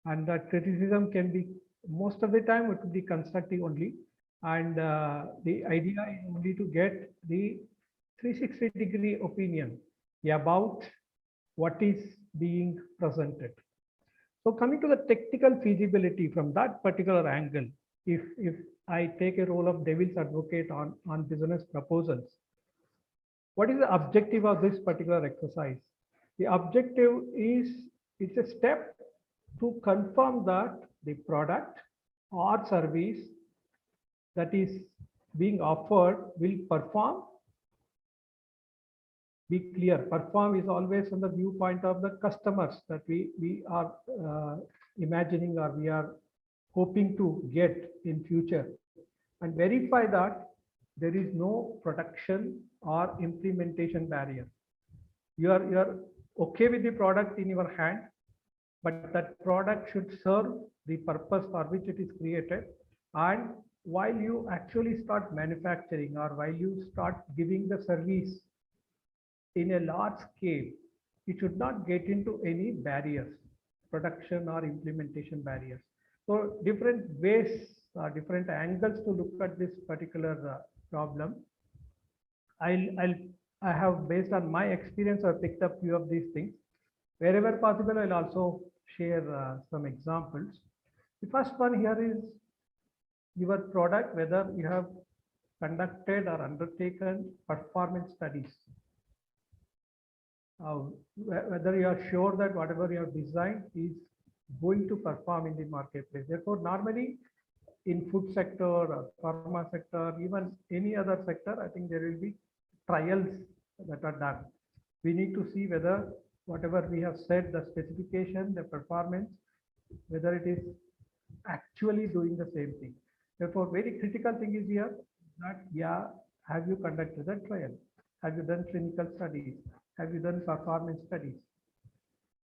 and that criticism can be, most of the time it will be constructive only, and the idea is only to get the 360-degree opinion about what is being presented. So coming to the technical feasibility from that particular angle, if I take a role of devil's advocate on business proposals, what is the objective of this particular exercise? The objective is, it's a step to confirm that the product or service that is being offered will perform. Be clear, perform is always from the viewpoint of the customers that we are imagining or we are hoping to get in future, and verify that there is no production or implementation barrier. You are okay with the product in your hand, but that product should serve the purpose for which it is created. And while you actually start manufacturing, or while you start giving the service in a large scale, it should not get into any barriers, production or implementation barriers. So different ways, different angles to look at this particular problem. I have, based on my experience, I've picked up few of these things. Wherever possible, I'll also share some examples. The first one here is your product, whether you have conducted or undertaken performance studies. Whether you are sure that whatever you have designed is going to perform in the marketplace. Therefore, normally in food sector or pharma sector, even any other sector, I think there will be trials that are done. We need to see whether whatever we have said, the specification, the performance, whether it is actually doing the same thing. Therefore, very critical thing is here that, yeah, have you conducted a trial? Have you done clinical studies? Have you done performance studies?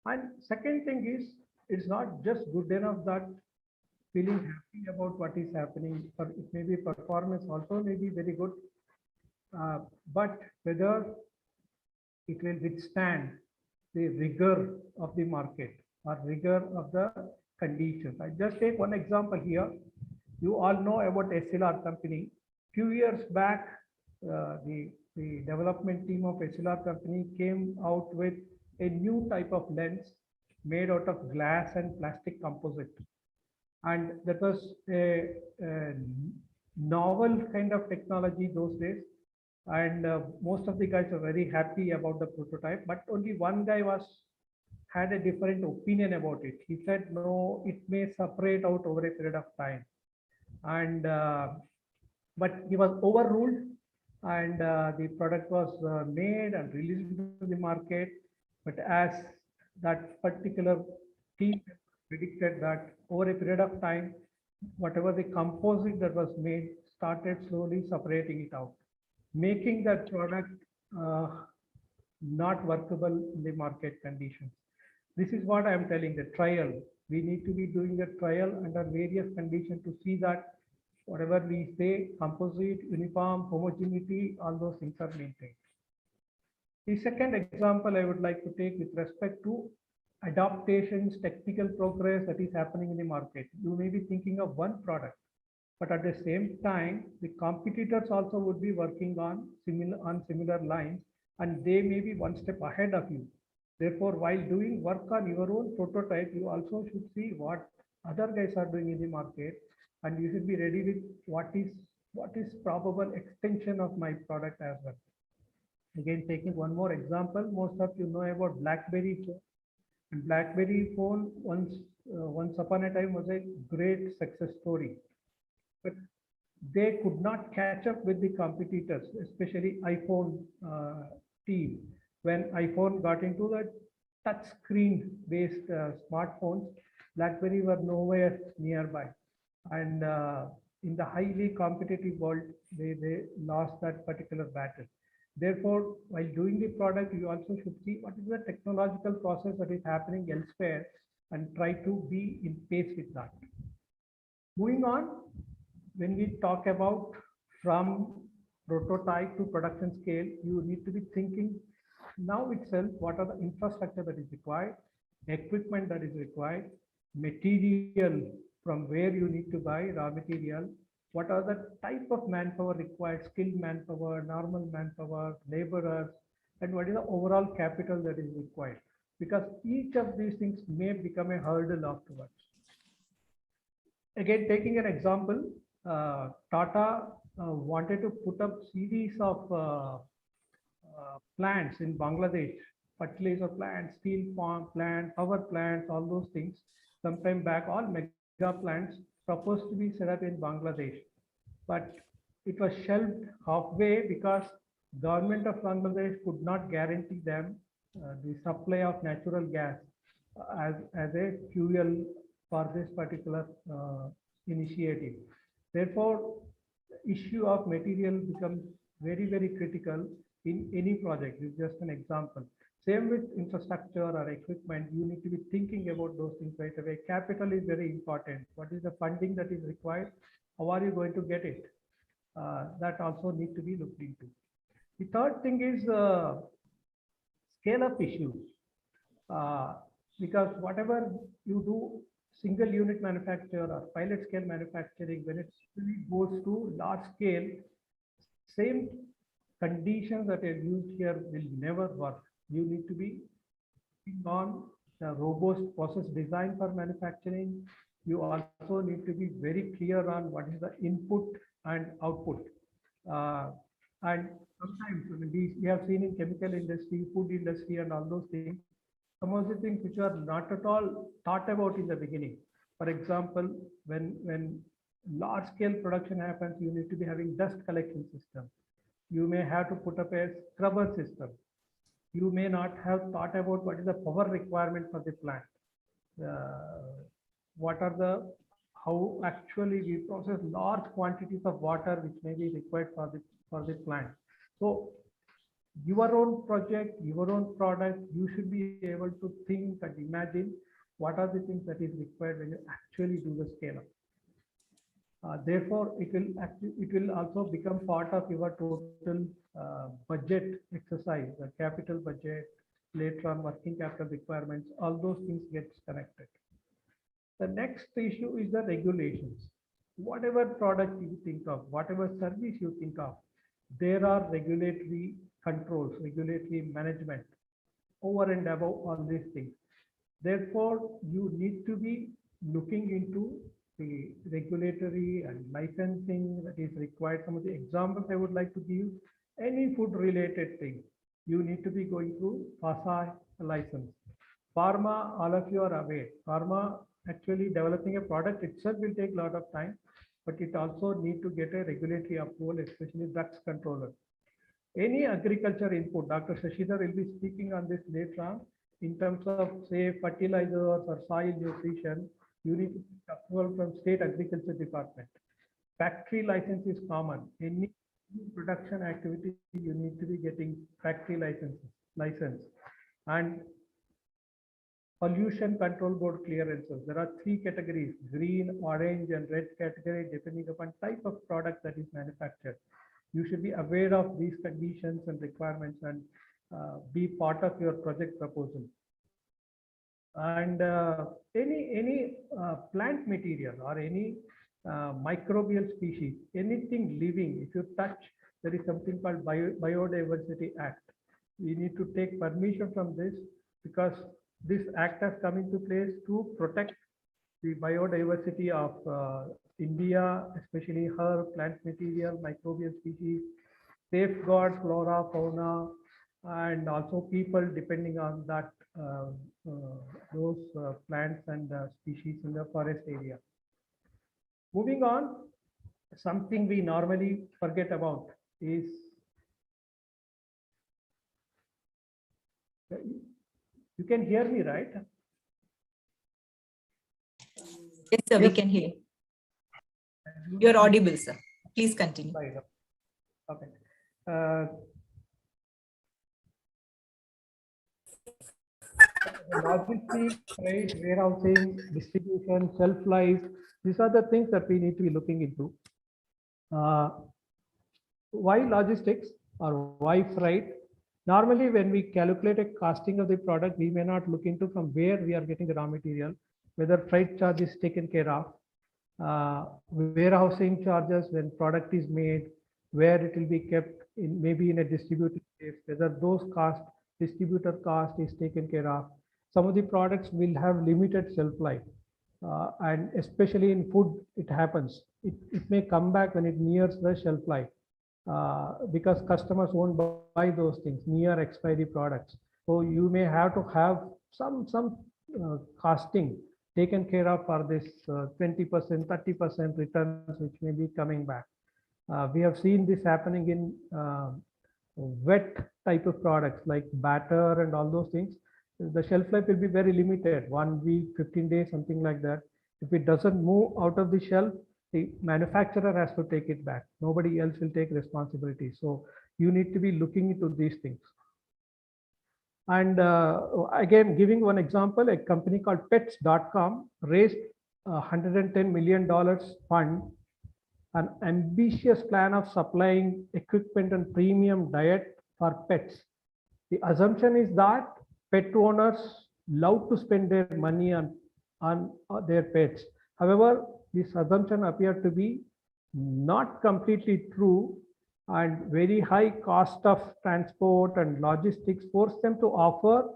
And second thing is, it's not just good enough that feeling happy about what is happening, or it may be performance also may be very good, but whether it will withstand the rigor of the market or rigor of the conditions. I just take one example here. You all know about SLR company. Few years back, the development team of SLR company came out with a new type of lens made out of glass and plastic composite. And that was a novel kind of technology those days. And most of the guys are very happy about the prototype, but only one guy had a different opinion about it. He said, no, it may separate out over a period of time. And but he was overruled, and the product was made and released into the market. But as that particular team predicted that over a period of time, whatever the composite that was made started slowly separating it out, making that product not workable in the market conditions. This is what I am telling, the trial. We need to be doing the trial under various conditions to see that whatever we say, composite, uniform, homogeneity, all those things are maintained. The second example I would like to take with respect to adaptations, technical progress that is happening in the market. You may be thinking of one product, but at the same time, the competitors also would be working on similar lines, and they may be one step ahead of you. Therefore, while doing work on your own prototype, you also should see what other guys are doing in the market, and you should be ready with what is probable extension of my product as well. Again, taking one more example, most of you know about BlackBerry phone. And BlackBerry phone once upon a time was a great success story, but they could not catch up with the competitors, especially iPhone team. When iPhone got into the touch screen based smartphones, BlackBerry were nowhere nearby. And in the highly competitive world, they lost that particular battle. Therefore, while doing the product, you also should see what is the technological process that is happening elsewhere and try to be in pace with that. Moving on, when we talk about from prototype to production scale, you need to be thinking now itself what are the infrastructure that is required, equipment that is required, material from where you need to buy raw material, what are the type of manpower required, skilled manpower, normal manpower, laborers, and what is the overall capital that is required. Because each of these things may become a hurdle afterwards. Again, taking an example, Tata wanted to put up series of plants in Bangladesh, fertilizer plants, steel plant, power plants, all those things. Sometime back, all mega plants supposed to be set up in Bangladesh, but it was shelved halfway because government of Bangladesh could not guarantee them the supply of natural gas as a fuel for this particular initiative. Therefore, the issue of material becomes very, very critical in any project. This is just an example. Same with infrastructure or equipment, you need to be thinking about those things right away. Capital is very important. What is the funding that is required? How are you going to get it? That also need to be looked into. The third thing is scale up issues. Because whatever you do, single unit manufacture or pilot scale manufacturing, when it really goes to large scale, same conditions that are used here will never work. You need to be on the robust process design for manufacturing. You also need to be very clear on what is the input and output. And sometimes we have seen in chemical industry, food industry, and all those things, some of the things which are not at all thought about in the beginning. For example, when large scale production happens, you need to be having dust collection system. You may have to put up a scrubber system. You may not have thought about what is the power requirement for the plant. What are the, how actually we process large quantities of water which may be required for the plant. So your own project, your own product, you should be able to think and imagine what are the things that is required when you actually do the scale up. Therefore, it will also become part of your total budget exercise, the capital budget, later on working capital requirements, all those things get connected. The next issue is the regulations. Whatever product you think of, whatever service you think of, there are regulatory controls, regulatory management over and above all these things. Therefore, you need to be looking into the regulatory and licensing that is required. Some of the examples I would like to give, any food related thing, you need to be going through FASA license. Pharma, all of you are aware, pharma actually developing a product itself will take a lot of time, but it also need to get a regulatory approval, especially drugs controller. Any agriculture input, Dr. Shashidhar will be speaking on this later on, in terms of say fertilizers or soil nutrition, you need to get approval from state agriculture department. Factory license is common. Any production activity, you need to be getting factory license. And pollution control board clearances. There are 3 categories: green, orange, and red category, depending upon type of product that is manufactured. You should be aware of these conditions and requirements and be part of your project proposal. And any plant material or any microbial species, anything living, if you touch, there is something called Biodiversity Act. We need to take permission from this, because this act has come into place to protect the biodiversity of India, especially herb, plant material, microbial species, safeguard flora, fauna, and also people depending on that those plants and species in the forest area. Moving on, something we normally forget about is you can hear me, right? Yes, sir, we can hear. You're audible, sir. Please continue. Okay. Logistics, trade, warehousing, distribution, shelf life, these are the things that we need to be looking into. Why logistics or why freight? Normally, when we calculate a costing of the product, we may not look into from where we are getting the raw material. whether freight charge is taken care of, warehousing charges when product is made, where it will be kept in maybe in a distributed place, whether those cost, distributor cost is taken care of. Some of the products will have limited shelf life, and especially in food, it happens. It may come back when it nears the shelf life, because customers won't buy those things near expiry products. So you may have to have some costing taken care of for this 20%, 30% returns, which may be coming back. We have seen this happening in wet type of products like batter and all those things. The shelf life will be very limited, 1 week, 15 days, something like that. If it doesn't move out of the shelf, the manufacturer has to take it back. Nobody else will take responsibility. So you need to be looking into these things. And again, giving one example, a company called pets.com raised $110 million fund, an ambitious plan of supplying equipment and premium diet for pets. The assumption is that pet owners love to spend their money on their pets. However, this assumption appeared to be not completely true, and very high cost of transport and logistics forced them to offer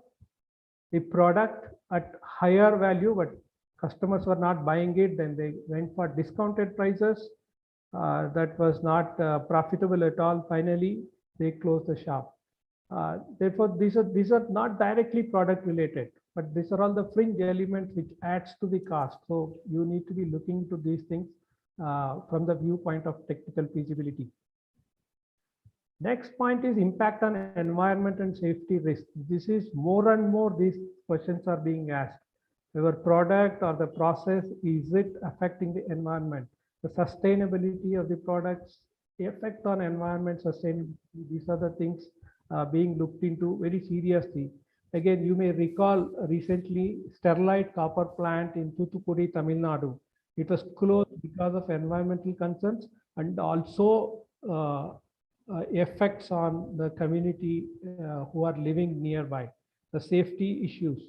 the product at higher value, but customers were not buying it. Then they went for discounted prices. That was not profitable at all. Finally, they closed the shop. Therefore, these are not directly product related, but these are all the fringe elements which adds to the cost. So you need to be looking to these things from the viewpoint of technical feasibility. Next point is impact on environment and safety risk. This is more and more these questions are being asked. Your product or the process, is it affecting the environment? The sustainability of the products, the effect on environment, sustainability, these are the things being looked into very seriously. Again, you may recall recently Sterlite copper plant in Thoothukudi, Tamil Nadu. It was closed because of environmental concerns and also effects on the community who are living nearby. The safety issues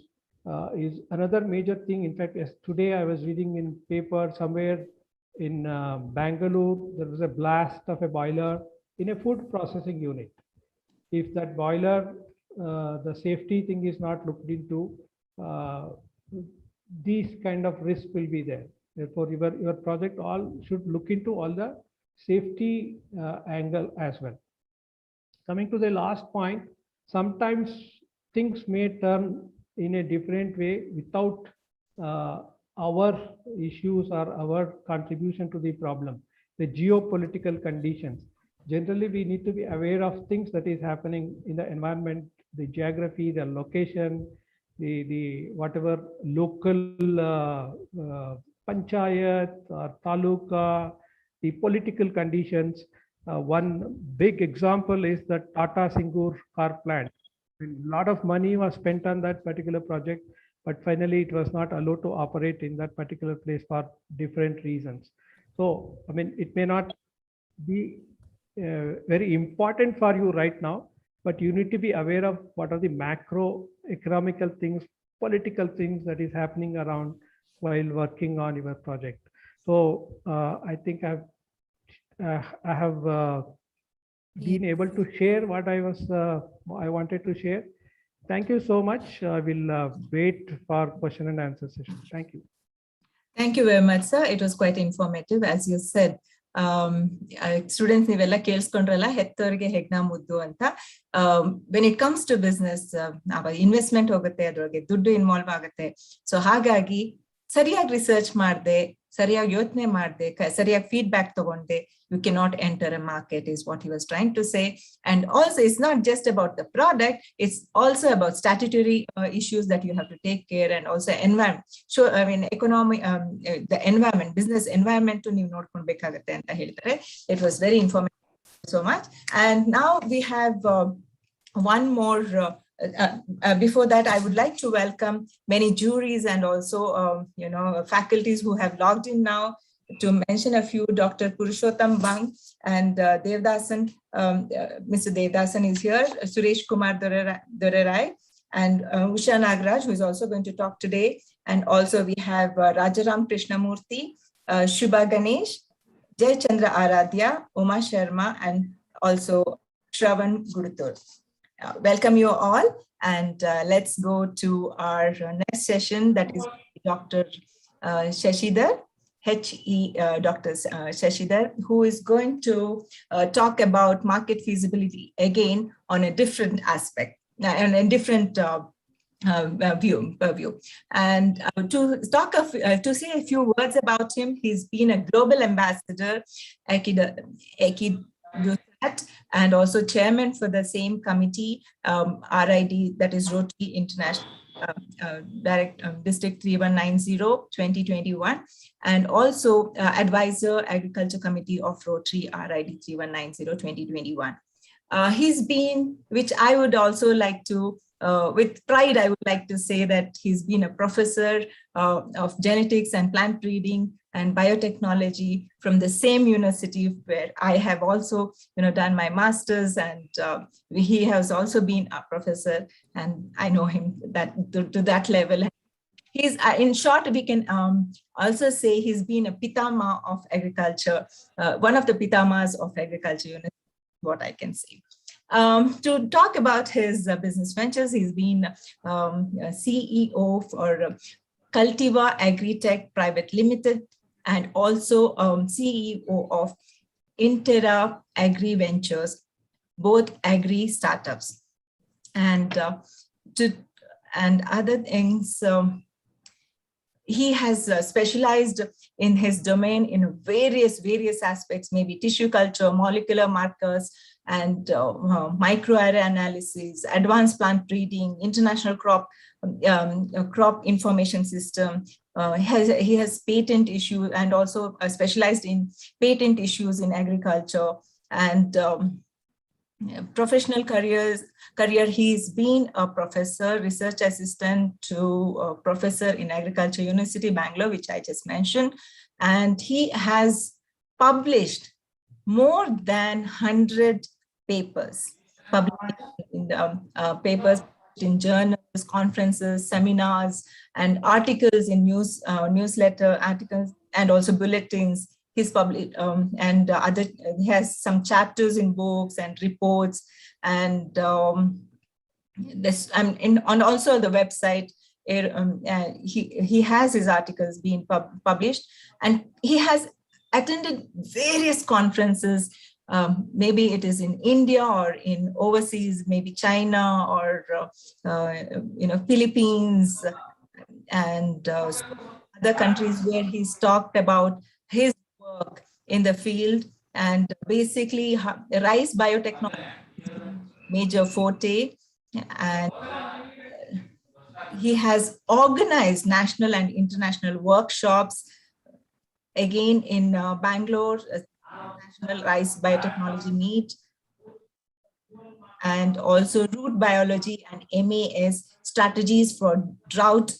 is another major thing. In fact, as today I was reading in paper somewhere in Bangalore, there was a blast of a boiler in a food processing unit. If that boiler, the safety thing is not looked into, these kind of risks will be there. Therefore, your project all should look into all the safety angle as well. Coming to the last point, sometimes things may turn in a different way without our issues or our contribution to the problem. The geopolitical conditions. Generally, we need to be aware of things that is happening in the environment, the geography, the location, the whatever local panchayat or taluka, the political conditions. One big example is the Tata Singur car plant. A lot of money was spent on that particular project, but finally it was not allowed to operate in that particular place for different reasons. So, I mean, it may not be very important for you right now, but you need to be aware of what are the macroeconomical things, political things that is happening around while working on your project. So I think I have been able to share what I wanted to share. Thank you so much. I will wait for question and answer session. Thank you. Thank you very much, sir. It was quite informative, as you said. Students ನೀವೆಲ್ಲ ಕೇಳಿಸ್ಕೊಂಡ್ರಲ್ಲ, ಹೆತ್ತವರಿಗೆ ಹೆಗ್ನ ಮುದ್ದು ಅಂತ. When it comes to business, investment ಹೋಗುತ್ತೆ, ಅದ್ರೊಳಗೆ ದುಡ್ಡು involve ಆಗುತ್ತೆ. So ಹಾಗಾಗಿ ಸರಿಯಾಗಿ ರಿಸರ್ಚ್ ಮಾಡದೆ, ಸರಿಯಾಗಿ ಯೋಚನೆ ಮಾಡದೆ, ಸರಿಯಾಗಿ ಫೀಡ್ಬ್ಯಾಕ್ ತಗೊಂಡೆ, you cannot enter a market, is what he was trying to say. And also, it's not just about the product, it's also about statutory issues that you have to take care, and also environment. So, I mean, economy, the environment, business environment, you nodkonbekagate anta heltare. It was very informative so much. And now we have one more. Before that, I would like to welcome many juries and also, faculties who have logged in now. To mention a few, Dr. Purushottam Bang and Devdasan, Mr. Devdasan is here, Suresh Kumar Dorerai and Ushanagras, who is also going to talk today, And also we have Rajaram Krishnamurti, Shubha Ganesh, Jai Chandra Aradhya, Uma Sharma, and also Shravan Gurutur. Welcome you all, and let's go to our next session, that is Dr. Shashidhar, Dr. Shashidhar, who is going to talk about market feasibility again on a different aspect and a different view. And to say a few words about him, he's been a global ambassador, and also chairman for the same committee, RID, that is Rotary International District 3190 2021, and also advisor Agriculture Committee of Rotary RID 3190 2021. He's been, which I would also like to, with pride, I would like to say that he's been a professor of genetics and plant breeding and biotechnology from the same university where I have also, done my master's, and he has also been a professor, and I know him to that level. He's, in short, we can also say he's been a Pitama of agriculture, one of the Pitamas of agriculture, what I can say. To talk about his business ventures, he's been CEO for Cultiva Agritech Private Limited, and also CEO of Intera Agri Ventures, both agri startups, and other things. He has specialized in his domain in various aspects, maybe tissue culture, molecular markers, and microarray analysis, advanced plant breeding, international crop information system. He has patent issue, and also specialized in patent issues in agriculture, and professional career. He's been a professor, research assistant to a professor in Agriculture University, Bangalore, which I just mentioned. And he has published more than 100 papers, published in papers in journals, conferences, seminars, and articles in newsletter articles, and also bulletins. He's published and other. He has some chapters in books and reports, and and also the website. He has his articles being published, and he has attended various conferences. Maybe it is in India or in overseas, maybe China or Philippines, and other countries where he's talked about his work in the field. And basically rice biotechnology is a major forte, and he has organized national and international workshops, again in Bangalore, National Rice Biotechnology Meet, and also root biology and MAS strategies for drought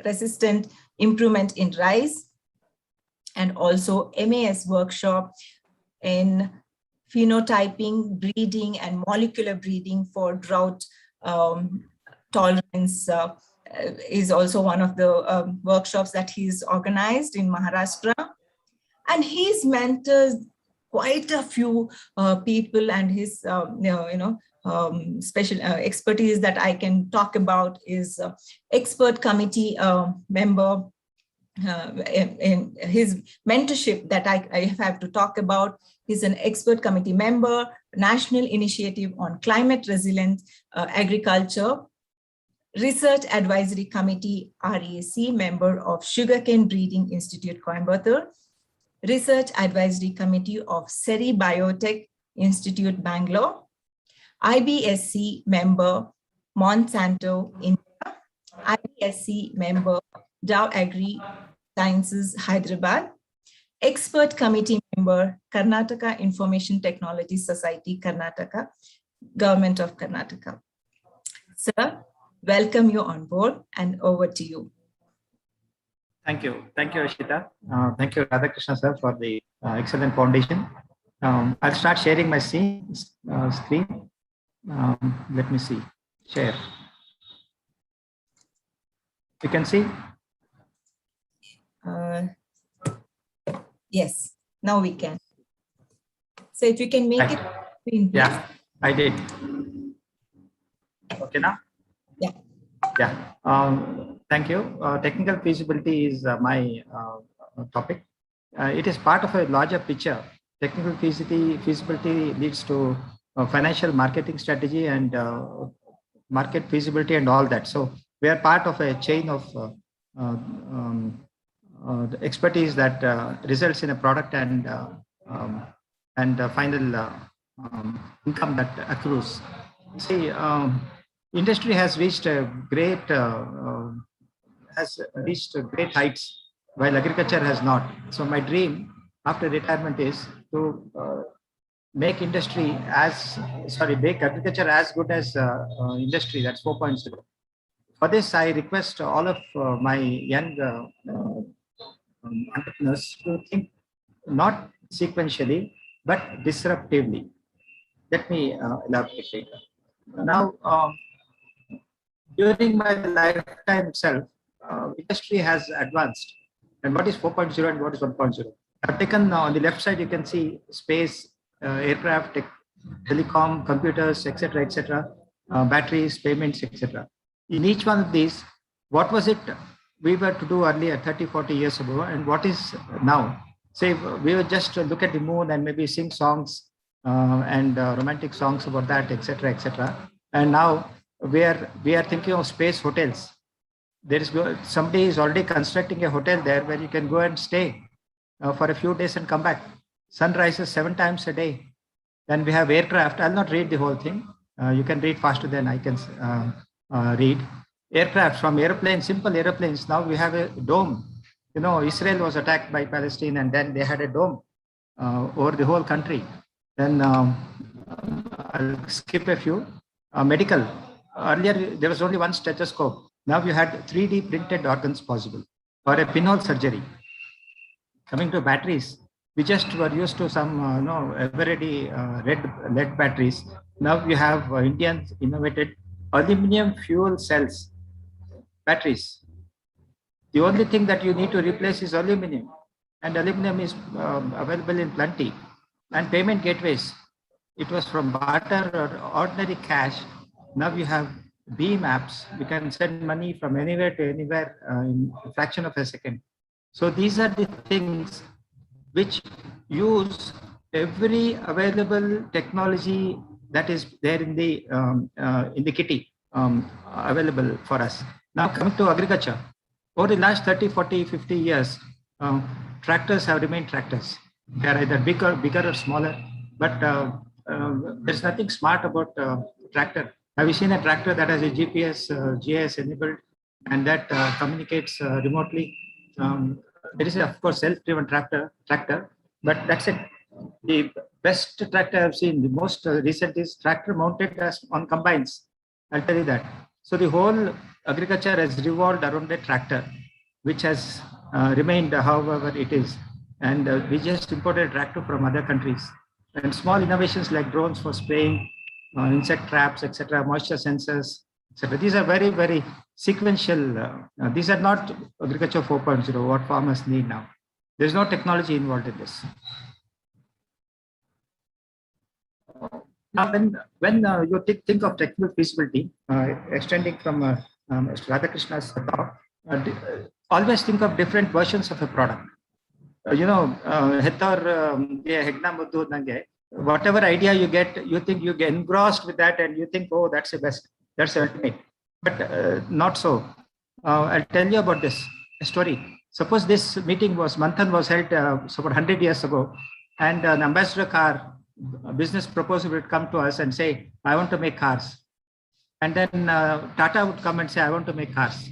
resistant improvement in rice, and also MAS workshop in phenotyping, breeding, and molecular breeding for drought tolerance is also one of the workshops that he's organized in Maharashtra. And he's mentors quite a few people, and his special expertise that I can talk about is expert committee member. In his mentorship that I have to talk about, he's an expert committee member, National Initiative on Climate Resilient Agriculture, Research Advisory Committee, REAC, member of Sugarcane Breeding Institute, Coimbatore, Research Advisory Committee of Seri Biotech Institute, Bangalore, IBSC member, Monsanto, India, IBSC member, Dow Agri Sciences, Hyderabad, expert committee member, Karnataka Information Technology Society, Karnataka, Government of Karnataka. Sir, welcome you on board, and over to you. Thank you, Ashita. Thank you, Radhakrishna sir, for the excellent foundation. I'll start sharing my screen. Let me see, share. You can see? Yes, now we can. So if you can make it green, please. Yeah, I did. Okay now? Yeah. Yeah. Thank you. Technical feasibility is my topic. It is part of a larger picture. Technical feasibility leads to financial marketing strategy and market feasibility and all that. So we are part of a chain of the expertise that results in a product and final income that accrues. See, industry has reached a great heights, while agriculture has not. So my dream after retirement is to make agriculture as good as industry. That's 4.0. For this, I request all of my young entrepreneurs to think not sequentially, but disruptively. Let me elaborate later. Now, during my lifetime itself, industry has advanced. And what is 4.0 and what is 1.0? I've taken on the left side, you can see space, aircraft, telecom, computers, etc., batteries, payments, etc. In each one of these, what was it we were to do earlier 30, 40 years ago, and what is now? Say we would just look at the moon and maybe sing songs and romantic songs about that, etc. And now we are thinking of space hotels. There is somebody is already constructing a hotel there where you can go and stay for a few days and come back. Sun rises 7 times a day. Then we have aircraft. I'll not read the whole thing. You can read faster than I can read. Aircraft from airplanes, simple airplanes. Now we have a dome. You know, Israel was attacked by Palestine, and then they had a dome over the whole country. Then I'll skip a few. Medical. Earlier, there was only one stethoscope. Now you had 3D printed organs possible, or a pinhole surgery. Coming to batteries, we just were used to some already lead batteries. Now we have Indians innovated aluminum fuel cells batteries. The only thing that you need to replace is aluminum, and aluminum is available in plenty. And payment gateways, it was from barter or ordinary cash. Now you have Beam apps. You can send money from anywhere to anywhere in a fraction of a second. So these are the things which use every available technology that is there in the kitty available for us. Now coming to agriculture, over the last 30, 40, 50 years, tractors have remained tractors. They are either bigger or smaller, but there's nothing smart about tractor. Have you seen a tractor that has a GPS, GIS enabled, and that communicates remotely? There is, of course, self-driven tractor, but that's it. The best tractor I've seen, the most recent is tractor mounted on combines. I'll tell you that. So the whole agriculture has revolved around a tractor, which has remained however it is. And we just imported a tractor from other countries. And small innovations like drones for spraying, insect traps, etc., moisture sensors, etc. These are very, very sequential. These are not agriculture 4.0, what farmers need now. There's no technology involved in this. Now, when you think of technical feasibility, extending from Mr. Radhakrishna's talk, always think of different versions of a product. Whatever idea you get, you think you get engrossed with that, and you think, oh, that's the best, that's the ultimate. But not so. I'll tell you about this story. Suppose this meeting Manthan was held about 100 years ago, and an ambassador car business proposal would come to us and say, I want to make cars. And then Tata would come and say, I want to make cars.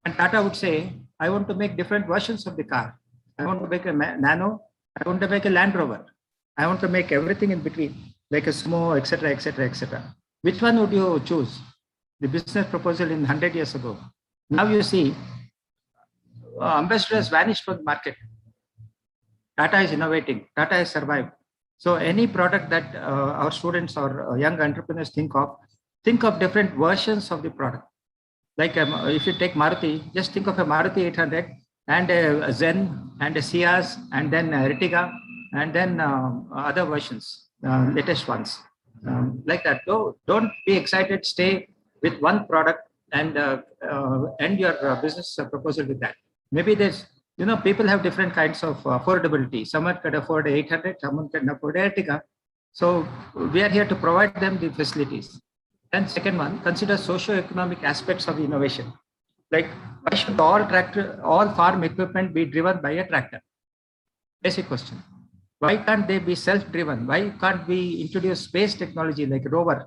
And Tata would say, I want to make different versions of the car. I want to make a Nano. I want to make a Land Rover. I want to make everything in between, like a Sumo, etc. Which one would you choose? The business proposal in 100 years ago. Now you see, ambassadors vanished from the market. Tata is innovating. Tata has survived. So any product that our students or young entrepreneurs think of different versions of the product. Like if you take Maruti, just think of a Maruti 800 and a Zen and a Ciaz and then Ertiga and then other versions, latest ones. Like that. Don't be excited. Stay with one product and end your business proposal with that. Maybe there's, people have different kinds of affordability. Someone can afford 800, someone can afford Ertiga. So we are here to provide them the facilities. And second one, consider socio-economic aspects of innovation. Like, why should all farm equipment be driven by a tractor? Basic question. Why can't they be self-driven? Why can't we introduce space technology like a rover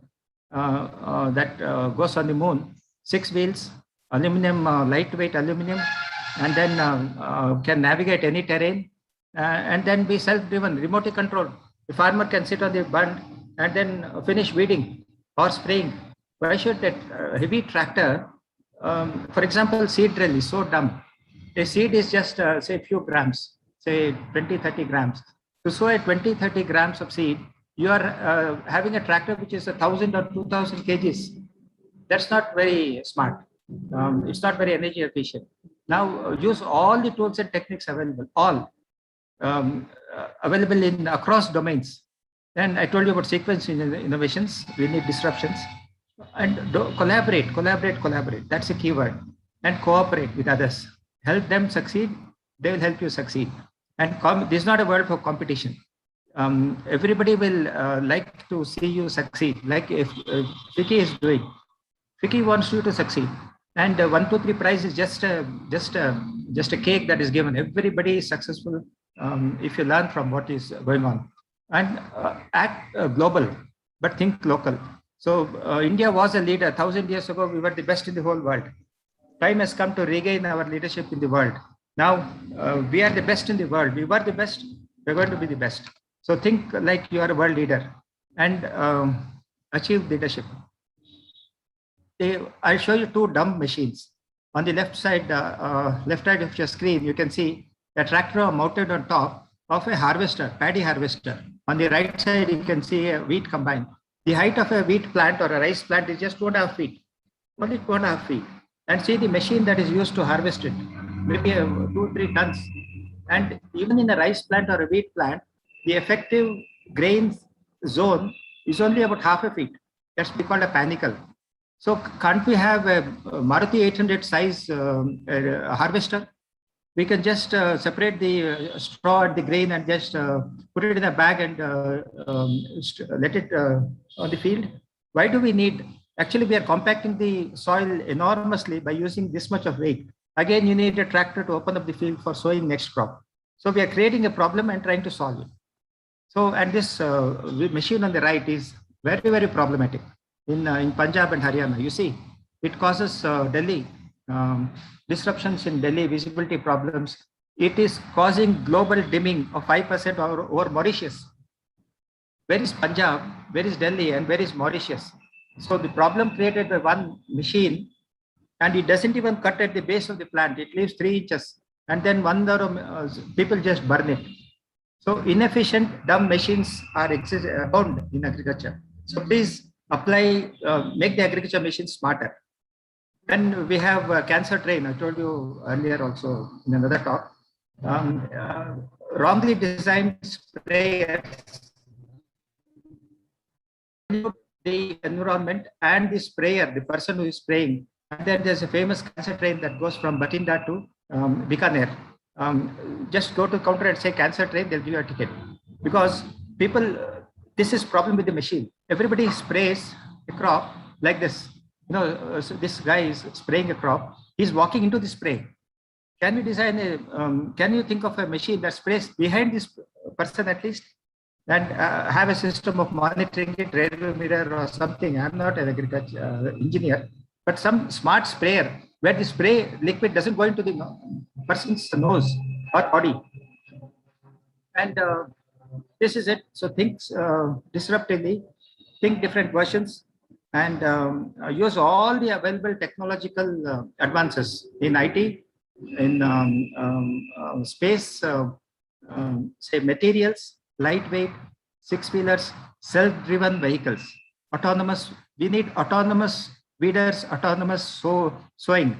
that goes on the moon, 6 wheels, aluminum, lightweight aluminum, and then can navigate any terrain, and then be self-driven, remotely controlled. The farmer can sit on the bund and then finish weeding or spraying. Why should that heavy tractor, for example, seed drill is so dumb. A seed is just, say, a few grams, say 20, 30 grams. To sow a 20, 30 grams of seed, you are having a tractor which is 1,000 or 2,000 kgs. That's not very smart. It's not very energy efficient. Now use all the tools and techniques available, all available in across domains. And I told you about sequence innovations. We need disruptions. And collaborate. That's a key word. And cooperate with others. Help them succeed. They will help you succeed. And this is not a word for competition. Everybody will like to see you succeed. Like if Vicky is doing, Vicky wants you to succeed. And 1, 2, 3 prize is just a cake that is given. Everybody is successful if you learn from what is going on. And act global, but think local. So India was a leader 1,000 years ago. We were the best in the whole world. Time has come to regain our leadership in the world. Now we are the best in the world. We were the best. We're going to be the best. So think like you are a world leader and achieve leadership. I'll show you 2 dumb machines. On the left side of your screen, you can see a tractor mounted on top of a harvester, paddy harvester. On the right side, you can see a wheat combine. The height of a wheat plant or a rice plant is just 2.5 feet, only 2.5 feet. And see the machine that is used to harvest it, maybe 2, 3 tons. And even in a rice plant or a wheat plant, the effective grain zone is only about 0.5 feet. That's called a panicle. So can't we have a Maruti 800 size harvester? We can just separate the straw and the grain and just put it in a bag and let it on the field. Why do we need? Actually, we are compacting the soil enormously by using this much of weight. Again, you need a tractor to open up the field for sowing next crop. So we are creating a problem and trying to solve it. So, and this machine on the right is very, very problematic in Punjab and Haryana. You see, it causes Delhi disruptions in Delhi, visibility problems. It is causing global dimming of 5% over Mauritius. Where is Punjab? Where is Delhi? And where is Mauritius? So the problem created by one machine, and it doesn't even cut at the base of the plant. It leaves 3 inches, and then people just burn it. So inefficient, dumb machines are abound in agriculture. So please apply, make the agriculture machines smarter. Then we have a cancer train. I told you earlier also in another talk. Wrongly designed sprayers, the environment and the sprayer, the person who is spraying. And then there's a famous cancer train that goes from Batinda to Bikaner. Just go to the counter and say cancer train, they'll give you a ticket. Because people, this is problem with the machine. Everybody sprays a crop like this. So this guy is spraying a crop. He's walking into the spray. Can we design can you think of a machine that sprays behind this person at least? And have a system of monitoring it, rearview mirror or something. I'm not an agriculture engineer, but some smart sprayer where the spray liquid doesn't go into the person's nose or body. And this is it. So think disruptively, think different versions, and use all the available technological advances in IT, in space, say materials, lightweight, 6-wheelers, self-driven vehicles, autonomous. We need autonomous weeders, autonomous sowing.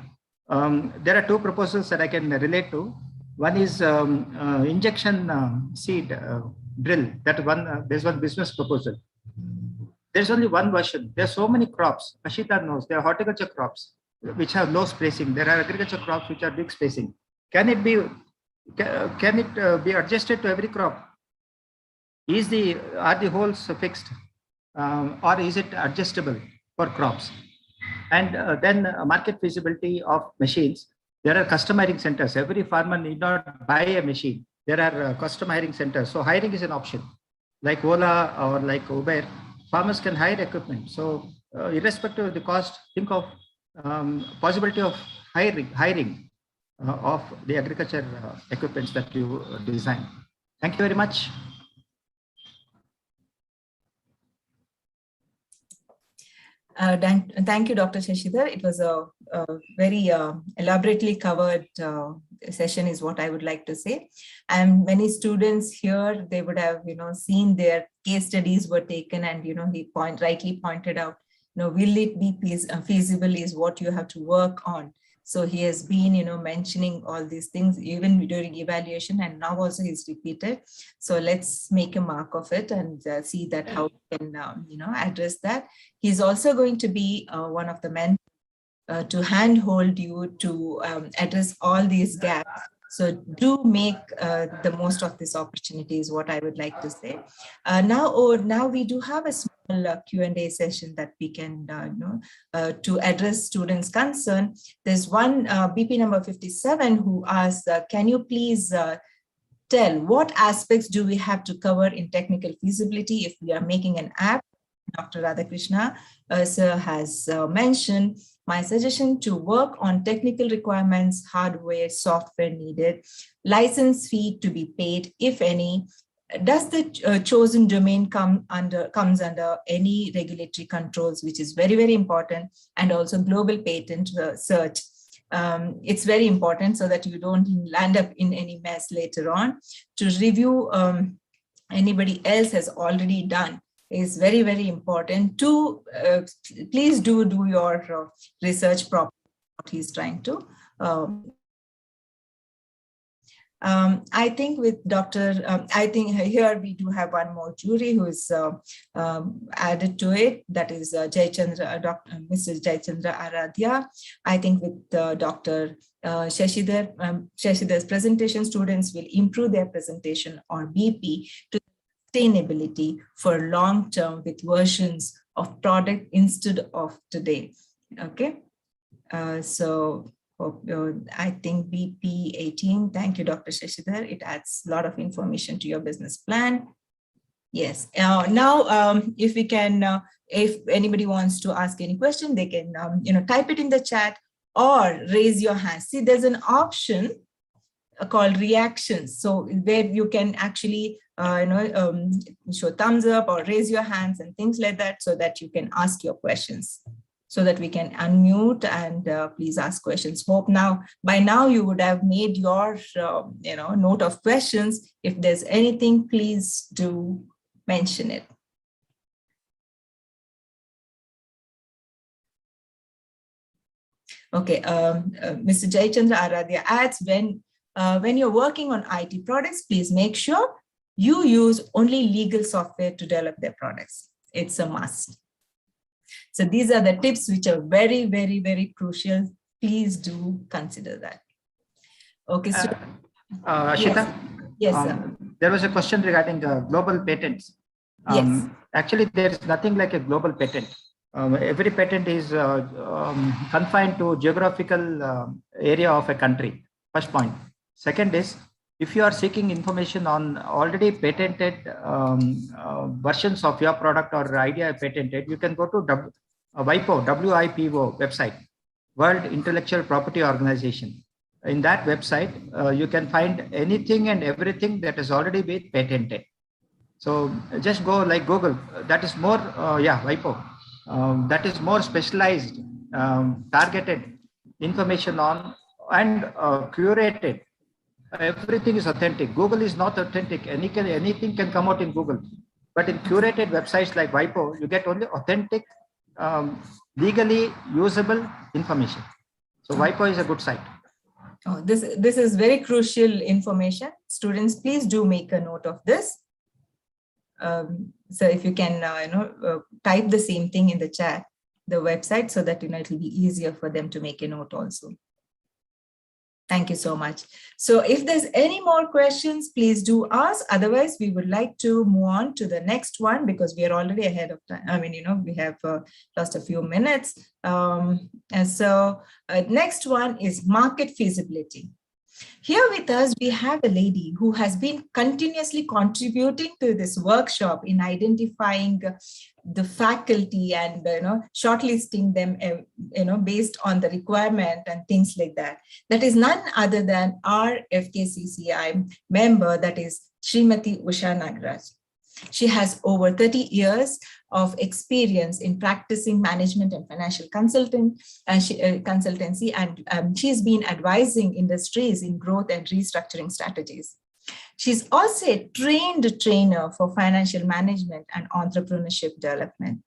There are two proposals that I can relate to. One is injection seed drill. That one, there's one business proposal. There's only one version. There's so many crops. Ashita knows there are horticulture crops which have low spacing. There are agriculture crops which are big spacing. Can it be adjusted to every crop? Are the holes fixed, or is it adjustable for crops? And then market feasibility of machines. There are custom hiring centers. Every farmer need not buy a machine. There are custom hiring centers. So hiring is an option. Like Ola or like Uber, farmers can hire equipment. So irrespective of the cost, think of possibility of hiring of the agriculture equipments that you design. Thank you very much. Thank you, Dr. Shashidhar. It was a very elaborately covered session, is what I would like to say. And many students here, they would have, seen their case studies were taken, and he rightly pointed out, will it be feasible is what you have to work on. So he has been, mentioning all these things even during evaluation, and now also he's repeated. So let's make a mark of it and see that how we can, address that. He's also going to be one of the men to handhold you to address all these gaps. So do make the most of this opportunity is what I would like to say. Now we do have a small Q&A session that we can, to address students' concern. There's one BP number 57 who asks, can you please tell what aspects do we have to cover in technical feasibility if we are making an app? Dr. Radhakrishna sir has mentioned, my suggestion to work on technical requirements, hardware, software needed, license fee to be paid, if any. Does the chosen domain comes under any regulatory controls, which is very, very important, and also global patent search. It's very important so that you don't land up in any mess later on. To review anybody else has already done is very, very important. To please do your research properly, what he's trying to. I think with Dr. I think here we do have one more jury who is added to it. That is Mrs. Jayachandra Aradhya. I think with Dr. Shashidhar's presentation, students will improve their presentation or BP to sustainability for long term with versions of product instead of today. Okay, so I think BP 18. Thank you, Dr. Shashidhar. It adds a lot of information to your business plan. Yes. Now, if we can, if anybody wants to ask any question, they can type it in the chat or raise your hand. See, there's an option called reactions. So where you can actually show thumbs up or raise your hands and things like that, so that you can ask your questions, so that we can unmute and please ask questions. Hope by now you would have made your note of questions. If there's anything, please do mention it. Okay, Mr. Jayachandra Aradhya adds, when you're working on IT products, please make sure you use only legal software to develop their products. It's a must. So these are the tips which are very, very, very crucial. Please do consider that. Okay, so Ashita, yes, sir. There was a question regarding global patents. Yes. Actually, there is nothing like a global patent. Every patent is confined to geographical area of a country. First point. Second is, if you are seeking information on already patented versions of your product or idea patented, you can go to WIPO, WIPO website, World Intellectual Property Organization. In that website, you can find anything and everything that has already been patented. So just go like Google. That is more, WIPO. That is more specialized, targeted information on and curated. Everything is authentic. Google is not authentic. Anything can come out in Google. But in curated websites like WIPO, you get only authentic legally usable information. So WIPO is a good site. Oh, this is very crucial information. Students, please do make a note of this. So if you can, type the same thing in the chat, the website, so that, it will be easier for them to make a note also. Thank you so much. So if there's any more questions, please do ask. Otherwise, we would like to move on to the next one, because we are already ahead of time. I mean, we have lost a few minutes. And so next one is market feasibility. Here with us, we have a lady who has been continuously contributing to this workshop in identifying the faculty and shortlisting them, based on the requirement and things like that. That is none other than our FKCCI member, that is Srimati Ushanagras. She has over 30 years of experience in practicing management and financial consultancy, and she's been advising industries in growth and restructuring strategies. She's also a trained trainer for financial management and entrepreneurship development.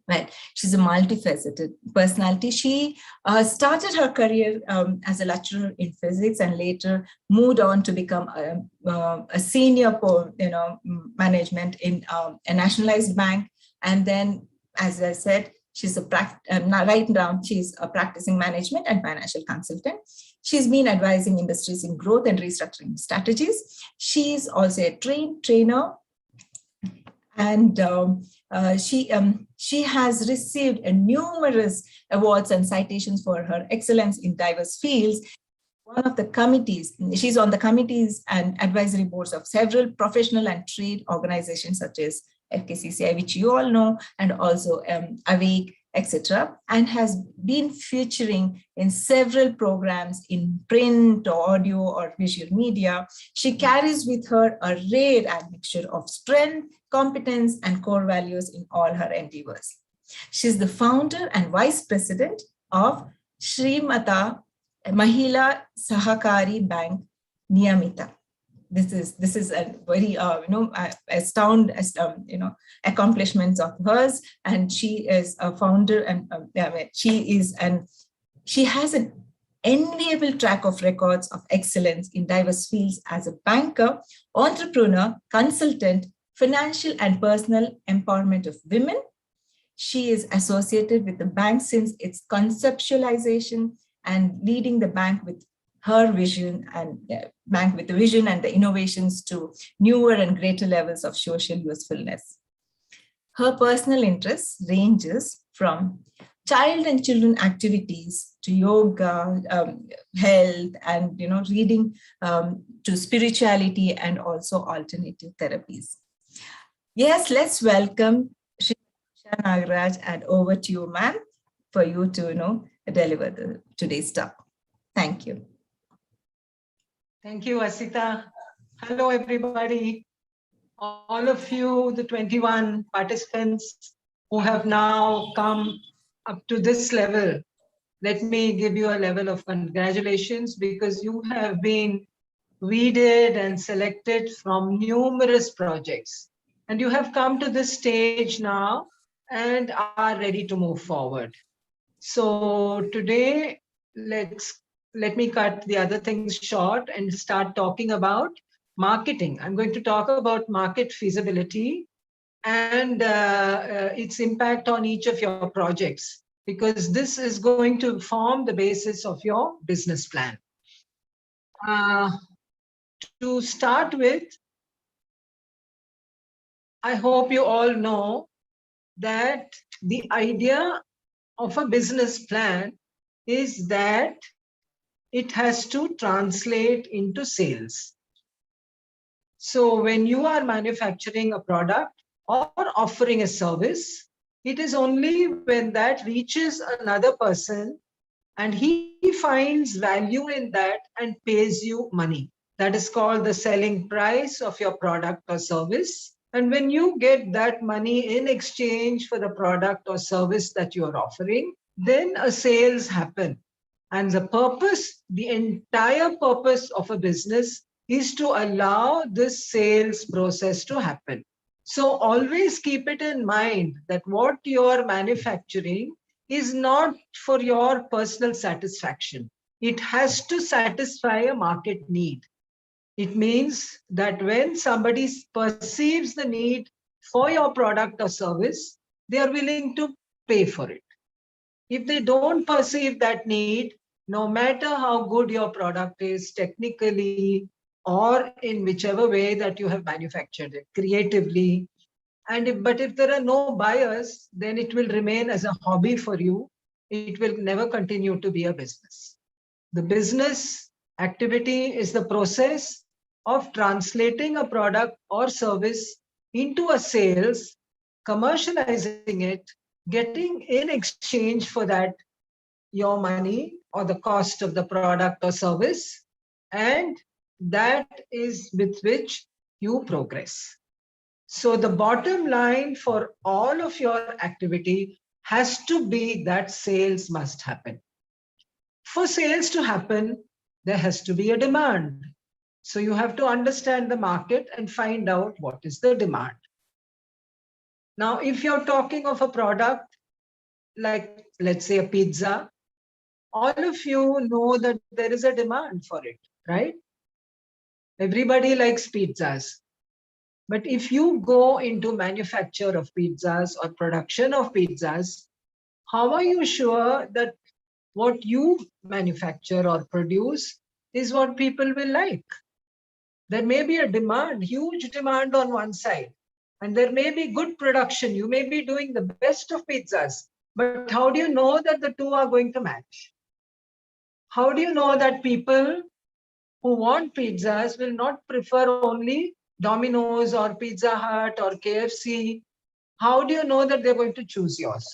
Right. She's a multifaceted personality. She started her career as a lecturer in physics, and later moved on to become a senior management in a nationalized bank. And then, as I said, she's right now she's a practicing management and financial consultant. She's been advising industries in growth and restructuring strategies. She's also a trained trainer, and she has received numerous awards and citations for her excellence in diverse fields. One of the committees, she's on the committees and advisory boards of several professional and trade organizations such as FKCCI, which you all know, and also Awake, etc., and has been featuring in several programs in print, audio, or visual media. She carries with her a rare admixture of strength, competence, and core values in all her endeavors. She's the founder and vice president of Srimata Mahila Sahakari Bank, Niyamita. This is a very astounding accomplishments of hers, and she is a founder, and she has an enviable track of records of excellence in diverse fields as a banker, entrepreneur, consultant, financial and personal empowerment of women. She is associated with the bank since its conceptualization and leading the bank with her vision, and bank with the vision and the innovations to newer and greater levels of social usefulness. Her personal interests ranges from child and children activities to yoga, health, and reading, to spirituality, and also alternative therapies. Yes, let's welcome Srimati Ushanagras, and over to you, ma'am, for you to deliver today's talk. Thank you. Thank you, Asita. Hello, everybody. All of you, the 21 participants who have now come up to this level, let me give you a level of congratulations, because you have been weeded and selected from numerous projects. And you have come to this stage now and are ready to move forward. So today, let me cut the other things short and start talking about marketing. I'm going to talk about market feasibility and its impact on each of your projects, because this is going to form the basis of your business plan. To start with, I hope you all know that the idea of a business plan is that it has to translate into sales. So when you are manufacturing a product or offering a service, it is only when that reaches another person and he finds value in that and pays you money. That is called the selling price of your product or service. And when you get that money in exchange for the product or service that you are offering, then a sales happen. And the entire purpose of a business is to allow this sales process to happen. So always keep it in mind that what you're manufacturing is not for your personal satisfaction. It has to satisfy a market need. It means that when somebody perceives the need for your product or service, they are willing to pay for it. If they don't perceive that need, no matter how good your product is technically or in whichever way that you have manufactured it, creatively, but if there are no buyers, then it will remain as a hobby for you. It will never continue to be a business. The business activity is the process of translating a product or service into a sales, commercializing it, getting in exchange for that your money or the cost of the product or service, and that is with which you progress. So the bottom line for all of your activity has to be that sales must happen. For sales to happen, there has to be a demand. So you have to understand the market and find out what is the demand. Now, if you're talking of a product like, let's say, a pizza, all of you know that there is a demand for it, right? Everybody likes pizzas. But if you go into manufacture of pizzas or production of pizzas, how are you sure that what you manufacture or produce is what people will like? There may be a demand, huge demand on one side, and there may be good production. You may be doing the best of pizzas, but how do you know that the two are going to match? How do you know that people who want pizzas will not prefer only Domino's or Pizza Hut or KFC? How do you know that they're going to choose yours?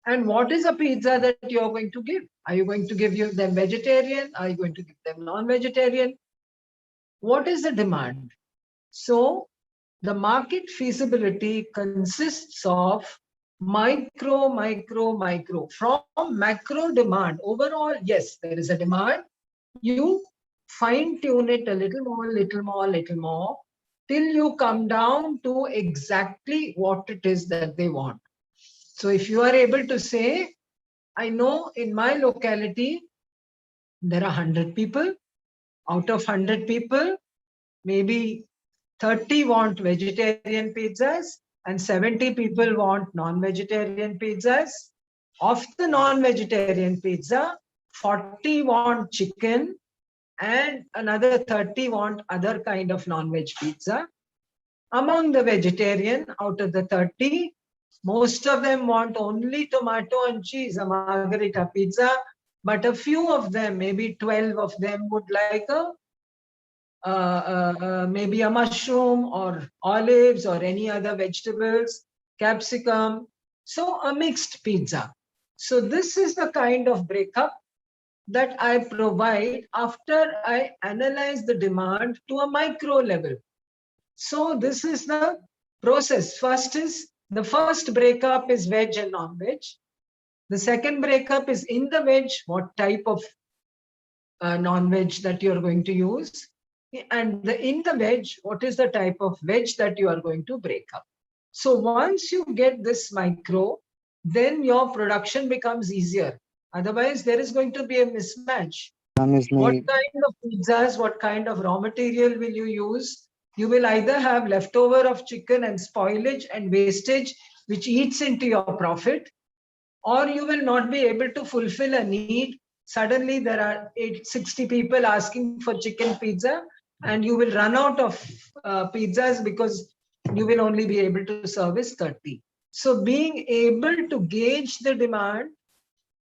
And what is a pizza that you're going to give? Are you going to give them vegetarian? Are you going to give them non-vegetarian? What is the demand? So the market feasibility consists of micro. From macro demand, overall, yes, there is a demand. You fine tune it a little more, till you come down to exactly what it is that they want. So if you are able to say, I know in my locality, there are 100 people. Out of 100 people, maybe 30 want vegetarian pizzas and 70 people want non-vegetarian pizzas. Of the non-vegetarian pizza, 40 want chicken and another 30 want other kind of non-veg pizza. Among the vegetarian, out of the 30, most of them want only tomato and cheese, a margherita pizza, but a few of them, maybe 12 of them would like maybe a mushroom or olives or any other vegetables, capsicum. So a mixed pizza. So this is the kind of breakup that I provide after I analyze the demand to a micro level. So this is the process. The first breakup is veg and non-veg. The second breakup is in the veg, what type of non-veg that you're going to use. And in the veg, what is the type of veg that you are going to break up. So once you get this micro, then your production becomes easier. Otherwise, there is going to be a mismatch. What kind of pizzas, what kind of raw material will you use? You will either have leftover of chicken and spoilage and wastage, which eats into your profit, or you will not be able to fulfill a need. Suddenly there are 60 people asking for chicken pizza, and you will run out of pizzas because you will only be able to service 30. So being able to gauge the demand,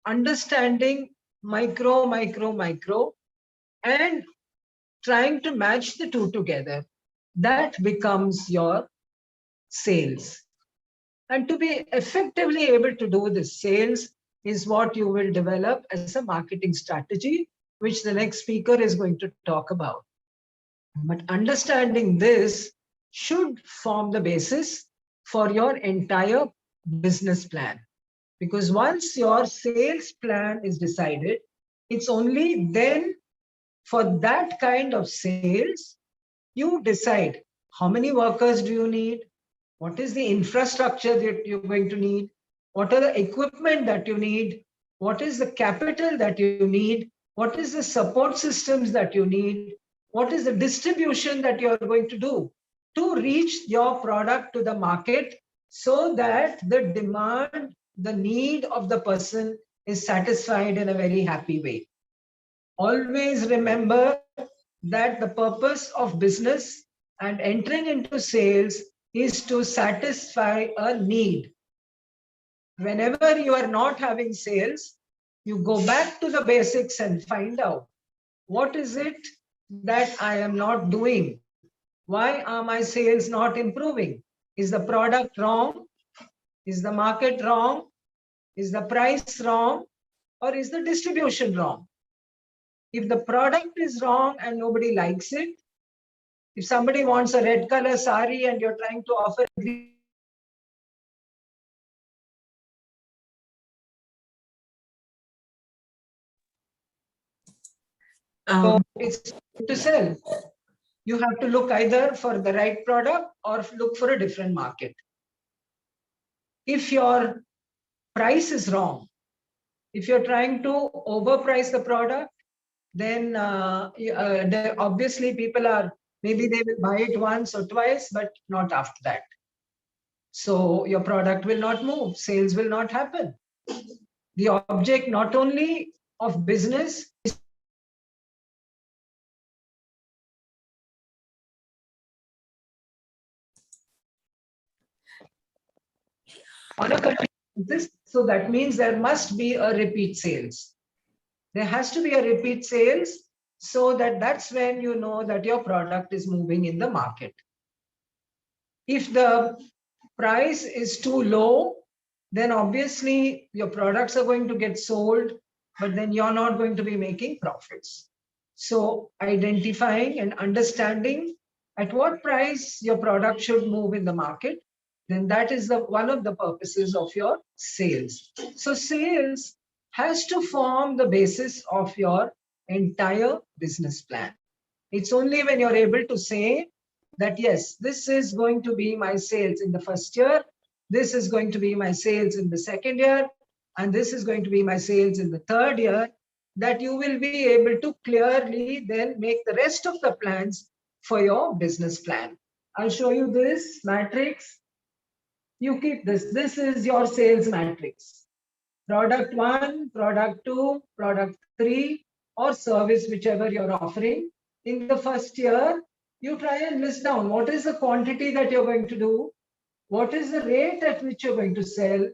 understanding micro, and trying to match the two together, that becomes your sales. And to be effectively able to do this, sales is what you will develop as a marketing strategy, which the next speaker is going to talk about. But understanding this should form the basis for your entire business plan. Because once your sales plan is decided, it's only then for that kind of sales, you decide How many workers do you need? What is the infrastructure that you're going to need? What are the equipment that you need? What is the capital that you need? What is the support systems that you need? What is the distribution that you're going to do to reach your product to the market so that the demand, the need of the person is satisfied in a very happy way? Always remember that the purpose of business and entering into sales is to satisfy a need. Whenever you are not having sales, you go back to the basics and find out what is it that I am not doing? Why are my sales not improving? Is the product wrong? Is the market wrong? Is the price wrong? Or is the distribution wrong? If the product is wrong and nobody likes it, if somebody wants a red color sari and you're trying to offer green, so it's to sell. You have to look either for the right product or look for a different market. If your price is wrong, if you're trying to overprice the product, then obviously people are, maybe they will buy it once or twice, but not after that. So your product will not move, sales will not happen. The object not only of business is on a continuous basis, so that means there must be a repeat sales. There has to be a repeat sales, so that that's when you know that your product is moving in the market. If the price is too low, then obviously your products are going to get sold, but then you're not going to be making profits. So identifying and understanding at what price your product should move in the market, then that is one of the purposes of your sales. So sales has to form the basis of your entire business plan. It's only when you're able to say that, yes, this is going to be my sales in the first year, this is going to be my sales in the second year, and this is going to be my sales in the third year, that you will be able to clearly then make the rest of the plans for your business plan. I'll show you this matrix. You keep this. This is your sales matrix. Product 1, product 2, product 3, or service, whichever you're offering. In the first year, you try and list down what is the quantity that you're going to do, what is the rate at which you're going to sell,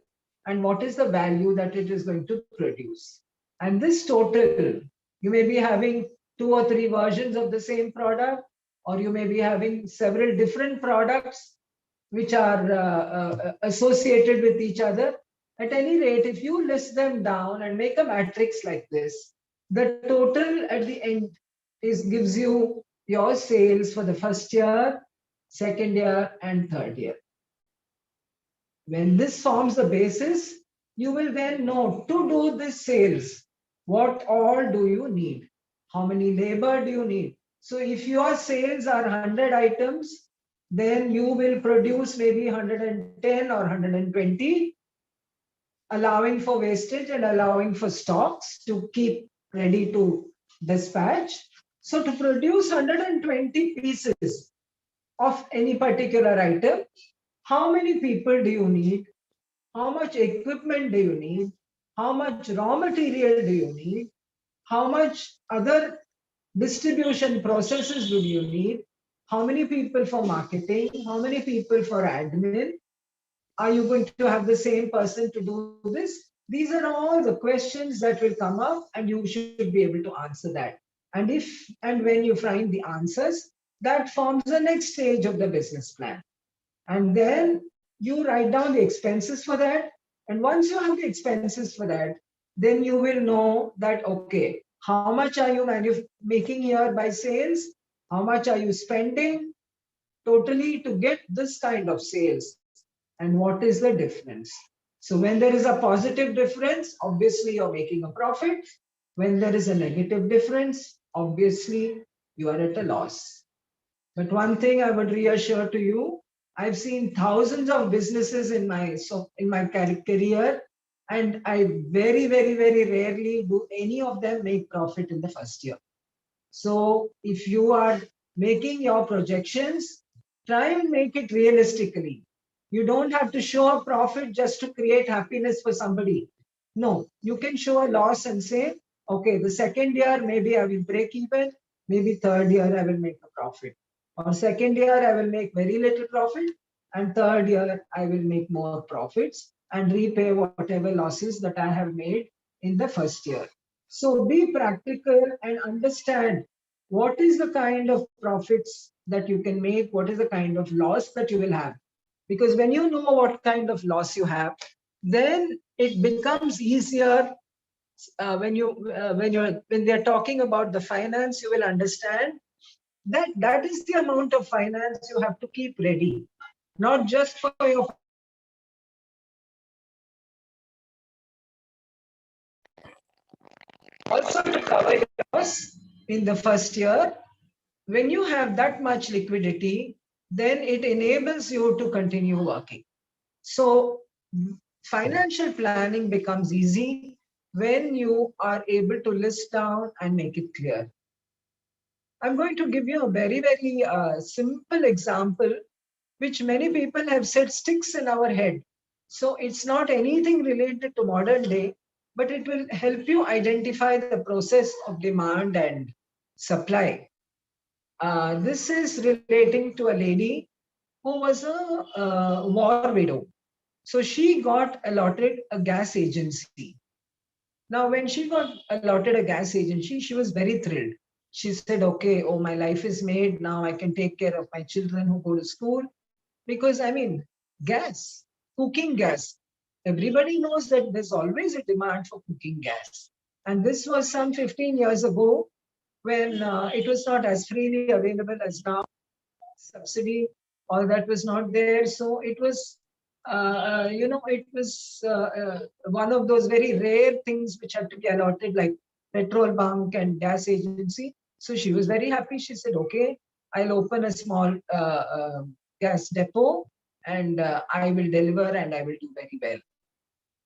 and what is the value that it is going to produce. And this total, you may be having 2 or 3 versions of the same product, or you may be having several different products which are associated with each other. At any rate, if you list them down and make a matrix like this, the total at the end gives you your sales for the first year, second year, and third year. When this forms the basis, you will then know to do this sales, what all do you need? How many labor do you need? So if your sales are 100 items, then you will produce maybe 110 or 120, allowing for wastage and allowing for stocks to keep ready to dispatch. So to produce 120 pieces of any particular item, how many people do you need? How much equipment do you need? How much raw material do you need? How much other distribution processes do you need? How many people for marketing? How many people for admin? Are you going to have the same person to do this? These are all the questions that will come up, and you should be able to answer that. And if and when you find the answers, that forms the next stage of the business plan. And then you write down the expenses for that. And once you have the expenses for that, then you will know that, okay, how much are you making here by sales? How much are you spending totally to get this kind of sales? And what is the difference? So when there is a positive difference, obviously you're making a profit. When there is a negative difference, obviously you are at a loss. But one thing I would reassure to you, I've seen thousands of businesses in my career, and I very, very, very rarely do any of them make profit in the first year. So if you are making your projections, try and make it realistically. You don't have to show a profit just to create happiness for somebody. No, you can show a loss and say, okay, the second year, maybe I will break even. Maybe third year, I will make a profit. Or second year, I will make very little profit. And third year, I will make more profits and repay whatever losses that I have made in the first year. So be practical and understand what is the kind of profits that you can make, what is the kind of loss that you will have. Because when you know what kind of loss you have, then it becomes easier when they're talking about the finance, you will understand that that is the amount of finance you have to keep ready, not just for your also to cover your loss in the first year. When you have that much liquidity, then it enables you to continue working. So financial planning becomes easy when you are able to list down and make it clear. I'm going to give you a very, very simple example, which many people have said sticks in our head. So it's not anything related to modern day, but it will help you identify the process of demand and supply. This is relating to a lady who was a war widow. So she got allotted a gas agency. Now, when she got allotted a gas agency, she was very thrilled. She said, okay, oh, my life is made. Now I can take care of my children who go to school. Because, I mean, gas, cooking gas, everybody knows that there's always a demand for cooking gas. And this was some 15 years ago when it was not as freely available as now. Subsidy, all that was not there. So it was, it was one of those very rare things which had to be allotted, like petrol bunk and gas agency. So she was very happy. She said, okay, I'll open a small gas depot and I will deliver and I will do very well.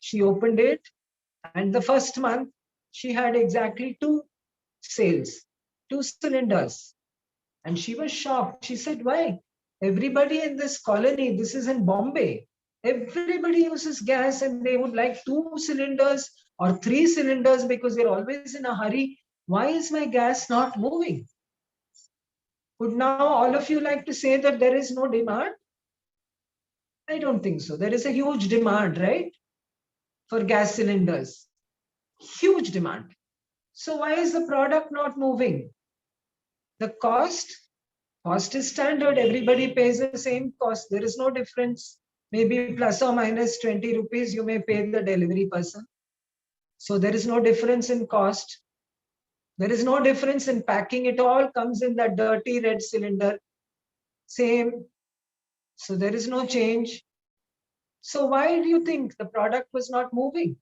She opened it, and the first month she had exactly 2 sales, 2 cylinders. And she was shocked. She said, why? Everybody in this colony, this is in Bombay, everybody uses gas and they would like 2 cylinders or 3 cylinders because they're always in a hurry. Why is my gas not moving? Would now all of you like to say that there is no demand? I don't think so. There is a huge demand, right? For gas cylinders. Huge demand. So why is the product not moving? The cost is standard. Everybody pays the same cost. There is no difference. Maybe plus or minus 20 rupees you may pay the delivery person. So there is no difference in cost. There is no difference in packing. It all comes in that dirty red cylinder. Same. So there is no change. So why do you think the product was not moving?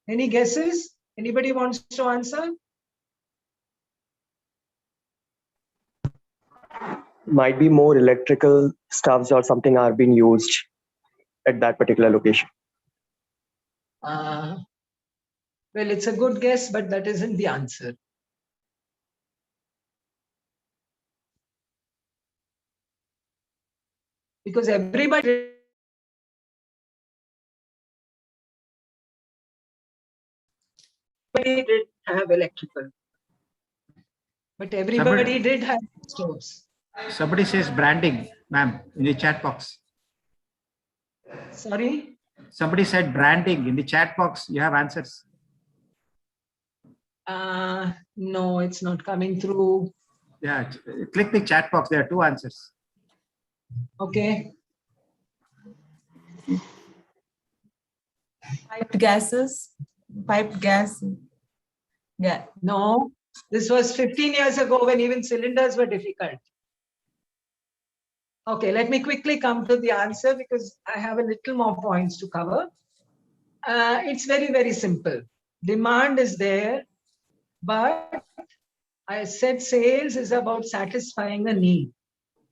Any guesses? Anybody wants to answer? Might be more electrical stuffs or something are being used at that particular location. Well, it's a good guess, but that isn't the answer. Because everybody did have electrical, but everybody did have stoves. Somebody says branding, ma'am, in the chat box. Sorry? Somebody said branding in the chat box. You have answers. No, it's not coming through. Yeah, click the chat box. There are 2 answers. Okay. Piped gases, piped gas. Yeah. No, this was 15 years ago when even cylinders were difficult. Okay, let me quickly come to the answer because I have a little more points to cover. It's very, very simple. Demand is there, but I said sales is about satisfying a need.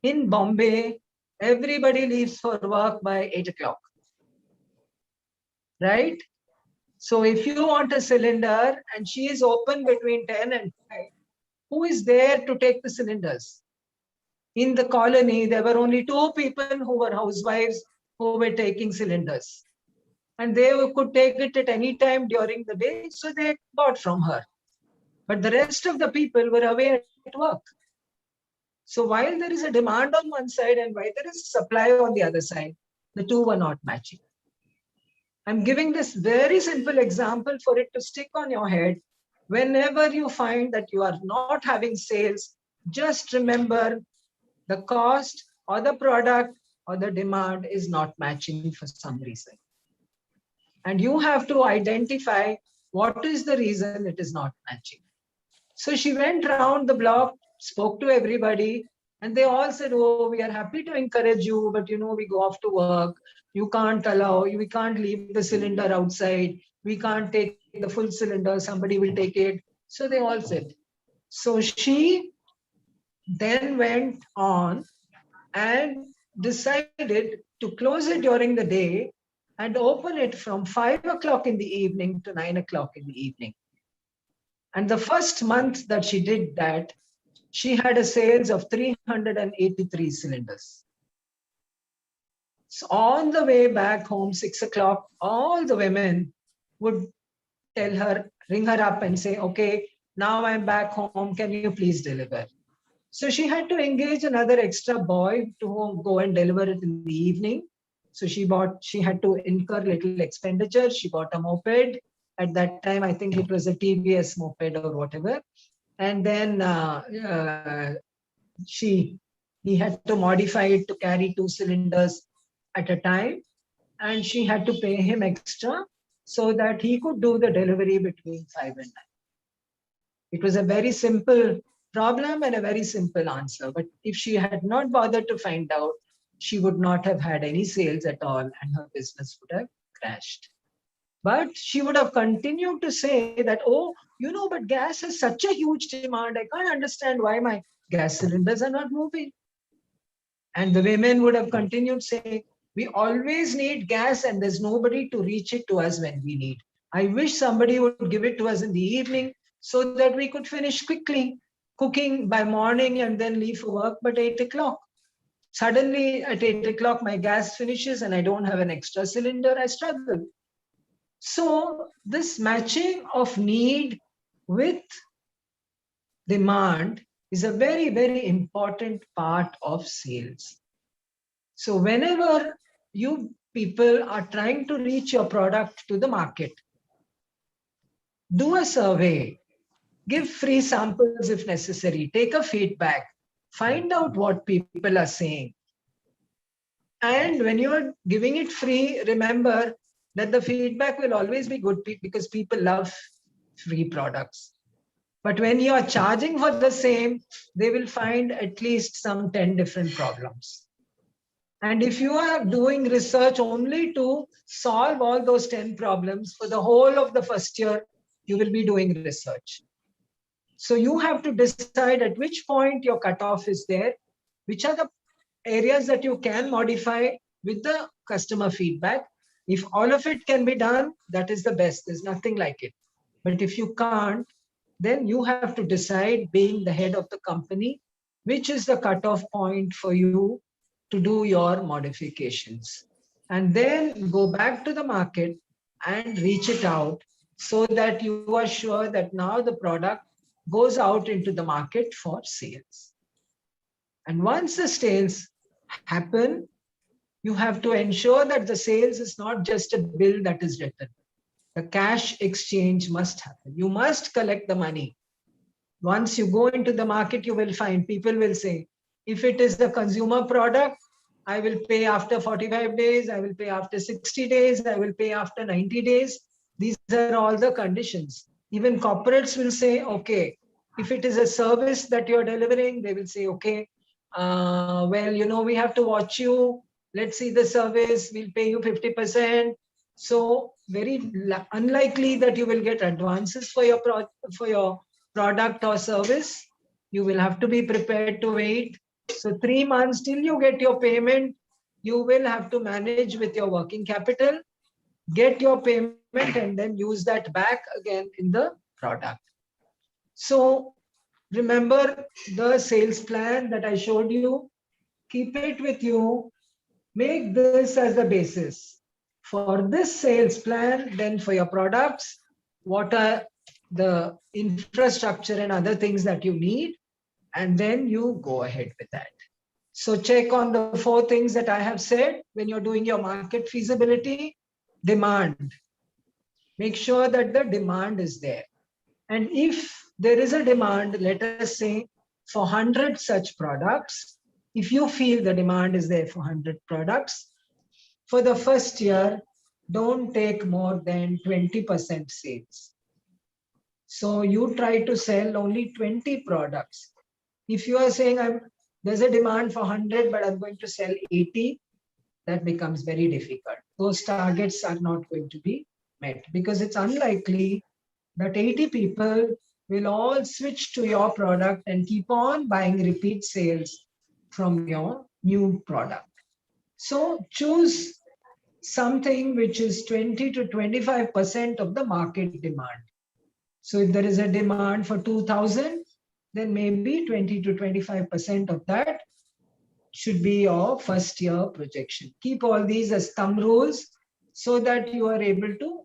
In Bombay, everybody leaves for work by 8 o'clock, right? So if you want a cylinder and she is open between 10 and 5, who is there to take the cylinders? In the colony, there were only 2 people who were housewives who were taking cylinders. And they could take it at any time during the day, so they bought from her. But the rest of the people were away at work. So while there is a demand on one side and while there is supply on the other side, the two were not matching. I'm giving this very simple example for it to stick on your head. Whenever you find that you are not having sales, just remember the cost or the product or the demand is not matching for some reason. And you have to identify what is the reason it is not matching. So she went around the block, spoke to everybody, and they all said, oh, we are happy to encourage you, but we go off to work. You can't allow, we can't leave the cylinder outside. We can't take the full cylinder, somebody will take it. So they all said. So she then went on and decided to close it during the day and open it from 5 o'clock in the evening to 9 o'clock in the evening. And the first month that she did that, she had a sales of 383 cylinders. So on the way back home, 6 o'clock, all the women would tell her, ring her up and say, okay, now I'm back home, can you please deliver? So she had to engage another extra boy to go and deliver it in the evening. So she had to incur little expenditure. She bought a moped. At that time, I think it was a TVS moped or whatever. And then he had to modify it to carry 2 cylinders at a time. And she had to pay him extra so that he could do the delivery between 5 and 9. It was a very simple problem and a very simple answer. But if she had not bothered to find out, she would not have had any sales at all and her business would have crashed. But she would have continued to say that, oh, but gas has such a huge demand. I can't understand why my gas cylinders are not moving. And the women would have continued saying, we always need gas and there's nobody to reach it to us when we need. I wish somebody would give it to us in the evening so that we could finish quickly cooking by morning and then leave for work by 8 o'clock. Suddenly at 8 o'clock, my gas finishes and I don't have an extra cylinder. I struggle. So this matching of need with demand is a very, very important part of sales. So whenever you people are trying to reach your product to the market, do a survey, give free samples if necessary, take a feedback, find out what people are saying. And when you're giving it free, remember that the feedback will always be good because people love free products. But when you are charging for the same, they will find at least some 10 different problems. And if you are doing research only to solve all those 10 problems for the whole of the first year, you will be doing research. So you have to decide at which point your cutoff is there, which are the areas that you can modify with the customer feedback. If all of it can be done, that is the best. There's nothing like it. But if you can't, then you have to decide, being the head of the company, which is the cutoff point for you to do your modifications. And then go back to the market and reach it out so that you are sure that now the product goes out into the market for sales. And once the sales happen, you have to ensure that the sales is not just a bill that is written. The cash exchange must happen. You must collect the money. Once you go into the market, you will find people will say, if it is the consumer product, I will pay after 45 days, I will pay after 60 days, I will pay after 90 days. These are all the conditions. Even corporates will say, okay, if it is a service that you're delivering, they will say, okay, well, we have to watch you. Let's see the service, we'll pay you 50%. So very unlikely that you will get advances for your product or service, you will have to be prepared to wait. So 3 months till you get your payment, you will have to manage with your working capital, get your payment, and then use that back again in the product. So remember the sales plan that I showed you, keep it with you, make this as the basis. For this sales plan, then for your products, what are the infrastructure and other things that you need, and then you go ahead with that. So check on the 4 things that I have said when you're doing your market feasibility. Demand. Make sure that the demand is there. And if there is a demand, let us say for 100 such products, if you feel the demand is there for 100 products, for the first year, don't take more than 20% sales. So you try to sell only 20 products. If you are saying there's a demand for 100, but I'm going to sell 80, that becomes very difficult. Those targets are not going to be met because it's unlikely that 80 people will all switch to your product and keep on buying repeat sales from your new product. So choose something which is 20 to 25% of the market demand. So if there is a demand for 2,000, then maybe 20 to 25% of that should be your first year projection. Keep all these as thumb rules so that you are able to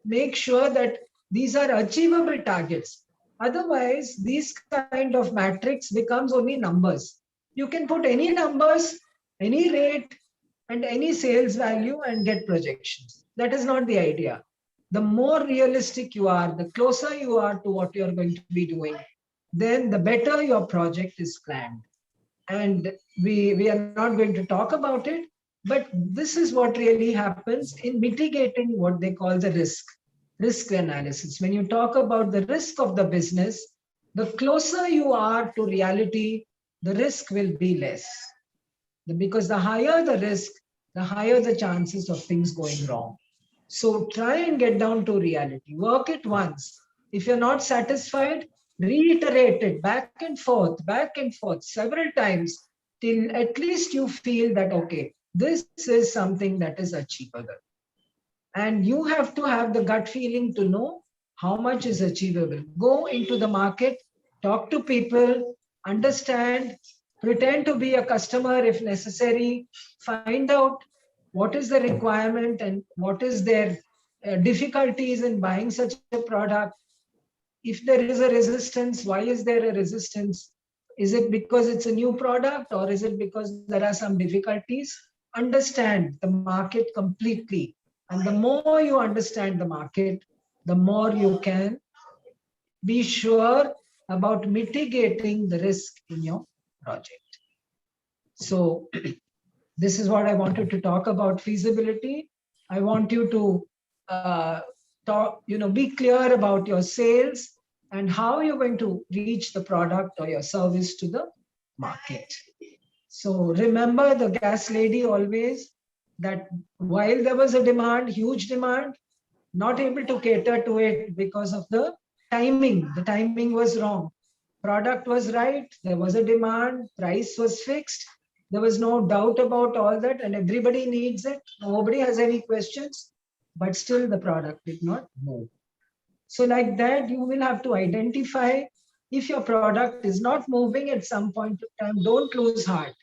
make sure that these are achievable targets. Otherwise, these kind of matrix becomes only numbers. You can put any numbers, any rate, and any sales value and get projections. That is not the idea. The more realistic you are, the closer you are to what you're going to be doing, then the better your project is planned. And we are not going to talk about it, but this is what really happens in mitigating what they call the risk analysis. When you talk about the risk of the business, the closer you are to reality, the risk will be less. Because the higher the risk, the higher the chances of things going wrong. So try and get down to reality. Work it once. If you're not satisfied, reiterate it back and forth several times till at least you feel that, okay, this is something that is achievable. And you have to have the gut feeling to know how much is achievable. Go into the market, talk to people, understand, pretend to be a customer if necessary, find out what is the requirement and what is their difficulties in buying such a product. If there is a resistance, why is there a resistance? Is it because it's a new product or is it because there are some difficulties? Understand the market completely. And the more you understand the market, the more you can be sure about mitigating the risk in your project. So this is what I wanted to talk about feasibility. I want you to be clear about your sales and how you're going to reach the product or your service to the market. So remember the gas lady always, that while there was a demand, huge demand, not able to cater to it because of the timing. The timing was wrong. Product was right. There was a demand. Price was fixed. There was no doubt about all that, and everybody needs it. Nobody has any questions, but still the product did not move. So like that, you will have to identify if your product is not moving at some point in time. Don't lose heart.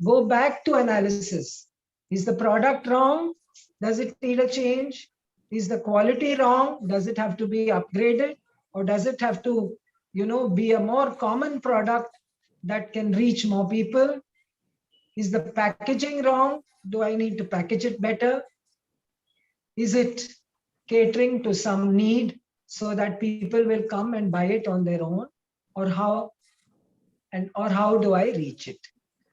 Go back to analysis. Is the product wrong? Does it need a change? Is the quality wrong? Does it have to be upgraded? Or does it have to, be a more common product that can reach more people? Is the packaging wrong? Do I need to package it better? Is it catering to some need so that people will come and buy it on their own? Or how do I reach it?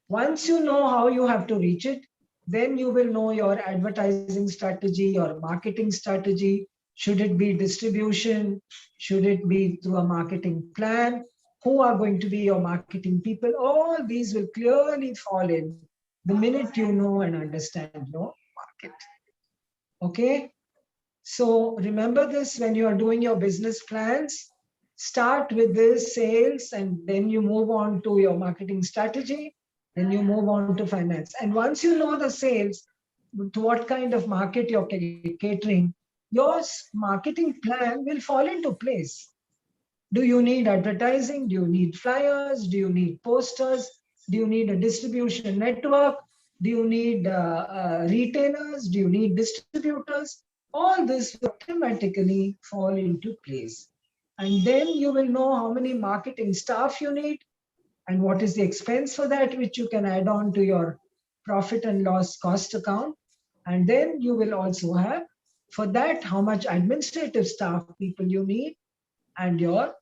Once you know how you have to reach it, then you will know your advertising strategy, your marketing strategy. Should it be distribution? Should it be through a marketing plan? Who are going to be your marketing people? All these will clearly fall in the minute you know and understand your market. Okay? So remember this when you are doing your business plans. start with this sales, and then you move on to your marketing strategy, then you move on to finance. And once you know the sales, to what kind of market you're catering, your marketing plan will fall into place. Do you need advertising? Do you need flyers? Do you need posters? Do you need a distribution network? Do you need retailers? Do you need distributors? All this will automatically fall into place. And then you will know how many marketing staff you need and what is the expense for that, which you can add on to your profit and loss cost account. And then you will also have for that how much administrative staff people you need, and your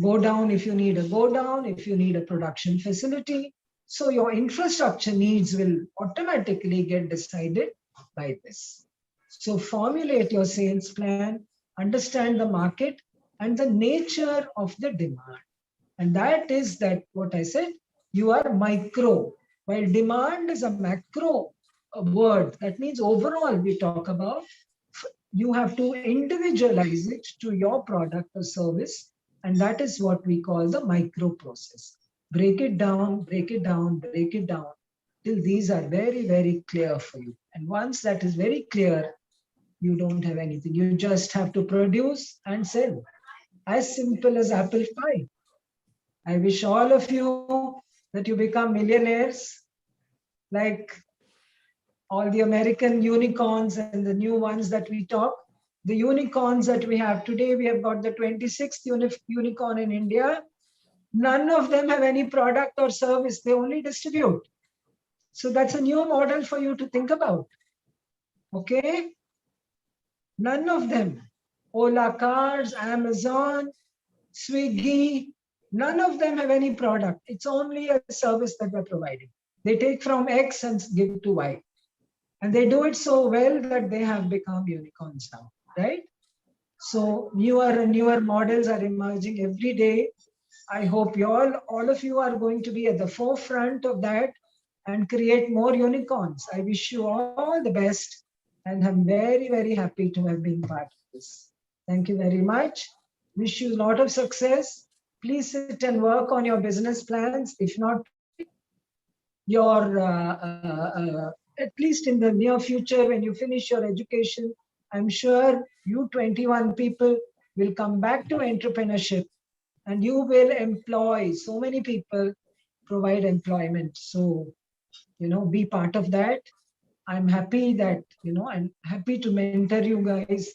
go down if you need a go down, if you need a production facility. So your infrastructure needs will automatically get decided by this. So formulate your sales plan, understand the market and the nature of the demand. And that is that what I said, you are micro, while demand is a macro word. That means overall we talk about, you have to individualize it to your product or service. And that is what we call the micro process. Break it down, break it down, break it down till these are very, very clear for you. And once that is very clear, you don't have anything. You just have to produce and sell. As simple as apple pie. I wish all of you that you become millionaires like all the American unicorns and the new ones that we talk. The unicorns that we have today, we have got the 26th unicorn in India. None of them have any product or service. They only distribute. So that's a new model for you to think about. Okay? None of them. Ola Cars, Amazon, Swiggy, none of them have any product. It's only a service that they're providing. They take from X and give to Y. And they do it so well that they have become unicorns now, right? So newer and newer models are emerging every day. I hope all of you are going to be at the forefront of that and create more unicorns. I wish you all the best, and I'm very, very happy to have been part of this. Thank you very much. Wish you a lot of success. Please sit and work on your business plans. If not, your at least in the near future, when you finish your education, I'm sure you 21 people will come back to entrepreneurship and you will employ so many people, provide employment. So, be part of that. I'm happy that, I'm happy to mentor you guys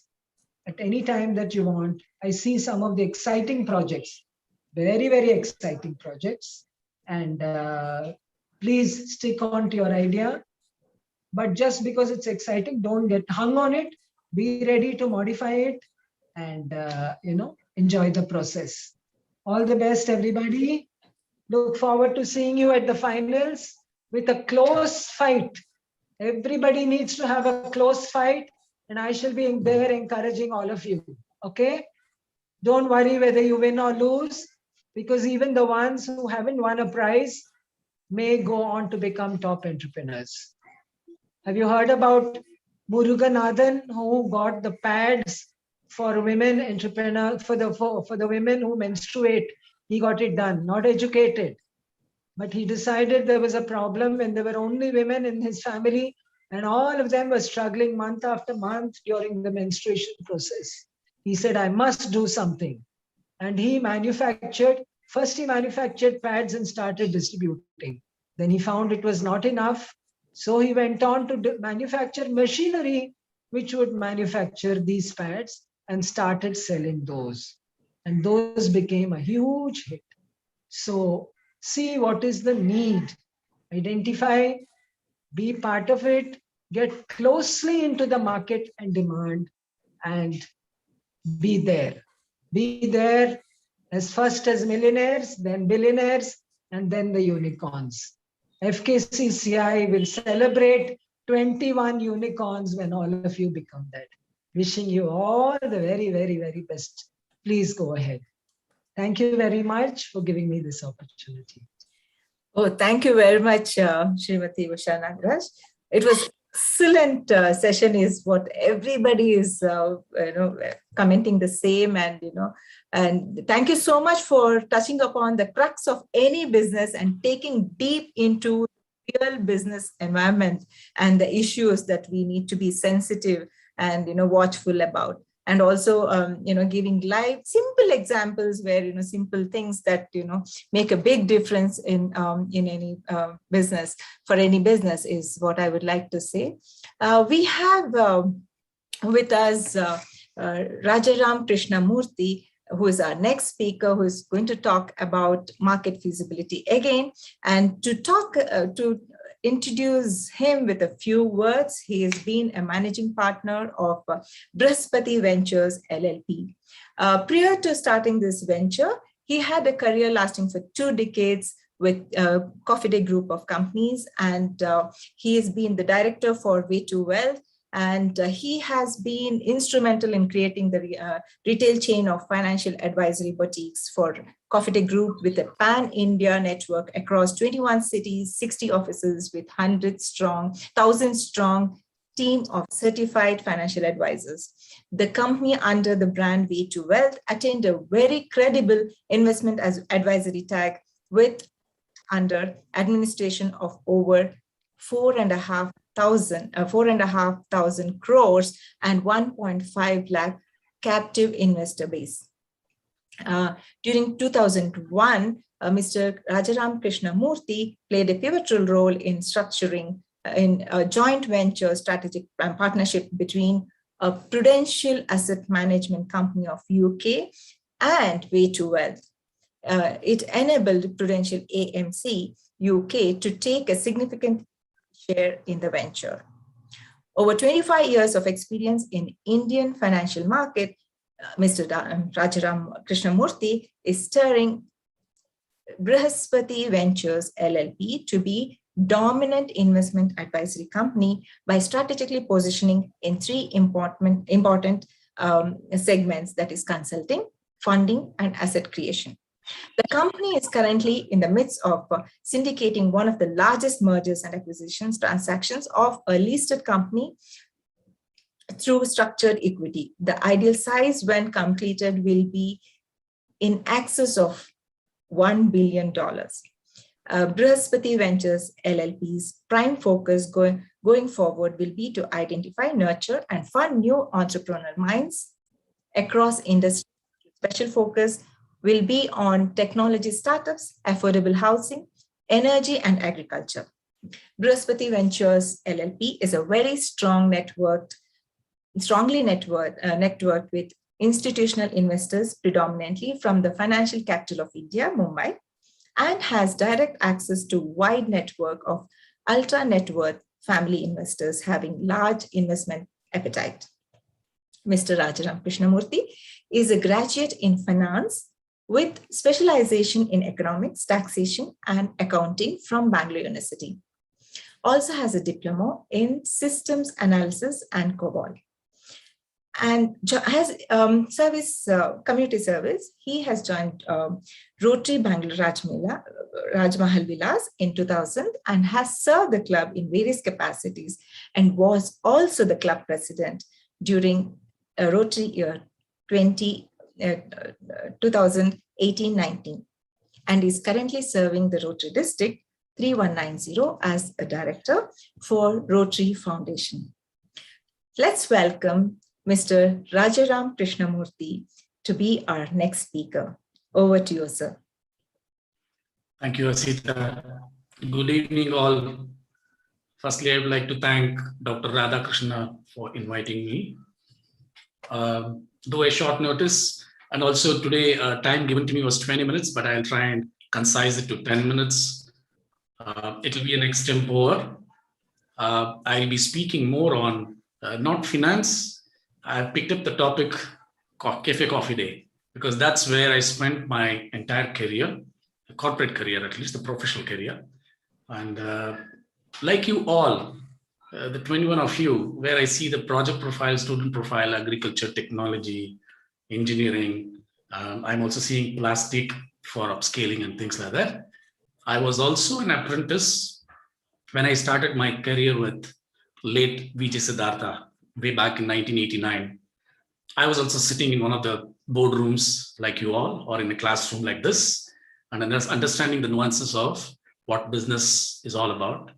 at any time that you want. I see some of the exciting projects, very, very exciting projects. And please stick on to your idea. But just because it's exciting, don't get hung on it. Be ready to modify it and, enjoy the process. All the best, everybody. Look forward to seeing you at the finals with a close fight. Everybody needs to have a close fight, and I shall be there encouraging all of you. Okay? Don't worry whether you win or lose, because even the ones who haven't won a prize may go on to become top entrepreneurs. Have you heard about Muruganathan, who got the pads for women entrepreneurs, for the women who menstruate? He got it done, not educated. But he decided there was a problem and there were only women in his family, and all of them were struggling month after month during the menstruation process. He said, I must do something. And he manufactured pads and started distributing. Then he found it was not enough. So he went on to manufacture machinery which would manufacture these pads and started selling those. And those became a huge hit. So see what is the need, identify, be part of it, get closely into the market and demand, and be there. Be there as first as millionaires, then billionaires, and then the unicorns. FKCCI will celebrate 21 unicorns when all of you become that. Wishing you all the very, very, very best. Please go ahead. Thank you very much for giving me this opportunity. Oh, thank you very much, Srimati Ushanagras. It was excellent session is what everybody is commenting the same, and thank you so much for touching upon the crux of any business and taking deep into real business environment and the issues that we need to be sensitive and watchful about. And also, giving live simple examples where, simple things that, make a big difference in any business, for any business, is what I would like to say. We have with us Rajaram Krishnamurti, who is our next speaker, who is going to talk about market feasibility again. And to introduce him with a few words, he has been a managing partner of Brihaspati Ventures LLP. Prior to starting this venture, he had a career lasting for 2 decades with Coffee Day Group of companies, and he has been the director for Way to Wealth, and he has been instrumental in creating the retail chain of financial advisory boutiques for Coffee Day Group, with a pan-India network across 21 cities, 60 offices, with 1,000-strong team of certified financial advisors. The company, under the brand Way to Wealth, attained a very credible investment as advisory tag, with under administration of over 4,500 crores and 1.5 lakh captive investor base. During 2001, Mr. Rajaram Krishnamurti played a pivotal role in structuring in a joint venture strategic partnership between a Prudential Asset Management Company of UK and Way to Wealth. It enabled Prudential AMC UK to take a significant share in the venture. Over 25 years of experience in Indian financial market, Mr. Rajaram Krishnamurti is steering Brihaspati Ventures LLP to be dominant investment advisory company by strategically positioning in 3 important segments, that is consulting, funding, and asset creation. The company is currently in the midst of syndicating one of the largest mergers and acquisitions transactions of a listed company through structured equity. The ideal size, when completed, will be in excess of $1 billion. Brihaspati Ventures LLP's prime focus going forward will be to identify, nurture, and fund new entrepreneurial minds across industries. Special focus will be on technology startups, affordable housing, energy, and agriculture. Brihaspati Ventures LLP is a very strongly networked with institutional investors, predominantly from the financial capital of India, Mumbai, and has direct access to wide network of ultra net worth family investors having large investment appetite. Mr. Rajaram Krishnamurti is a graduate in finance with specialization in economics, taxation, and accounting from Bangalore University. Also has a diploma in systems analysis and COBOL. And has community service. He has joined Rotary Bangalore Rajmahal Vilas in 2000 and has served the club in various capacities and was also the club president during Rotary year 2018-19, and is currently serving the Rotary District 3190 as a director for Rotary Foundation. Let's welcome Mr. Rajaram Krishnamurti to be our next speaker. Over to you, sir. Thank you, Asita. Good evening, all. Firstly, I would like to thank Dr. Radhakrishna for inviting me. Though a short notice, and also today time given to me was 20 minutes, but I'll try and concise it to 10 minutes. It will be an extempore. I'll be speaking more on not finance. I've picked up the topic Cafe Coffee Day, because that's where I spent my entire career, the corporate career, at least the professional career. And like you all, the 21 of you, where I see the project profile, student profile, agriculture, technology, engineering. I'm also seeing plastic for upscaling and things like that. I was also an apprentice when I started my career with late VJ Siddhartha, way back in 1989. I was also sitting in one of the boardrooms like you all, or in a classroom like this, and understanding the nuances of what business is all about.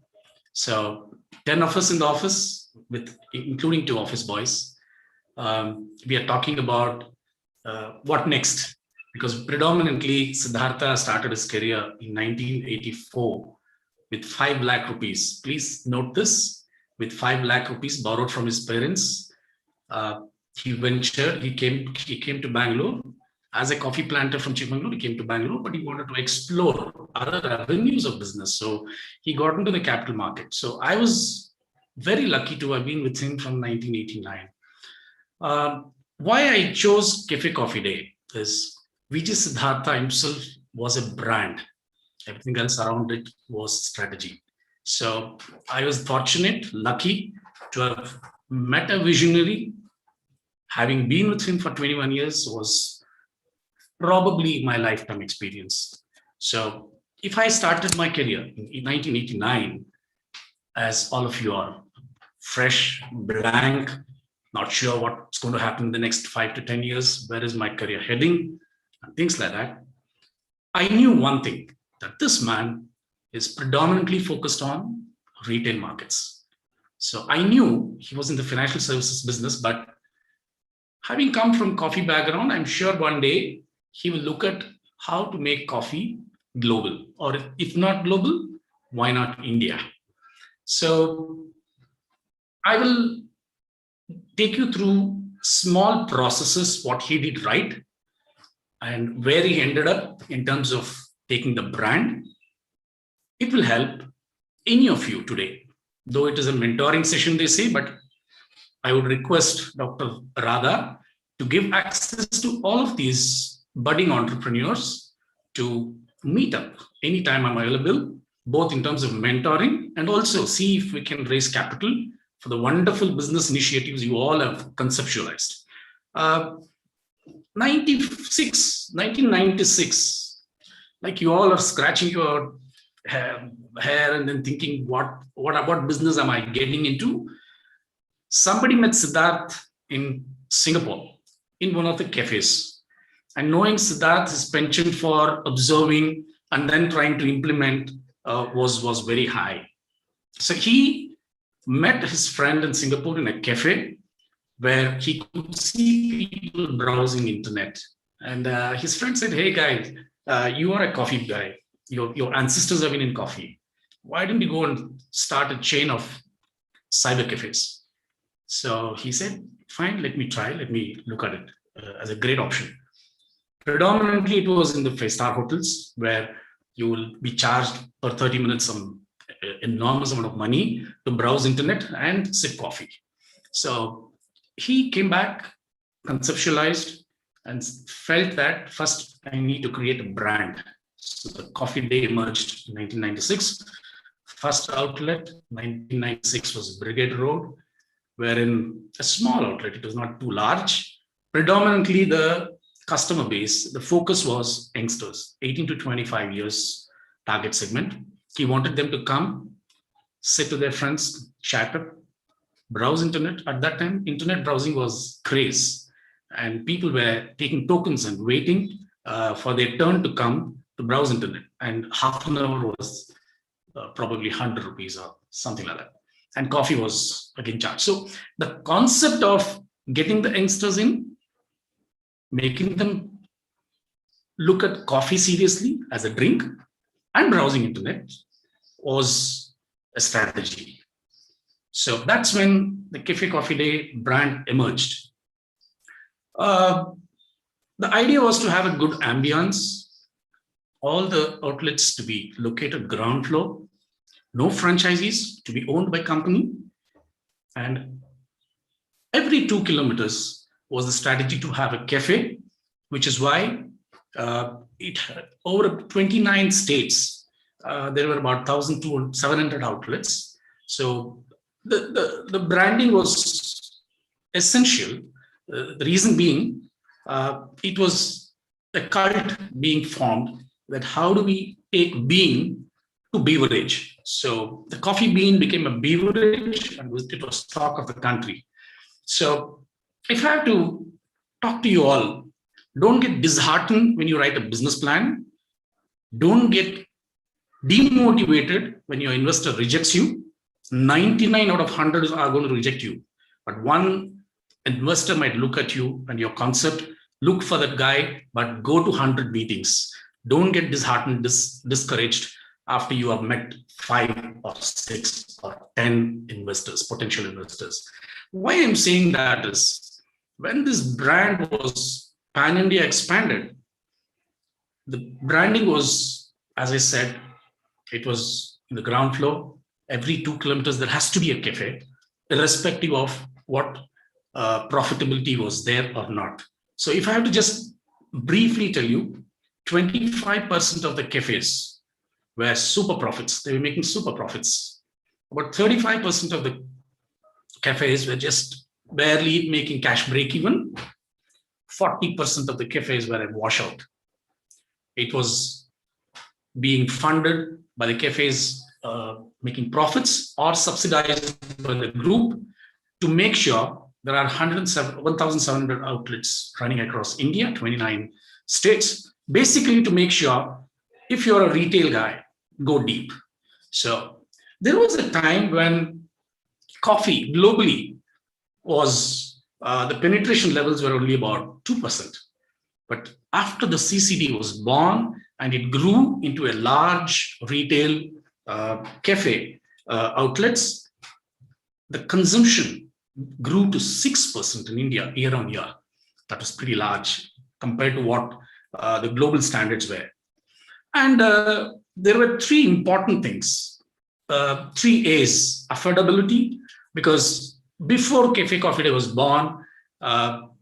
So 10 of us in the office, including 2 office boys, we are talking about what next, because predominantly Siddhartha started his career in 1984 with 5 lakh rupees. Please note this, with 5 lakh rupees borrowed from his parents. He ventured, he came to Bangalore as a coffee planter from Chikmagalur. He came to Bangalore, but he wanted to explore other avenues of business. So he got into the capital market. So I was very lucky to have been with him from 1989. Why I chose Cafe Coffee Day is VJ Siddhartha himself was a brand. Everything else around it was strategy. So I was fortunate, lucky to have met a visionary. Having been with him for 21 years was probably my lifetime experience. So if I started my career in 1989, as all of you are, fresh, blank, not sure what's going to happen in the next 5 to 10 years, where is my career heading, and things like that, I knew one thing, that this man is predominantly focused on retail markets. So I knew he was in the financial services business, but having come from coffee background, I'm sure one day he will look at how to make coffee global, or if not global, why not India? So I will take you through small processes, what he did right, and where he ended up in terms of taking the brand. It will help any of you today, though it is a mentoring session, they say, but I would request Dr. Radha to give access to all of these budding entrepreneurs to meet up anytime I'm available, both in terms of mentoring and also see if we can raise capital for the wonderful business initiatives you all have conceptualized. 1996, like you all are scratching your hair and then thinking, what business am I getting into? Somebody met Siddharth in Singapore in one of the cafes, and knowing Siddharth's penchant for observing and then trying to implement was very high. So he met his friend in Singapore in a cafe where he could see people browsing internet. And his friend said, "Hey guys, you are a coffee guy. Your ancestors have been in coffee. Why don't you go and start a chain of cyber cafes?" So he said, "Fine, let me try. Let me look at it as a great option." Predominantly, it was in the 5-star hotels where you will be charged per 30 minutes some enormous amount of money to browse internet and sip coffee. So he came back, conceptualized, and felt that first I need to create a brand. So the Coffee Day emerged in 1996. First outlet, 1996, was Brigade Road, wherein a small outlet, it was not too large. Predominantly the customer base, the focus was youngsters, 18 to 25 years target segment. He wanted them to come, sit with their friends, chat up, browse internet. At that time, internet browsing was craze, and people were taking tokens and waiting for their turn to come to browse internet. And half an hour was probably 100 rupees or something like that. And coffee was again charged. So the concept of getting the youngsters in, making them look at coffee seriously as a drink and browsing internet was a strategy. So that's when the Cafe Coffee Day brand emerged. The idea was to have a good ambience, all the outlets to be located ground floor, no franchisees, to be owned by company, and every 2 kilometers was the strategy to have a cafe, which is why it over 29 states, there were about 1,700 outlets. So the branding was essential. The reason being, it was a cult being formed, that how do we take being to beverage. So the coffee bean became a beverage and it was talk of the country. So if I have to talk to you all, don't get disheartened when you write a business plan. Don't get demotivated when your investor rejects you. 99 out of 100 are going to reject you. But one investor might look at you and your concept, look for that guy, but go to 100 meetings. Don't get disheartened, discouraged after you have met 5 or 6 or 10 investors, potential investors. Why I'm saying that is, when this brand was pan-India expanded, the branding was, as I said, it was in the ground floor. Every 2 kilometers, there has to be a cafe, irrespective of what profitability was there or not. So if I have to just briefly tell you, 25% of the cafes were super profits. They were making super profits. About 35% of the cafes were just barely making cash break even. 40% of the cafes were a washout. It was being funded by the cafes making profits or subsidized by the group to make sure there are 1,700 outlets running across India, 29 states, basically to make sure if you're a retail guy, go deep. So there was a time when coffee globally was, the penetration levels were only about 2%. But after the CCD was born and it grew into a large retail cafe outlets, the consumption grew to 6% in India year on year. That was pretty large compared to what the global standards were. And there were 3 important things. 3 A's: affordability, because before Cafe Coffee Day was born,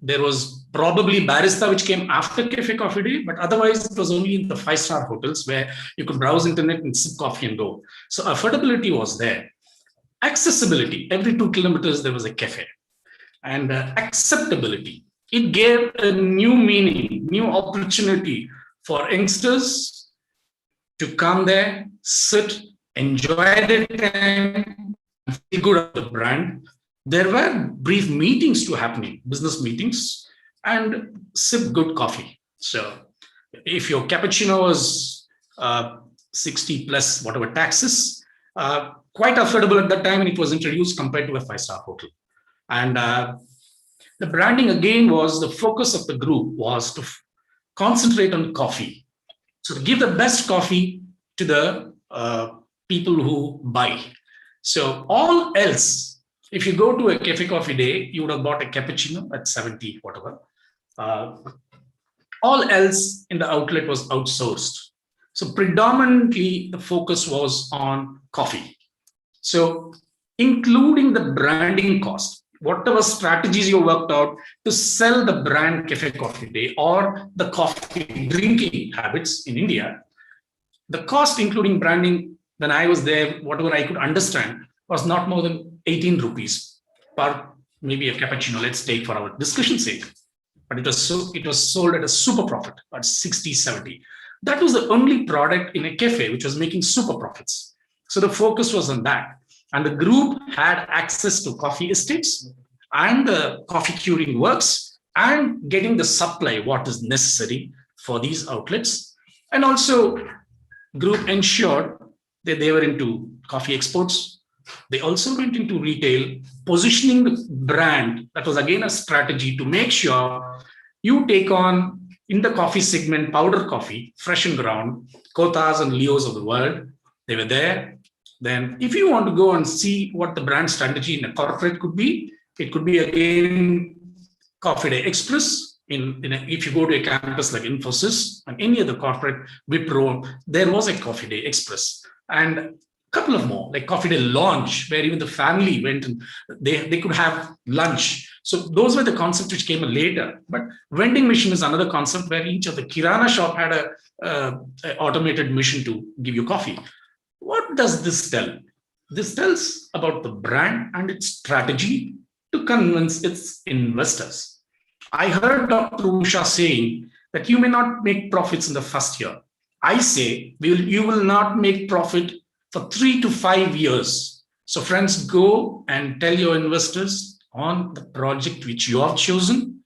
there was probably Barista, which came after Cafe Coffee Day, but otherwise it was only in the 5-star hotels where you could browse internet and sip coffee and go. So affordability was there. Accessibility, every 2 kilometers there was a cafe. And acceptability, it gave a new meaning, new opportunity for youngsters to come there, sit, enjoy their time, and feel good about the brand. There were brief meetings to happening, business meetings, and sip good coffee. So if your cappuccino was 60 plus whatever taxes, quite affordable at that time when it was introduced compared to a 5-star hotel. And the branding again was, the focus of the group was to concentrate on coffee. So to give the best coffee to the people who buy. So all else, if you go to a Cafe Coffee Day, you would have bought a cappuccino at 70, whatever. All else in the outlet was outsourced. So predominantly the focus was on coffee. So including the branding cost, whatever strategies you worked out to sell the brand Cafe Coffee Day or the coffee drinking habits in India, the cost including branding, when I was there, whatever I could understand, was not more than 18 rupees per maybe a cappuccino, let's take for our discussion's sake. But it was sold at a super profit at 60, 70. That was the only product in a cafe which was making super profits. So the focus was on that. And the group had access to coffee estates and the coffee curing works and getting the supply, what is necessary for these outlets. And also group ensured that they were into coffee exports. They also went into retail, positioning the brand. That was again a strategy to make sure you take on in the coffee segment, powder coffee, fresh and ground, Kothas and Leos of the world. They were there. Then if you want to go and see what the brand strategy in a corporate could be, it could be again Coffee Day Express. If you go to a campus like Infosys and any other corporate, Wipro, there was a Coffee Day Express. And a couple of more, like Coffee Day Launch, where even the family went and they could have lunch. So those were the concepts which came later. But vending machine is another concept where each of the Kirana shop had a automated machine to give you coffee. What does this tell? This tells about the brand and its strategy to convince its investors. I heard Dr. Usha saying that you may not make profits in the first year. I say you will not make profit for 3 to 5 years. So friends, go and tell your investors on the project which you have chosen,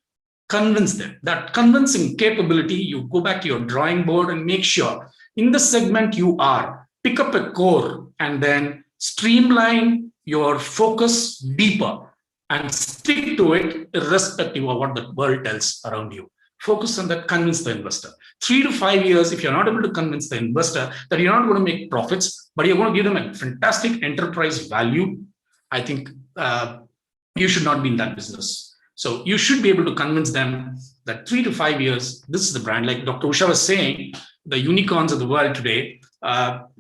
convince them. That convincing capability, you go back to your drawing board and make sure in the segment you are, pick up a core and then streamline your focus deeper and stick to it irrespective of what the world tells around you. Focus on that, convince the investor. 3 to 5 years, if you're not able to convince the investor that you're not going to make profits, but you're going to give them a fantastic enterprise value, I think you should not be in that business. So you should be able to convince them that 3 to 5 years, this is the brand. Like Dr. Usha was saying, the unicorns of the world today,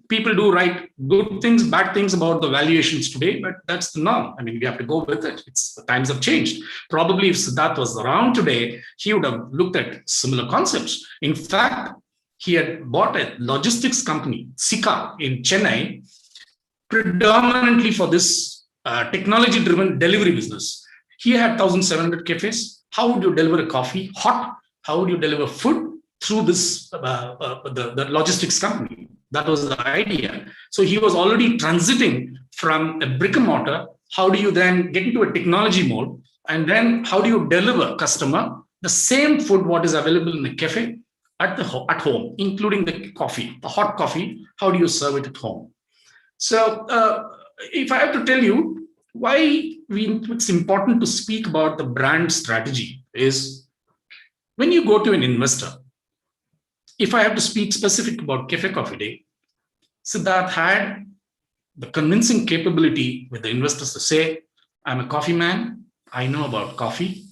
people do write good things, bad things about the valuations today, but that's the norm. I mean, we have to go with it. The times have changed. Probably if Siddharth was around today, he would have looked at similar concepts. In fact, he had bought a logistics company, Sika, in Chennai, predominantly for this technology-driven delivery business. He had 1,700 cafes. How would you deliver a coffee hot? How would you deliver food through this the logistics company? That was the idea. So he was already transiting from a brick and mortar. How do you then get into a technology mode? And then how do you deliver customer the same food what is available in the cafe at home, including the coffee, the hot coffee? How do you serve it at home? So if I have to tell you why it's important to speak about the brand strategy is when you go to an investor, if I have to speak specific about Cafe Coffee Day, Siddharth had the convincing capability with the investors to say, I'm a coffee man. I know about coffee.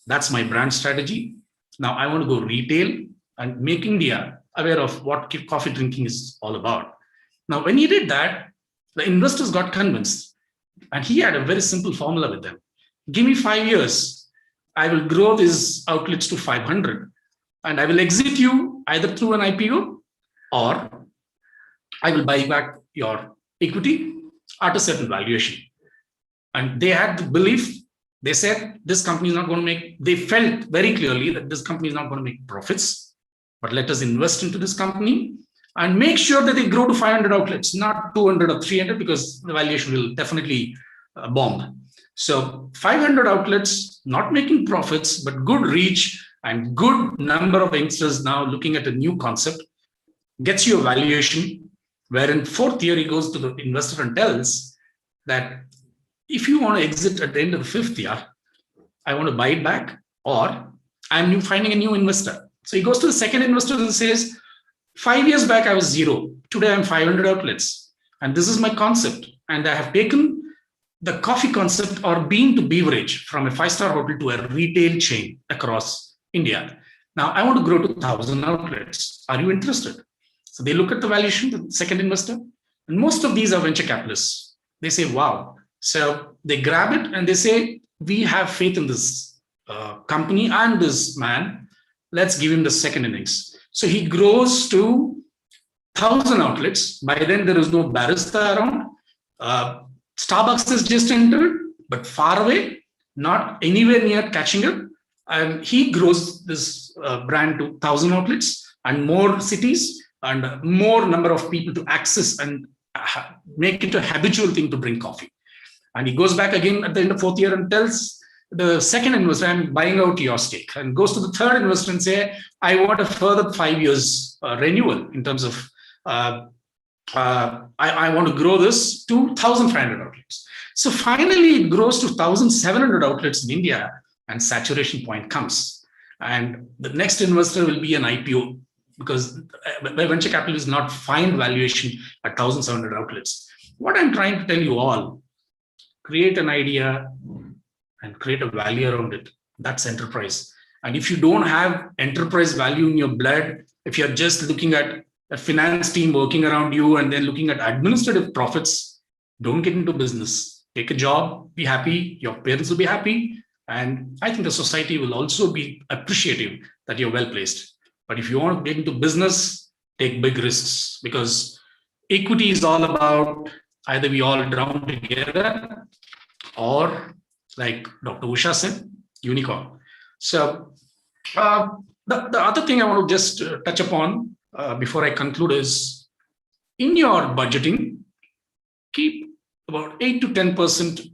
That's my brand strategy. Now I want to go retail and make India aware of what coffee drinking is all about. Now, when he did that, the investors got convinced. And he had a very simple formula with them. Give me 5 years. I will grow these outlets to 500. And I will exit you either through an IPO or I will buy back your equity at a certain valuation. And they had the belief, they said this company is not going to make, they felt very clearly that this company is not going to make profits, but let us invest into this company and make sure that they grow to 500 outlets, not 200 or 300, because the valuation will definitely bomb. So 500 outlets, not making profits, but good reach and good number of youngsters now looking at a new concept, gets you a valuation, wherein fourth year he goes to the investor and tells that if you want to exit at the end of the fifth year, I want to buy it back, or I'm finding a new investor. So he goes to the second investor and says, 5 years back, I was zero. Today, I'm 500 outlets. And this is my concept. And I have taken the coffee concept or bean to beverage from a 5-star hotel to a retail chain across India. Now, I want to grow to 1,000 outlets. Are you interested? So they look at the valuation, the second investor. And most of these are venture capitalists. They say, wow. So they grab it and they say, we have faith in this company and this man. Let's give him the second innings. So he grows to 1,000 outlets. By then, there is no barista around. Starbucks has just entered, but far away, not anywhere near catching up. And he grows this brand to 1,000 outlets and more cities and more number of people to access and make it a habitual thing to drink coffee. And he goes back again at the end of fourth year and tells the second investor, I'm buying out your stake, and goes to the third investor and say, I want a further 5 years renewal in terms of, I want to grow this to 1,500 outlets. So finally, it grows to 1,700 outlets in India, and saturation point comes. And the next investor will be an IPO, because venture capital is not find valuation at 1,700 outlets. What I'm trying to tell you all, create an idea and create a value around it. That's enterprise. And if you don't have enterprise value in your blood, if you're just looking at a finance team working around you and then looking at administrative profits, don't get into business. Take a job, be happy, your parents will be happy. And I think the society will also be appreciative that you're well placed. But if you want to get into business, take big risks, because equity is all about either we all drown together or, like Dr. Usha said, unicorn. So the other thing I want to just touch upon, before I conclude is, in your budgeting, keep about 8 to 10%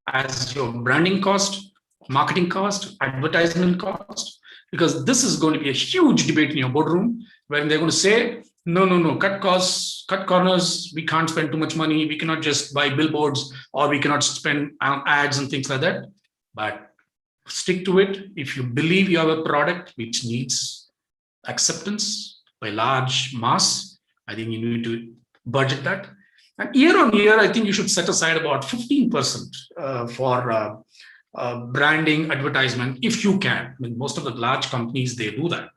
as your branding cost, marketing cost, advertisement cost, because this is going to be a huge debate in your boardroom where they're going to say, no, cut costs, cut corners, we can't spend too much money, we cannot just buy billboards, or we cannot spend on ads and things like that. But stick to it. If you believe you have a product which needs acceptance by large mass, I think you need to budget that. And year on year, I think you should set aside about 15% for branding, advertisement, if you can. I mean, most of the large companies, they do that.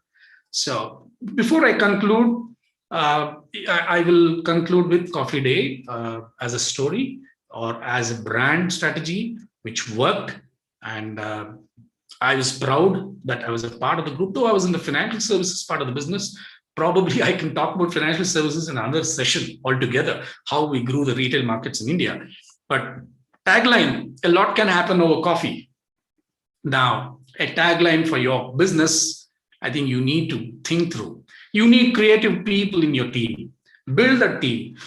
So before I conclude, I will conclude with Coffee Day as a story or as a brand strategy which worked. And I was proud that I was a part of the group, though I was in the financial services part of the business. Probably I can talk about financial services in another session altogether, how we grew the retail markets in India. But tagline, a lot can happen over coffee. Now, a tagline for your business, I think you need to think through. You need creative people in your team. Build a team.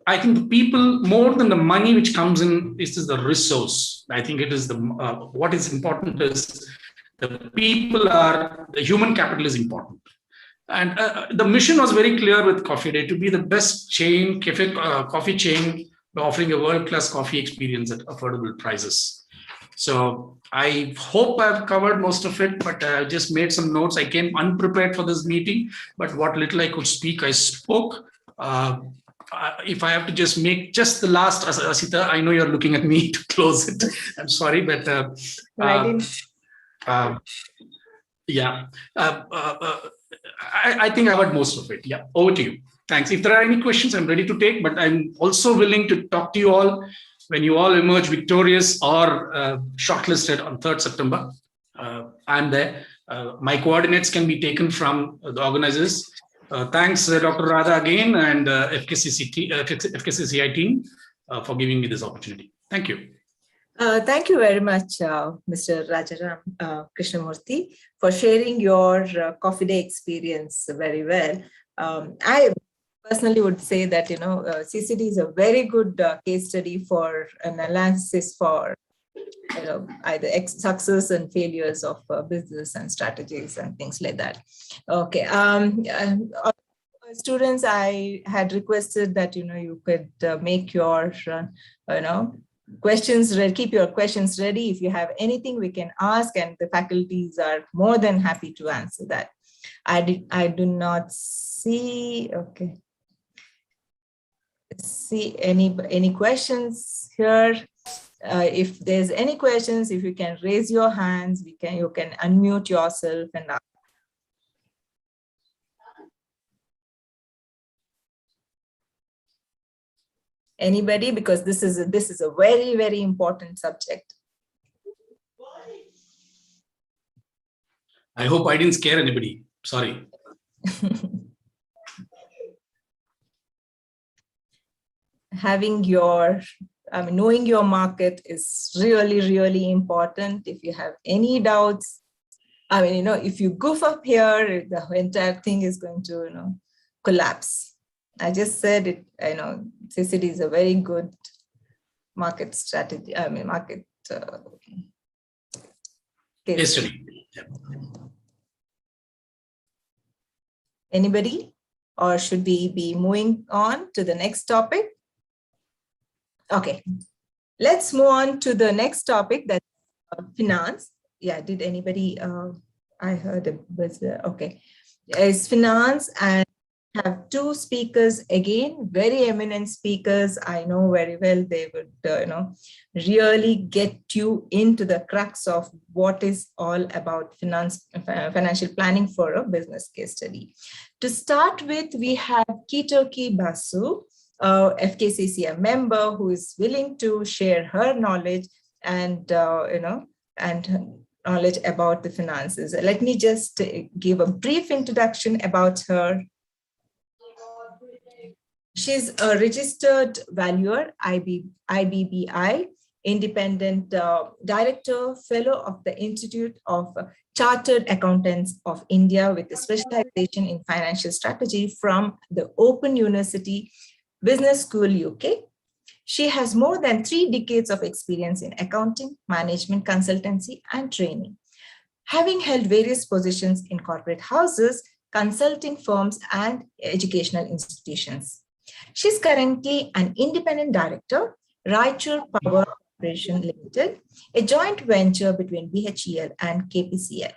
I think the people, more than the money which comes in, this is the resource. I think it is the what is important is the people are, the human capital is important. And the mission was very clear with Coffee Day to be the best chain, coffee chain, offering a world-class coffee experience at affordable prices. So I hope I've covered most of it, but I just made some notes. I came unprepared for this meeting, but what little I could speak, I spoke. If I have to just make just the last, Asita, I know you're looking at me to close it. I'm sorry, but I think I heard most of it. Yeah, over to you. Thanks. If there are any questions, I'm ready to take, but I'm also willing to talk to you all when you all emerge victorious or shortlisted on 3rd September. I'm there. My coordinates can be taken from the organizers. Thanks, Dr. Radha again, and FKCCI team for giving me this opportunity. Thank you. Thank you very much, Mr. Rajaram Krishnamurti, for sharing your Coffee Day experience very well. I personally would say that, CCD is a very good case study for an analysis for either success and failures of business and strategies and things like that. Okay. Students, I had requested that, you could make your, questions ready, keep your questions ready. If you have anything we can ask, and the faculties are more than happy to answer that. I do not see, okay. See any questions here. If there's any questions, if you can raise your hands, you can unmute yourself and ask. Anybody, because this is a very, very important subject. I hope I didn't scare anybody. Sorry. Knowing your market is really, really important. If you have any doubts, if you goof up here, the entire thing is going to, collapse. I just said it, CCD is a very good market strategy, market case study. Yeah. Anybody? Or should we be moving on to the next topic? Okay, let's move on to the next topic, that's finance. Yeah, did anybody, I heard it was, okay. It's finance, and have two speakers, again, very eminent speakers. I know very well they would, really get you into the crux of what is all about financial planning for a business case study. To start with, we have Kitoki Basu, FKCCI member, who is willing to share her knowledge and, knowledge about the finances. Let me just give a brief introduction about her. She's a registered valuer, IBBI, Independent Director, Fellow of the Institute of Chartered Accountants of India with a specialization in financial strategy from the Open University Business School, UK. She has more than 3 decades of experience in accounting, management consultancy, and training, having held various positions in corporate houses, consulting firms, and educational institutions. She's currently an independent director, Raichur Power Corporation Limited, a joint venture between BHEL and KPCL.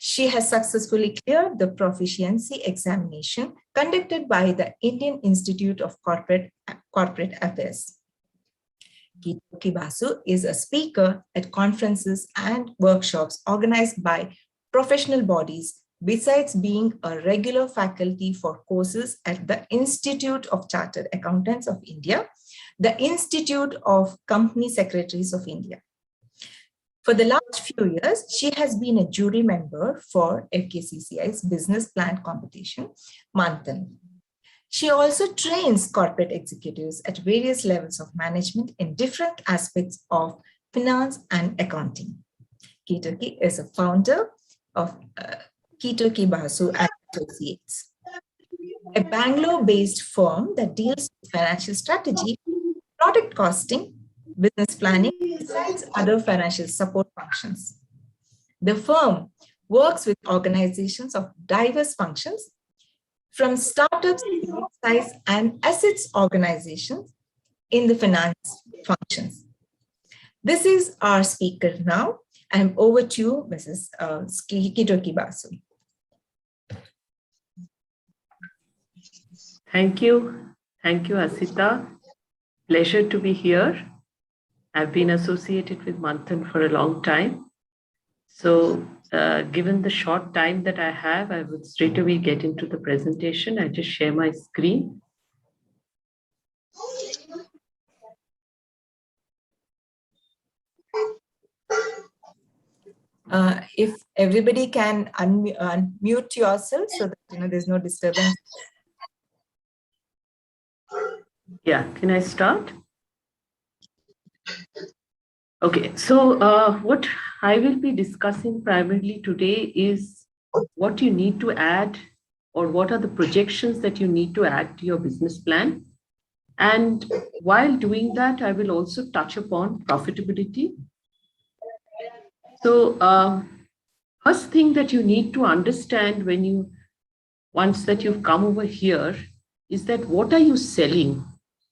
She has successfully cleared the proficiency examination conducted by the Indian Institute of Corporate Affairs. Kitoki Basu is a speaker at conferences and workshops organized by professional bodies, besides being a regular faculty for courses at the Institute of Chartered Accountants of India, the Institute of Company Secretaries of India. For the last few years, she has been a jury member for FKCCI's business plan competition, MANTHAN. She also trains corporate executives at various levels of management in different aspects of finance and accounting. Kitoki is a founder of Kitoki Basu and Associates, a Bangalore-based firm that deals with financial strategy, product costing, business planning, besides other financial support functions. The firm works with organizations of diverse functions, from startups to size and assets organizations in the finance functions. This is our speaker now. I'm over to you, Mrs. Kitoki Basu. Thank you. Thank you, Asita. Pleasure to be here. I've been associated with MANTHAN for a long time. So given the short time that I have, I would straight away get into the presentation. I just share my screen. If everybody can unmute yourself so that there's no disturbance. Yeah, can I start? Okay, so what I will be discussing primarily today is what you need to add, or what are the projections that you need to add to your business plan. And while doing that, I will also touch upon profitability. So first thing that you need to understand once that you've come over here is that what are you selling?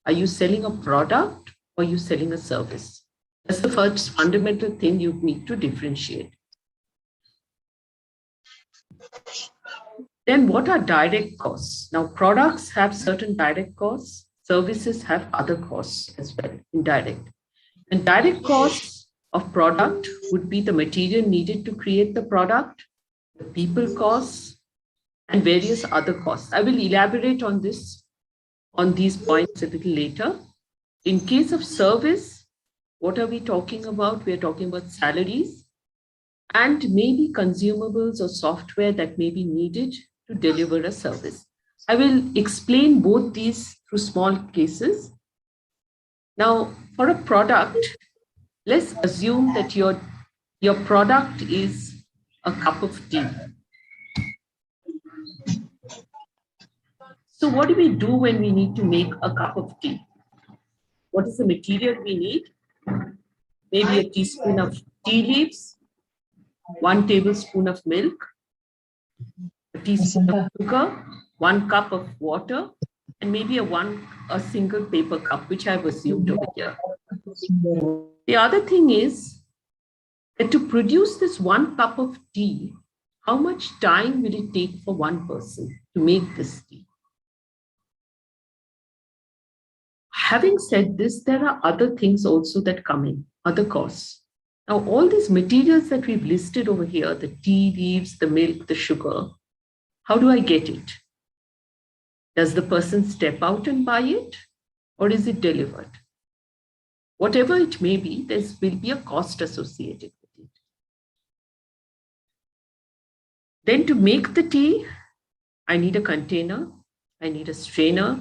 Are you selling a product or are you selling a service? That's the first fundamental thing you need to differentiate. Then what are direct costs? Now, products have certain direct costs, services have other costs as well, indirect. And direct costs of product would be the material needed to create the product, the people costs, and various other costs. I will elaborate on these points a little later. In case of service, what are we talking about? We are talking about salaries and maybe consumables or software that may be needed to deliver a service. I will explain both these through small cases. Now, for a product, let's assume that your product is a cup of tea. So what do we do when we need to make a cup of tea? What is the material we need? Maybe a teaspoon of tea leaves, 1 tablespoon of milk, a teaspoon of sugar, 1 cup of water, and maybe a single paper cup, which I've assumed over here. The other thing is that to produce this 1 cup of tea, how much time will it take for one person to make this tea? Having said this, there are other things also that come in, other costs. Now, all these materials that we've listed over here, the tea leaves, the milk, the sugar, how do I get it? Does the person step out and buy it, or is it delivered? Whatever it may be, there will be a cost associated with it. Then to make the tea, I need a container, I need a strainer,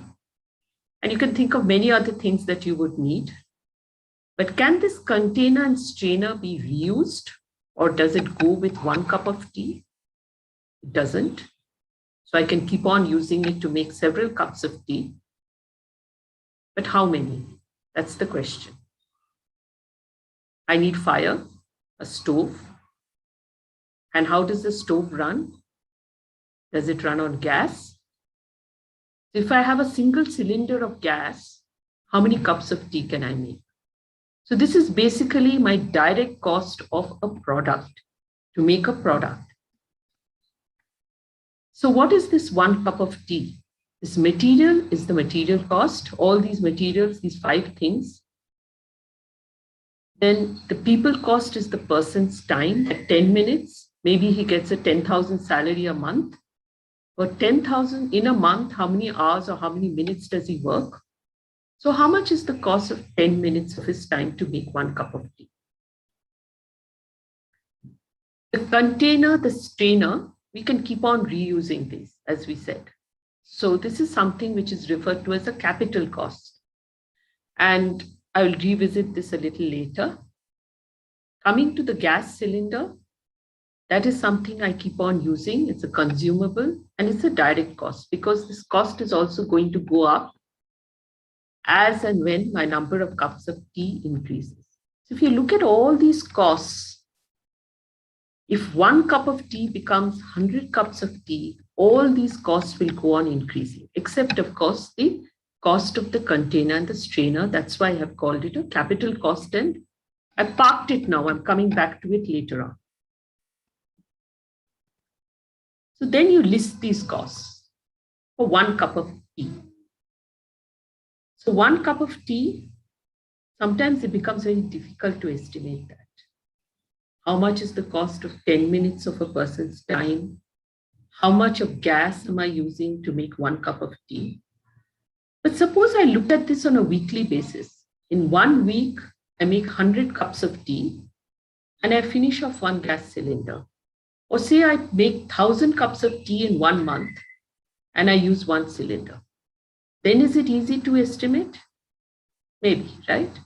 and you can think of many other things that you would need. But can this container and strainer be reused, or does it go with 1 cup of tea? It doesn't. So I can keep on using it to make several cups of tea. But how many? That's the question. I need fire, a stove. And how does the stove run? Does it run on gas? If I have a single cylinder of gas, how many cups of tea can I make? So this is basically my direct cost of a product, to make a product. So what is this 1 cup of tea? This material is the material cost, all these materials, these 5 things. Then the people cost is the person's time at 10 minutes. Maybe he gets a 10,000 salary a month. For 10,000 in a month, how many hours or how many minutes does he work? So how much is the cost of 10 minutes of his time to make 1 cup of tea? The container, the strainer, we can keep on reusing these, as we said. So this is something which is referred to as a capital cost. And I will revisit this a little later. Coming to the gas cylinder, that is something I keep on using. It's a consumable and it's a direct cost, because this cost is also going to go up as and when my number of cups of tea increases. So if you look at all these costs, if 1 cup of tea becomes 100 cups of tea, all these costs will go on increasing, except of course the cost of the container and the strainer. That's why I have called it a capital cost, and I parked it now. I'm coming back to it later on. So then you list these costs for 1 cup of tea. So 1 cup of tea, sometimes it becomes very difficult to estimate that. How much is the cost of 10 minutes of a person's time? How much of gas am I using to make 1 cup of tea? But suppose I look at this on a weekly basis. In 1 week, I make 100 cups of tea and I finish off 1 gas cylinder. Or say I make 1,000 cups of tea in 1 month and I use 1 cylinder. Then is it easy to estimate? Maybe, right?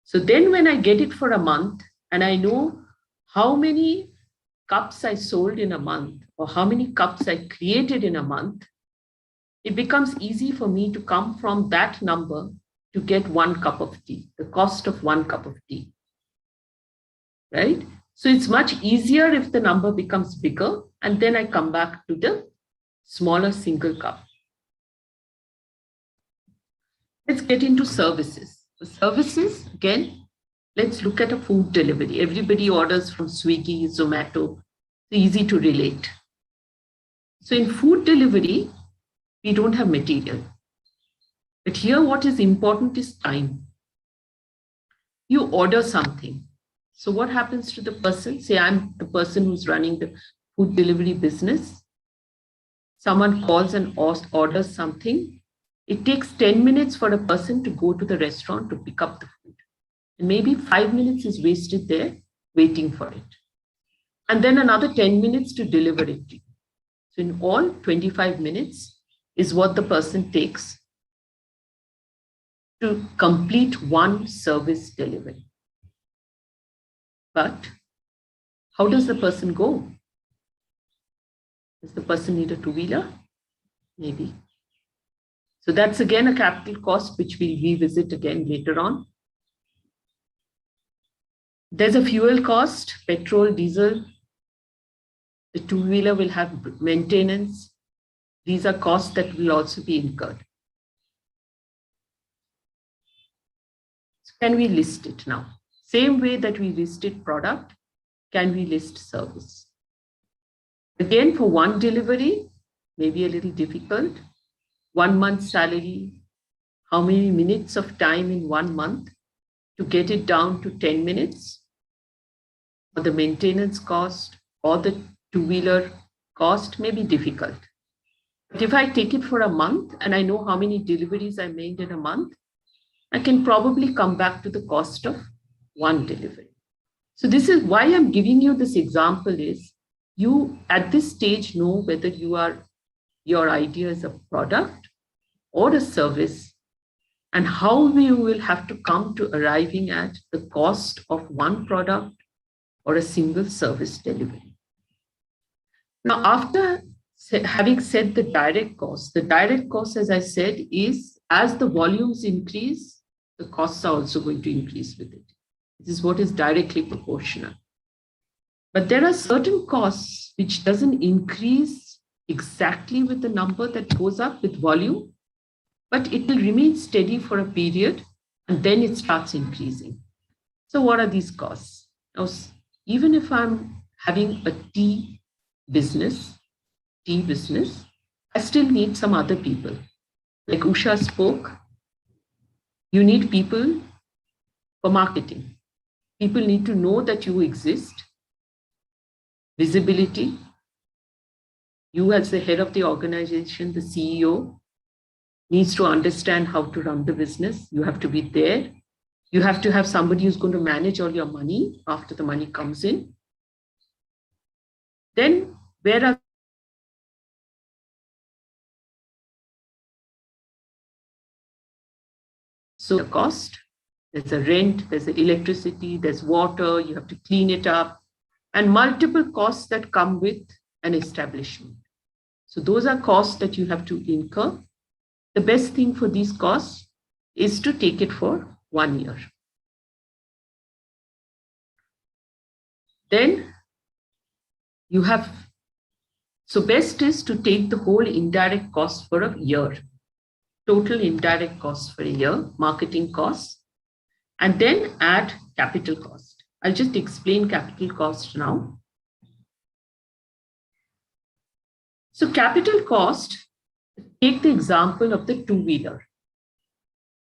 So then when I get it for a month and I know how many cups I sold in a month or how many cups I created in a month, it becomes easy for me to come from that number to get 1 cup of tea, the cost of 1 cup of tea, right? So it's much easier if the number becomes bigger, and then I come back to the smaller single cup. Let's get into services. The services, again, let's look at a food delivery. Everybody orders from Swiggy, Zomato. It's easy to relate. So in food delivery, we don't have material. But here what is important is time. You order something. So what happens to the person? Say I'm the person who's running the food delivery business. Someone calls and orders something. It takes 10 minutes for a person to go to the restaurant to pick up the food. And maybe 5 minutes is wasted there waiting for it. And then another 10 minutes to deliver it to you. So in all, 25 minutes is what the person takes to complete 1 service delivery. But how does the person go? Does the person need a 2-wheeler? Maybe. So that's again a capital cost, which we'll revisit again later on. There's a fuel cost, petrol, diesel. The 2-wheeler will have maintenance. These are costs that will also be incurred. So can we list it now? Same way that we listed product, can we list service? Again, for 1 delivery, maybe a little difficult. 1 month's salary, how many minutes of time in 1 month to get it down to 10 minutes? Or the maintenance cost or the 2-wheeler cost may be difficult. But if I take it for a month and I know how many deliveries I made in a month, I can probably come back to the cost of 1 delivery. So this is why I'm giving you this example is you at this stage know whether your idea is a product or a service and how you will have to come to arriving at the cost of one product or a single service delivery. Now, after having said the direct cost, as I said, is as the volumes increase, the costs are also going to increase with it. This is what is directly proportional. But there are certain costs which doesn't increase exactly with the number that goes up with volume, but it will remain steady for a period and then it starts increasing. So what are these costs? Now, even if I'm having a tea business, I still need some other people. Like Usha spoke, you need people for marketing. People need to know that you exist. Visibility. You as the head of the organization, the CEO, needs to understand how to run the business. You have to be there. You have to have somebody who's going to manage all your money after the money comes in. Then where are so the cost? There's a rent, there's the electricity, there's water, you have to clean it up, and multiple costs that come with an establishment. So those are costs that you have to incur. The best thing for these costs is to take it for 1 year. Then you have, so best is to take the whole indirect cost for a year, total indirect costs for a year, marketing costs, and then add capital cost. I'll just explain capital cost now. So capital cost, take the example of the two-wheeler.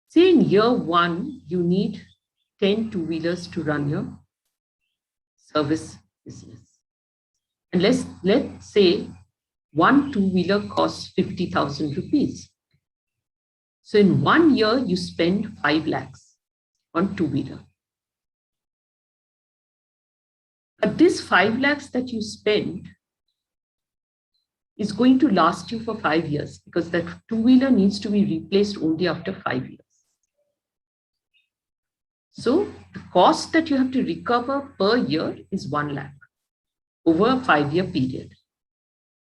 Say in year 1, you need 10 two-wheelers to run your service business. And let's say one two-wheeler costs 50,000 rupees. So in 1 year, you spend 5 lakhs on two-wheeler. But this 5 lakhs that you spend is going to last you for 5 years because that two-wheeler needs to be replaced only after 5 years. So the cost that you have to recover per year is 1 lakh over a 5-year period.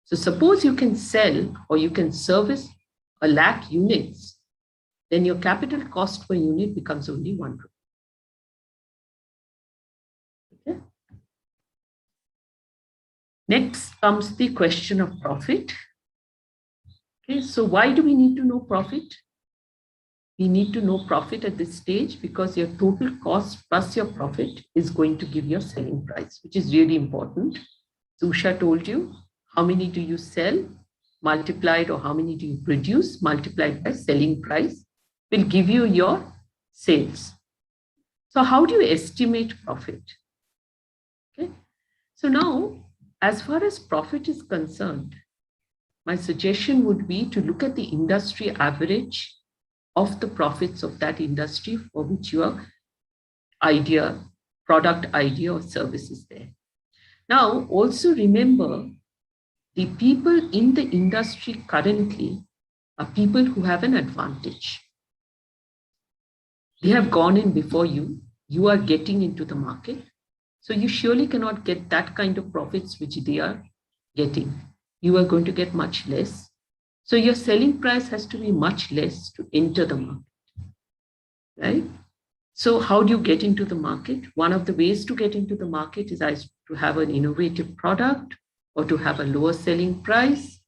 So suppose you can sell or you can service 1 lakh units, then your capital cost per unit becomes only 1 rupee. Okay. Next comes the question of profit. Okay, so why do we need to know profit? We need to know profit at this stage because your total cost plus your profit is going to give your selling price, which is really important. So Usha told you, how many do you sell multiplied or how many do you produce multiplied by selling price will give you your sales. So how do you estimate profit? Okay. So now, as far as profit is concerned, my suggestion would be to look at the industry average of the profits of that industry for which your idea, product idea or service is there. Now, also remember, the people in the industry currently are people who have an advantage. They have gone in before you. You are getting into the market. So you surely cannot get that kind of profits which they are getting. You are going to get much less. So your selling price has to be much less to enter the market, right? So how do you get into the market? One of the ways to get into the market is to have an innovative product or to have a lower selling price,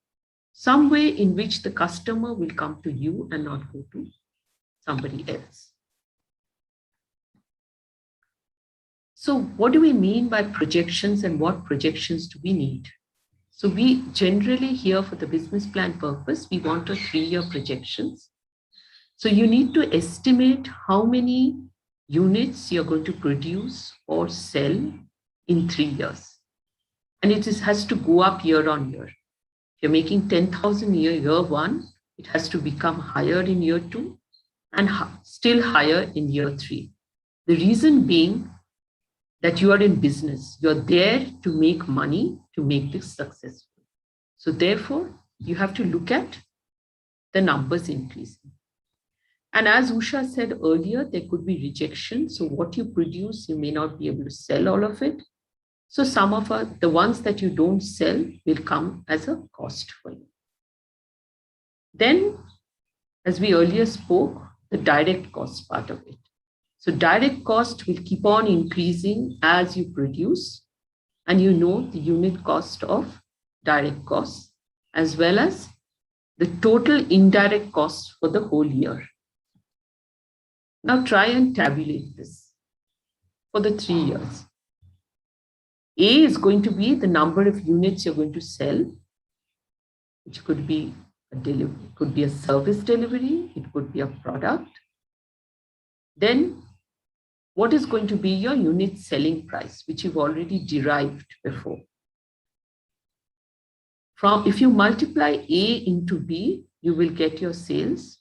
some way in which the customer will come to you and not go to somebody else. So what do we mean by projections and what projections do we need? So we generally here for the business plan purpose, we want a 3-year projections. So you need to estimate how many units you're going to produce or sell in 3 years. And it has to go up year on year. If you're making 10,000 year 1, it has to become higher in year 2 and still higher in year 3. The reason being that you are in business, you're there to make money, to make this successful. So therefore, you have to look at the numbers increasing. And as Usha said earlier, there could be rejection. So what you produce, you may not be able to sell all of it. So some of the ones that you don't sell will come as a cost for you. Then, as we earlier spoke, the direct cost part of it. So direct cost will keep on increasing as you produce, and you know the unit cost of direct costs, as well as the total indirect cost for the whole year. Now try and tabulate this for the 3 years. A is going to be the number of units you're going to sell, which could be a delivery, it could be a service delivery, it could be a product. Then what is going to be your unit selling price, which you've already derived before. If you multiply A into B, you will get your sales.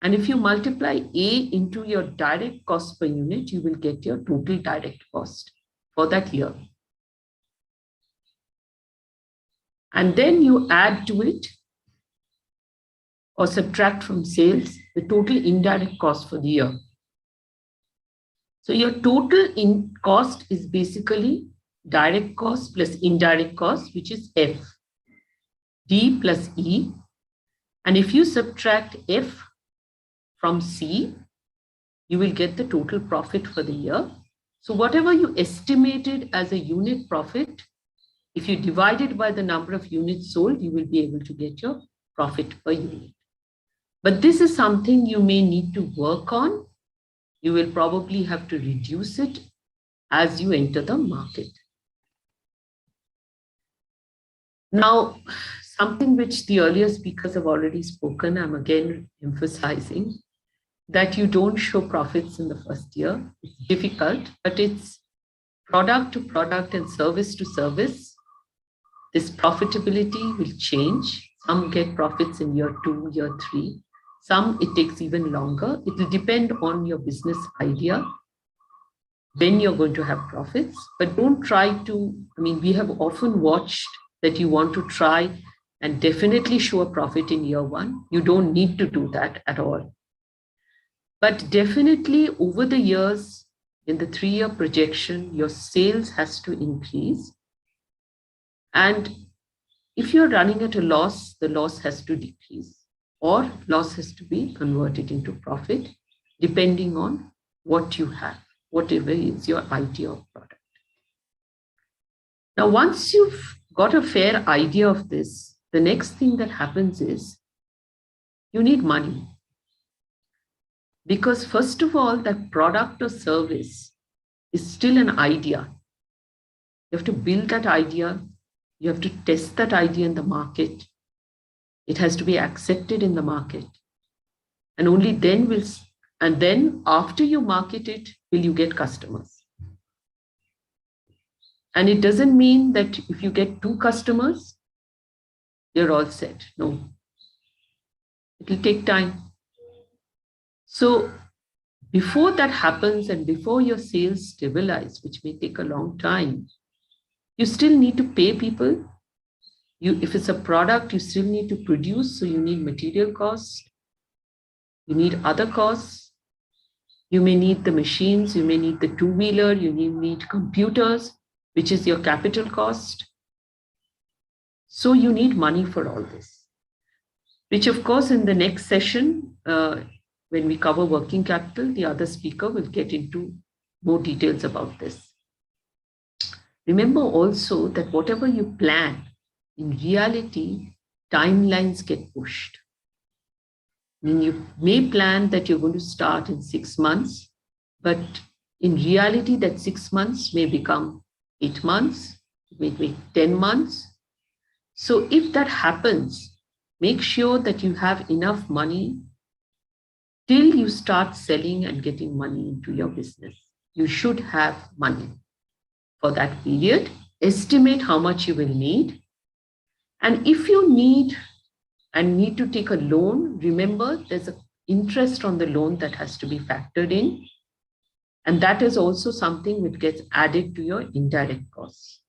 And if you multiply A into your direct cost per unit, you will get your total direct cost for that year. And then you add to it or subtract from sales the total indirect cost for the year. So your total cost is basically direct cost plus indirect cost, which is F, D plus E. And if you subtract F from C, you will get the total profit for the year. So whatever you estimated as a unit profit, if you divide it by the number of units sold, you will be able to get your profit per unit. But this is something you may need to work on. You will probably have to reduce it as you enter the market. Now, something which the earlier speakers have already spoken, I'm again emphasizing, that you don't show profits in the first year. It's difficult, but it's product to product and service to service. This profitability will change. Some get profits in year 2, year 3. Some it takes even longer. It will depend on your business idea when you're going to have profits. But don't try to, we have often watched that you want to try and definitely show a profit in year 1. You don't need to do that at all. But definitely over the years, in the 3-year projection, your sales has to increase. And if you're running at a loss, the loss has to decrease, or loss has to be converted into profit, depending on what you have, whatever is your idea of product. Now, once you've got a fair idea of this, the next thing that happens is you need money. Because first of all, that product or service is still an idea. You have to build that idea. You have to test that idea in the market. It has to be accepted in the market. And only then after you market it, will you get customers. And it doesn't mean that if you get 2 customers, you're all set. No. It will take time. So before that happens and before your sales stabilize, which may take a long time, you still need to pay people. If it's a product, you still need to produce. So you need material costs. You need other costs. You may need the machines. You may need the 2-wheeler. You need computers, which is your capital cost. So you need money for all this, which of course in the next session, when we cover working capital, the other speaker will get into more details about this. Remember also that whatever you plan, in reality, timelines get pushed. You may plan that you're going to start in 6 months, but in reality, that 6 months may become 8 months, maybe 10 months. So if that happens, make sure that you have enough money till you start selling and getting money into your business. You should have money for that period. Estimate how much you will need. And if you need to take a loan, remember there's an interest on the loan that has to be factored in. And that is also something which gets added to your indirect costs.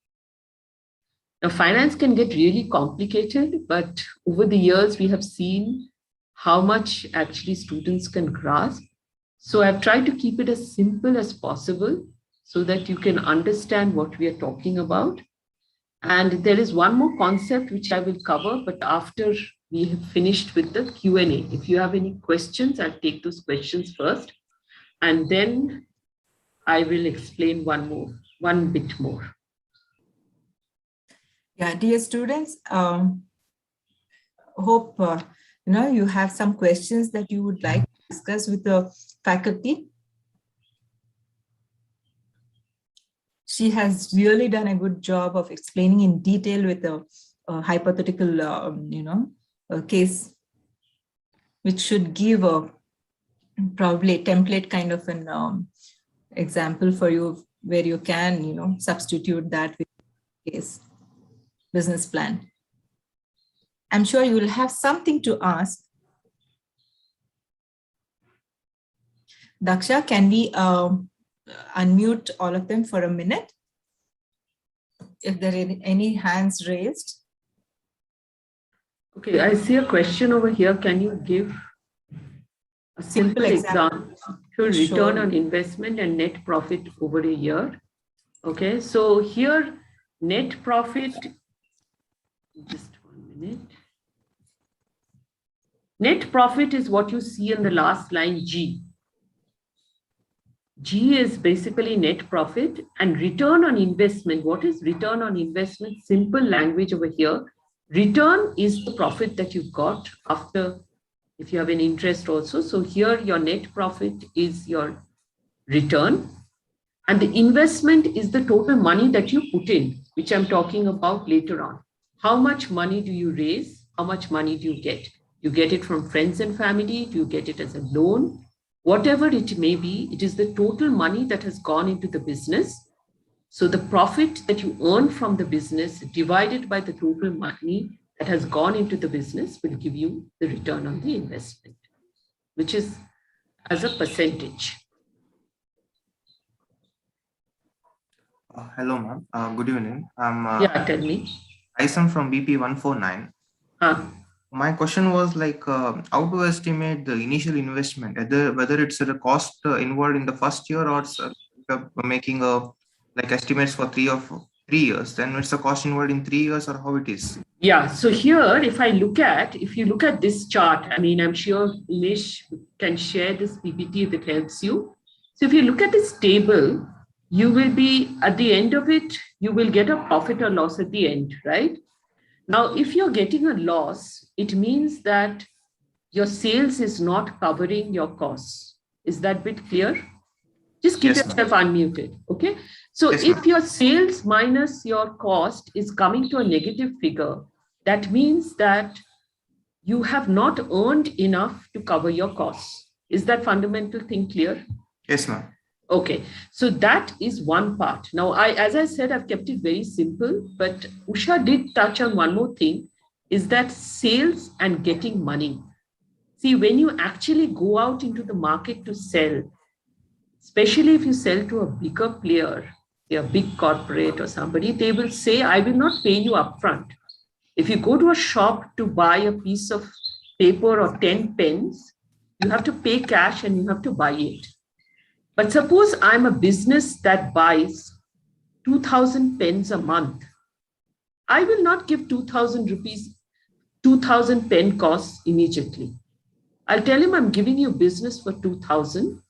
Now, finance can get really complicated, but over the years we have seen how much actually students can grasp. So I've tried to keep it as simple as possible so that you can understand what we are talking about. And there is one more concept which I will cover, but after we have finished with the Q&A. If you have any questions, I'll take those questions first, and then I will explain one bit more. Yeah, dear students, hope you have some questions that you would like to discuss with the faculty. She has really done a good job of explaining in detail with a hypothetical, a case, which should give a probably a template kind of an example for you where you can, substitute that with case business plan. I'm sure you will have something to ask. Daksha, can we unmute all of them for a minute? If there are any hands raised. Okay, I see a question over here. Can you give a simple example? Return on investment and net profit over a year. Okay, so here net profit, just 1 minute. Net profit is what you see in the last line, G. G is basically net profit, and return on investment. What is return on investment? Simple language over here. Return is the profit that you got after, if you have an interest also. So here your net profit is your return, and the investment is the total money that you put in, which I'm talking about later on. How much money do you raise? How much money do you get? You get it from friends and family? Do you get it as a loan? Whatever it may be, it is the total money that has gone into the business. So the profit that you earn from the business divided by the total money that has gone into the business will give you the return on the investment, which is as a percentage. Hello, ma'am. Good evening. Yeah, tell me. Isam from BP 149. My question was like, how to estimate the initial investment, whether it's a cost involved in the first year or making like estimates for 3 years, then it's a cost involved in 3 years, or how it is? Yeah, so here, if you look at this chart, I mean, I'm sure Umesh can share this PPT if it helps you. So if you look at this table, you will be, at the end of it, you will get a profit or loss at the end, right? Now, if you're getting a loss, it means that your sales is not covering your costs. Is that bit clear? Just keep yourself unmuted, okay? So if your sales minus your cost is coming to a negative figure, that means that you have not earned enough to cover your costs. Is that fundamental thing clear? Yes, ma'am. Okay, so that is one part. Now, as I said, I've kept it very simple, but Usha did touch on one more thing, is that sales and getting money. See, when you actually go out into the market to sell, especially if you sell to a bigger player, a big corporate or somebody, they will say, I will not pay you upfront. If you go to a shop to buy a piece of paper or 10 pens, you have to pay cash and you have to buy it. But suppose I'm a business that buys 2,000 pens a month. I will not give 2,000 rupees, 2,000 pen costs immediately. I'll tell him I'm giving you business for 2,000.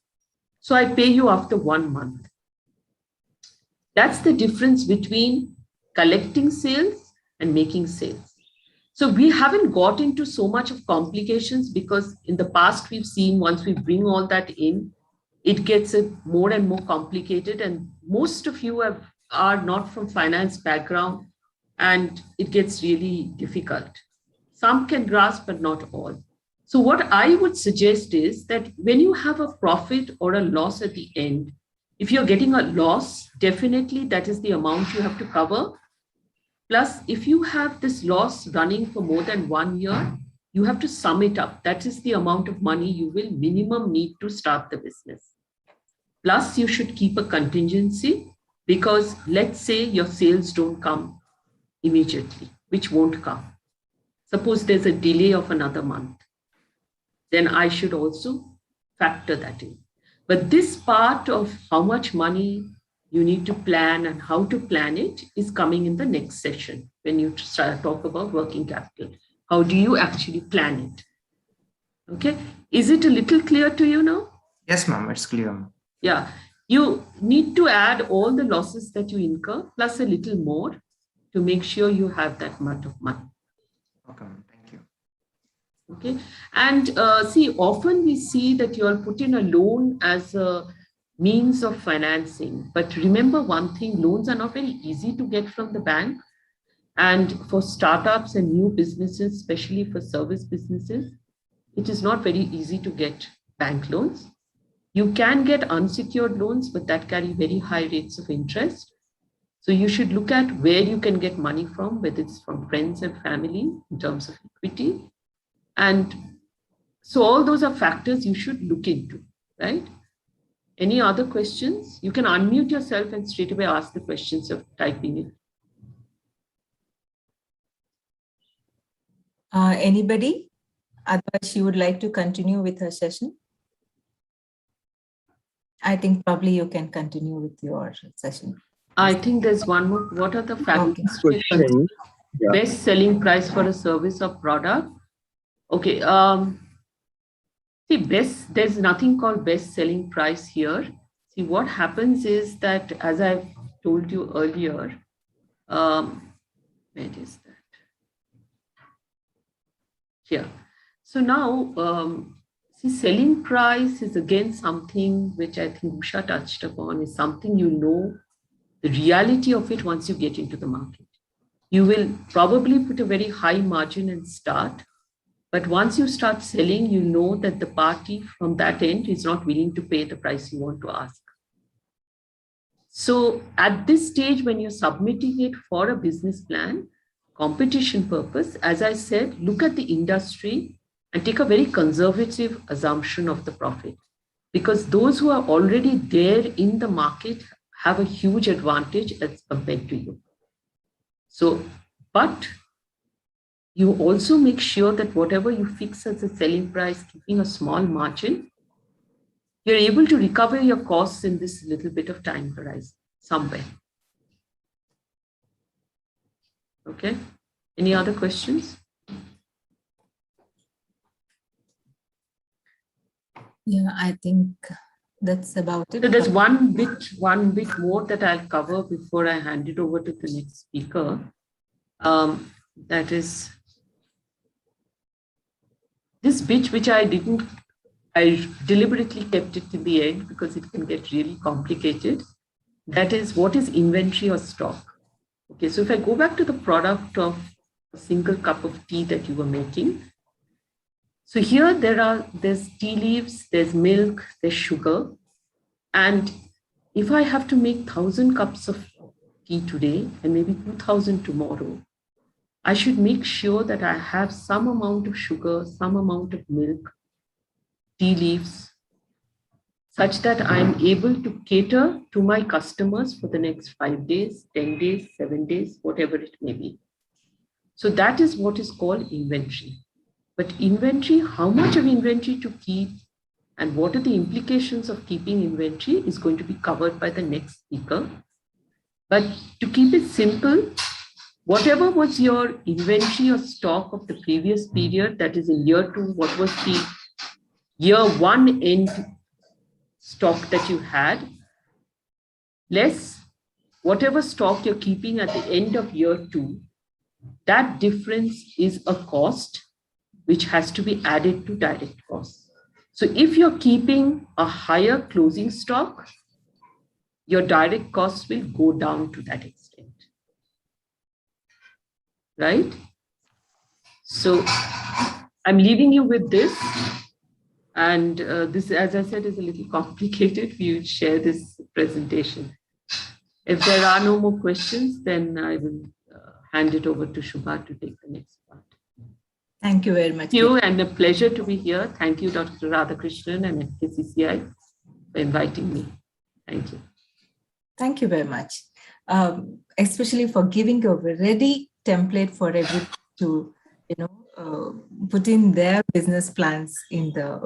So I pay you after 1 month. That's the difference between collecting sales and making sales. So we haven't got into so much of complications because in the past we've seen once we bring all that in, it gets more and more complicated, and most of you are not from finance background, and it gets really difficult. Some can grasp, but not all. So what I would suggest is that when you have a profit or a loss at the end, if you're getting a loss, definitely that is the amount you have to cover. Plus, if you have this loss running for more than 1 year, you have to sum it up. That is the amount of money you will minimum need to start the business. Plus, you should keep a contingency because let's say your sales don't come immediately, which won't come. Suppose there's a delay of another month. then I should also factor that in. But this part of how much money you need to plan and how to plan it is coming in the next session when you talk about working capital. How do you actually plan it? Okay, is it a little clear to you now? Yes, ma'am, it's clear. Yeah, you need to add all the losses that you incur plus a little more to make sure you have that much of money. Okay, thank you. Okay, and see, often we see that you are put in a loan as a means of financing. But remember one thing, loans are not very easy to get from the bank. And for startups and new businesses, especially for service businesses, it is not very easy to get bank loans. You can get unsecured loans, but that carry very high rates of interest. So you should look at where you can get money from, whether it's from friends and family in terms of equity. And so all those are factors you should look into, right? Any other questions? You can unmute yourself and straight away ask the questions of typing it. Anybody? Otherwise, she would like to continue with her session. I think probably you can continue with your session. I think there's one more. What are the factors? Question. Yeah. Best selling price for a service or product? Okay. See, there's nothing called best selling price here. See, what happens is that, as I've told you earlier, where is that? Here. So now, see, selling price is again something which I think Usha touched upon, is something you know the reality of it once you get into the market. You will probably put a very high margin and start, but once you start selling, you know that the party from that end is not willing to pay the price you want to ask. So at this stage, when you're submitting it for a business plan, competition purpose, as I said, look at the industry and take a very conservative assumption of the profit, because those who are already there in the market have a huge advantage as compared to you. So, but you also make sure that whatever you fix as a selling price, keeping a small margin, you're able to recover your costs in this little bit of time horizon somewhere. Okay. Any other questions? Yeah, I think that's about it. So there's one bit more that I'll cover before I hand it over to the next speaker. That is this bit, which I deliberately kept it to the end because it can get really complicated. That is, what is inventory or stock? Okay, so if I go back to the product of a single cup of tea that you were making. So here there's tea leaves, there's milk, there's sugar. And if I have to make 1,000 cups of tea today and maybe 2,000 tomorrow, I should make sure that I have some amount of sugar, some amount of milk, tea leaves, such that I'm able to cater to my customers for the next 5 days, 10 days, 7 days, whatever it may be. So that is what is called inventory. But inventory, how much of inventory to keep and what are the implications of keeping inventory is going to be covered by the next speaker. But to keep it simple, whatever was your inventory or stock of the previous period, that is in year 2, what was the year 1 end stock that you had, less whatever stock you're keeping at the end of year 2, that difference is a cost which has to be added to direct costs. So if you're keeping a higher closing stock, your direct costs will go down to that extent, right? So I'm leaving you with this. And this, as I said, is a little complicated. We will share this presentation. If there are no more questions, then I will hand it over to Shubha to take the next part. Thank you very much. Thank you, and a pleasure to be here. Thank you, Dr. Radhakrishnan and FKCCI for inviting me. Thank you. Thank you very much, especially for giving a ready template for everyone to, put in their business plans in the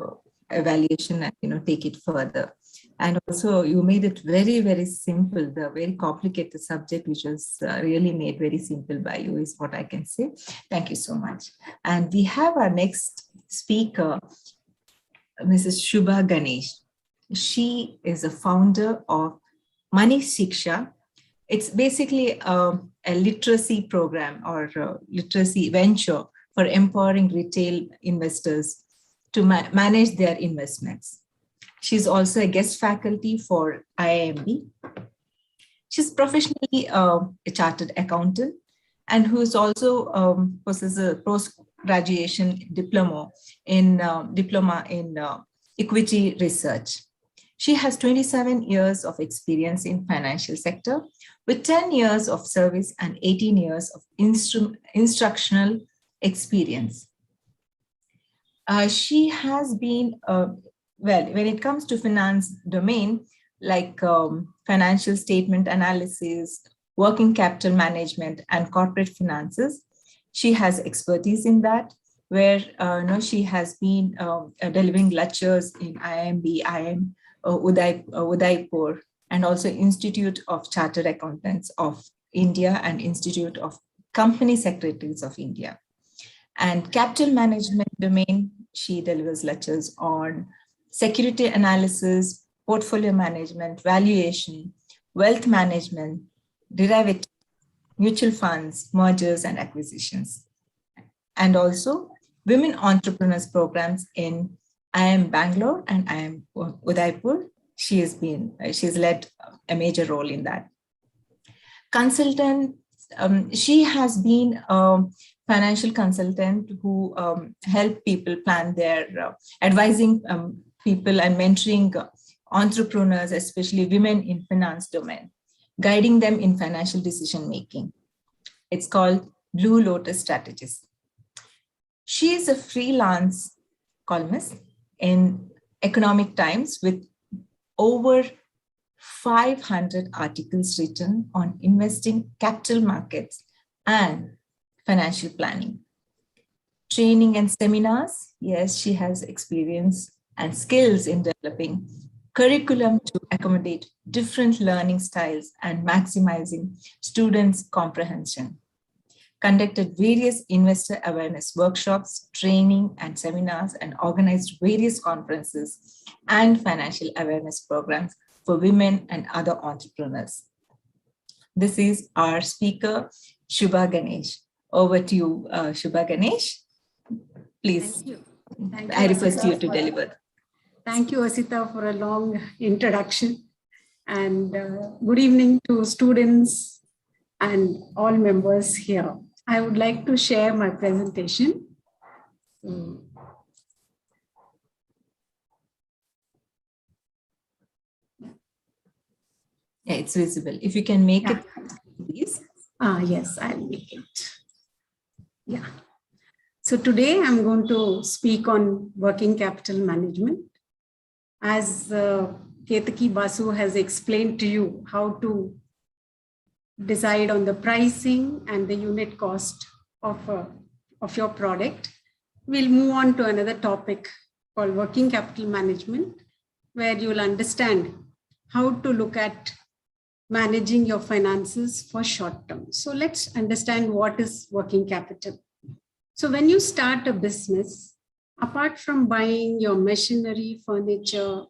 evaluation and take it further. And also you made it very, very simple. The very complicated subject, which was really made very simple by you, is what I can say. Thank you so much. And we have our next speaker, Mrs. Shubha Ganesh. She is a founder of Money Shiksha. It's basically a literacy program or a literacy venture for empowering retail investors to manage their investments. She's also a guest faculty for IIMB. She's professionally a chartered accountant and who is also possesses a post-graduation diploma in equity research. She has 27 years of experience in financial sector with 10 years of service and 18 years of instructional experience. She has been, well, when it comes to finance domain, like financial statement analysis, working capital management, and corporate finances, she has expertise in that, where she has been delivering lectures in IIMB, IIM, Udaipur, and also Institute of Chartered Accountants of India and Institute of Company Secretaries of India. And capital management domain, she delivers lectures on security analysis, portfolio management, valuation, wealth management, derivatives, mutual funds, mergers and acquisitions. And also women entrepreneurs programs in IIM Bangalore and IIM Udaipur. She's led a major role in that. Consultant, she has been a financial consultant who help people plan their, advising people and mentoring entrepreneurs, especially women in finance domain, guiding them in financial decision making. It's called Blue Lotus Strategies. She is a freelance columnist in Economic Times with over 500 articles written on investing, capital markets, and financial planning. Training and seminars, yes, she has experience and skills in developing curriculum to accommodate different learning styles and maximizing students' comprehension. Conducted various investor awareness workshops, training and seminars, and organized various conferences and financial awareness programs for women and other entrepreneurs. This is our speaker, Shubha Ganesh. Over to you, Shubha Ganesh. Please, Thank you. Thank you, I request Asita, you to deliver. Thank you, Asita, for a long introduction. And good evening to students and all members here. I would like to share my presentation. Yeah, it's visible. If you can make it, please. Yes, I'll make it. Yeah. So today I'm going to speak on working capital management. As Ketaki Basu has explained to you how to decide on the pricing and the unit cost of your product, we'll move on to another topic called working capital management, where you'll understand how to look at managing your finances for short term. So let's understand what is working capital. So when you start a business, apart from buying your machinery, furniture,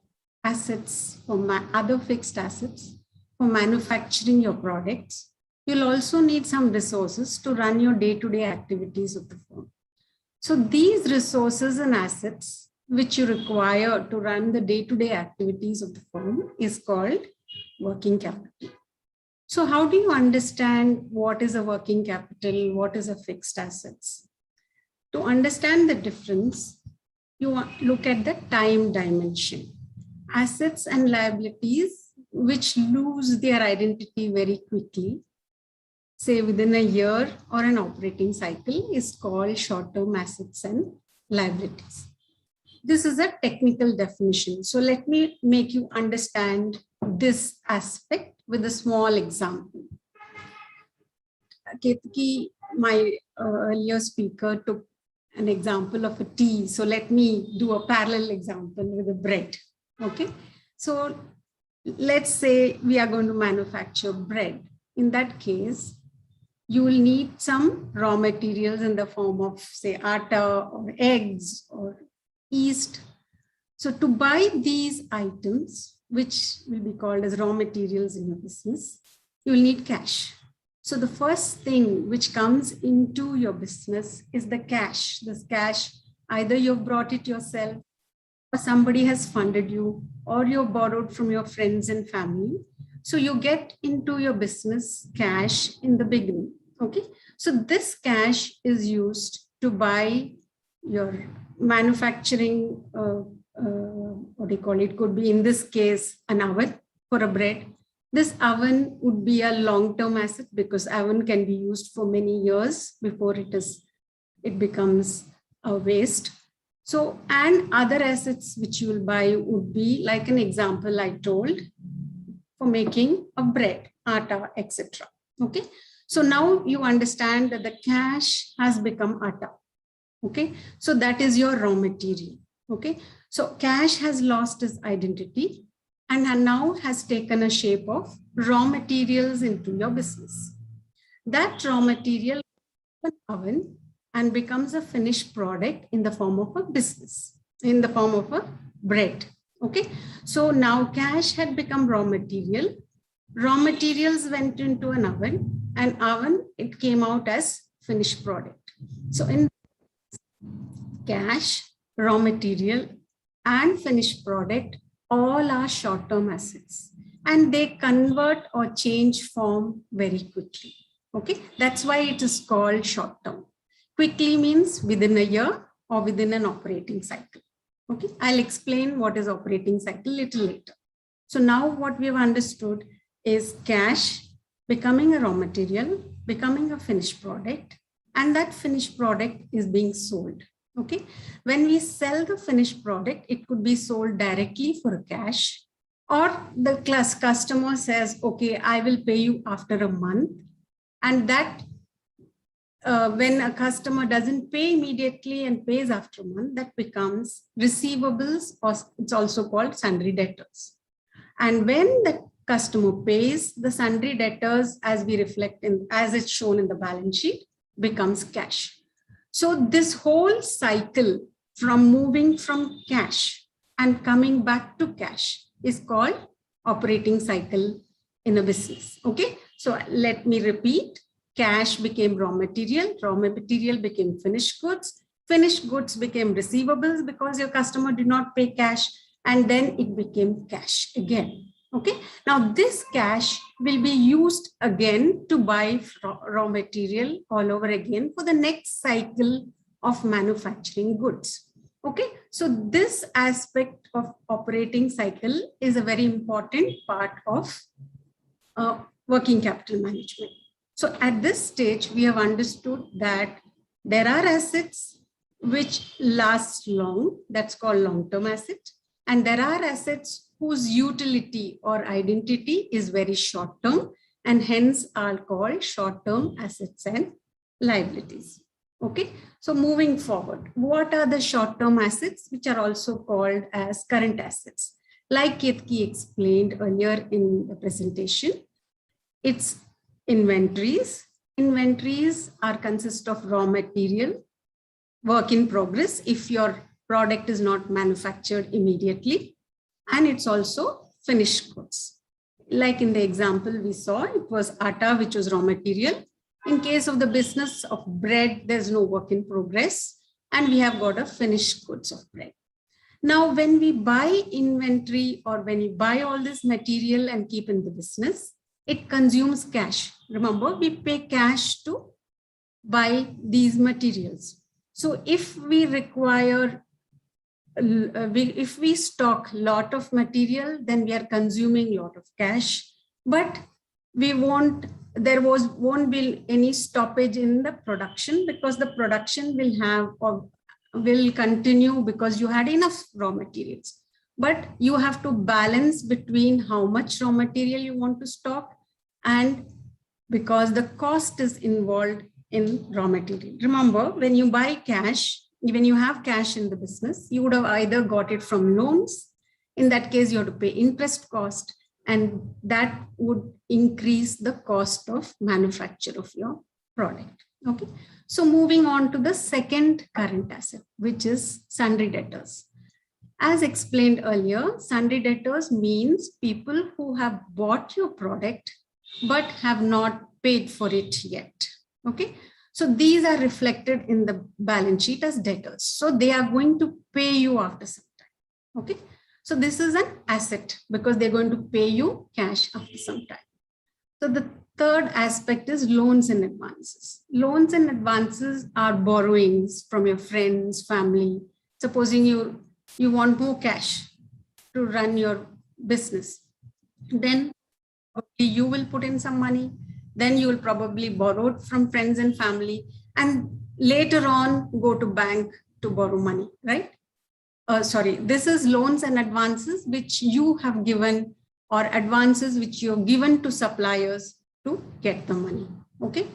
assets, or other fixed assets, for manufacturing your products, you'll also need some resources to run your day-to-day activities of the firm. So these resources and assets which you require to run the day-to-day activities of the firm is called working capital. So how do you understand what is a working capital, what is a fixed assets? To understand the difference, you look at the time dimension. Assets and liabilities which lose their identity very quickly, say within a year or an operating cycle, is called short-term assets and liabilities. This is a technical definition. So let me make you understand this aspect with a small example. Ketaki, my earlier speaker, took an example of a tea. So let me do a parallel example with a bread. Okay. So let's say we are going to manufacture bread. In that case, you will need some raw materials in the form of, say, atta or eggs or yeast. So to buy these items, which will be called as raw materials in your business, you will need cash. So the first thing which comes into your business is the cash. This cash, either you've brought it yourself, or somebody has funded you, or you borrowed from your friends and family. So you get into your business cash in the beginning. Okay. So this cash is used to buy your manufacturing, what do you call it? Could be, in this case, an oven for a bread. This oven would be a long-term asset because oven can be used for many years before it becomes a waste. So, and other assets which you will buy would be like an example I told for making a bread, atta, etc. Okay. So now you understand that the cash has become atta. Okay. So that is your raw material. Okay. So cash has lost its identity and now has taken a shape of raw materials into your business. That raw material an oven and becomes a finished product in the form of a business, in the form of a bread. Okay. So now cash had become raw material. Raw materials went into an oven, it came out as finished product. So in cash, raw material, and finished product, all are short-term assets, and they convert or change form very quickly. Okay, that's why it is called short-term. Quickly means within a year or within an operating cycle. Okay, I'll explain what is operating cycle a little later. So now what we have understood is cash becoming a raw material, becoming a finished product, and that finished product is being sold. Okay, when we sell the finished product, it could be sold directly for cash, or the customer says, okay, I will pay you after a month. And that when a customer doesn't pay immediately and pays after a month, that becomes receivables, or it's also called sundry debtors. And when the customer pays, the sundry debtors, as we reflect in, as it's shown in the balance sheet, becomes cash. So this whole cycle from moving from cash and coming back to cash is called operating cycle in a business. Okay, so let me repeat. Cash became raw material became finished goods became receivables because your customer did not pay cash, and then it became cash again. Okay, now this cash will be used again to buy raw material all over again for the next cycle of manufacturing goods. Okay, so this aspect of operating cycle is a very important part of working capital management. So at this stage, we have understood that there are assets which last long, that's called long-term asset, and there are assets whose utility or identity is very short-term, and hence are called short-term assets and liabilities. Okay, so moving forward, what are the short-term assets which are also called as current assets? Like Ketki explained earlier in the presentation, it's inventories. Inventories consist of raw material, work in progress if your product is not manufactured immediately, and it's also finished goods. Like in the example we saw, it was atta, which was raw material. In case of the business of bread, there's no work in progress, and we have got a finished goods of bread. Now, when we buy inventory or when you buy all this material and keep in the business, it consumes cash. Remember, we pay cash to buy these materials. So if we require, if we stock a lot of material, then we are consuming a lot of cash, but we won't be any stoppage in the production, because the production will have or will continue because you had enough raw materials. But you have to balance between how much raw material you want to stock, and because the cost is involved in raw material. Remember, when you buy cash, when you have cash in the business, you would have either got it from loans. In that case, you have to pay interest cost, and that would increase the cost of manufacture of your product. Okay. So moving on to the second current asset, which is sundry debtors. As explained earlier, sundry debtors means people who have bought your product but have not paid for it yet. Okay. So these are reflected in the balance sheet as debtors. So they are going to pay you after some time. Okay. So this is an asset because they're going to pay you cash after some time. So the third aspect is loans and advances. Loans and advances are borrowings from your friends, family. Supposing you want more cash to run your business, then you will put in some money. Then you will probably borrow it from friends and family, and later on go to bank to borrow money, right? This is loans and advances which you have given, or advances which you're given to suppliers to get the money. Okay.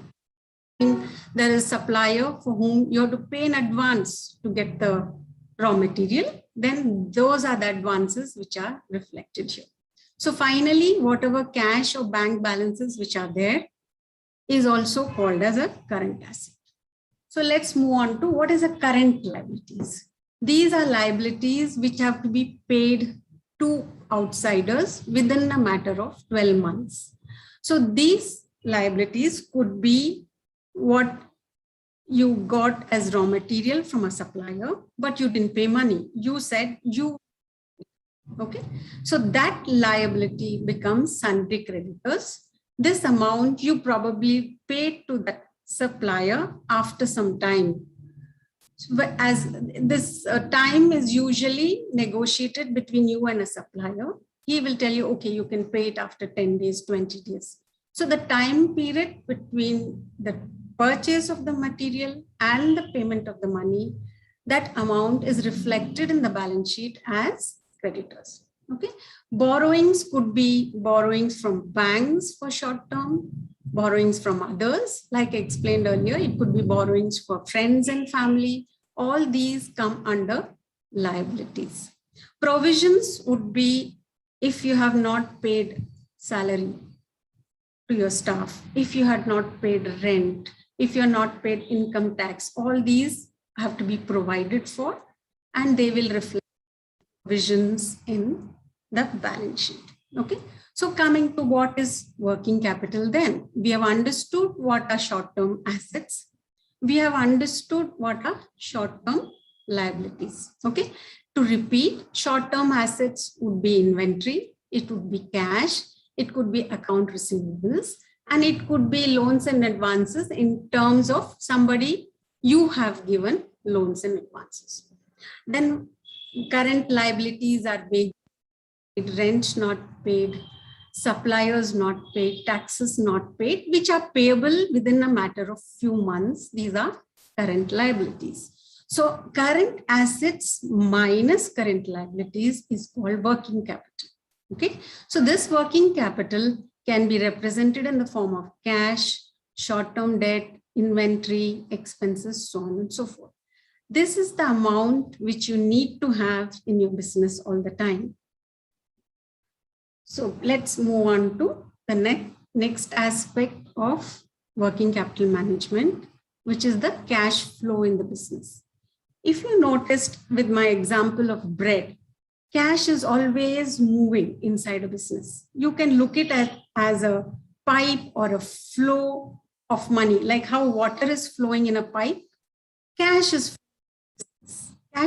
There is supplier for whom you have to pay in advance to get the raw material. Then those are the advances which are reflected here. So finally, whatever cash or bank balances which are there is also called as a current asset. So let's move on to what is a current liabilities. These are liabilities which have to be paid to outsiders within a matter of 12 months. So these liabilities could be what you got as raw material from a supplier, but you didn't pay money. You said you, okay. So that liability becomes sundry creditors. This amount you probably paid to that supplier after some time. But as this time is usually negotiated between you and a supplier, he will tell you, okay, you can pay it after 10 days, 20 days. So the time period between the purchase of the material and the payment of the money, that amount is reflected in the balance sheet as creditors. Okay. Borrowings could be borrowings from banks for short term, borrowings from others. Like I explained earlier, it could be borrowings for friends and family. All these come under liabilities. Provisions would be if you have not paid salary to your staff, if you had not paid rent, if you're not paid income tax, all these have to be provided for, and they will reflect provisions in the balance sheet. Okay. So coming to what is working capital, then we have understood what are short-term assets. We have understood what are short-term liabilities. Okay. To repeat, short-term assets would be inventory, it would be cash, it could be account receivables, and it could be loans and advances in terms of somebody you have given loans and advances. Then current liabilities are paid, rent not paid, suppliers not paid, taxes not paid, which are payable within a matter of few months. These are current liabilities. So current assets minus current liabilities is called working capital. Okay. So this working capital can be represented in the form of cash, short-term debt, inventory, expenses, so on and so forth. This is the amount which you need to have in your business all the time. So let's move on to the next aspect of working capital management, which is the cash flow in the business. If you noticed with my example of bread, cash is always moving inside a business. You can look at it as a pipe or a flow of money, like how water is flowing in a pipe. Cash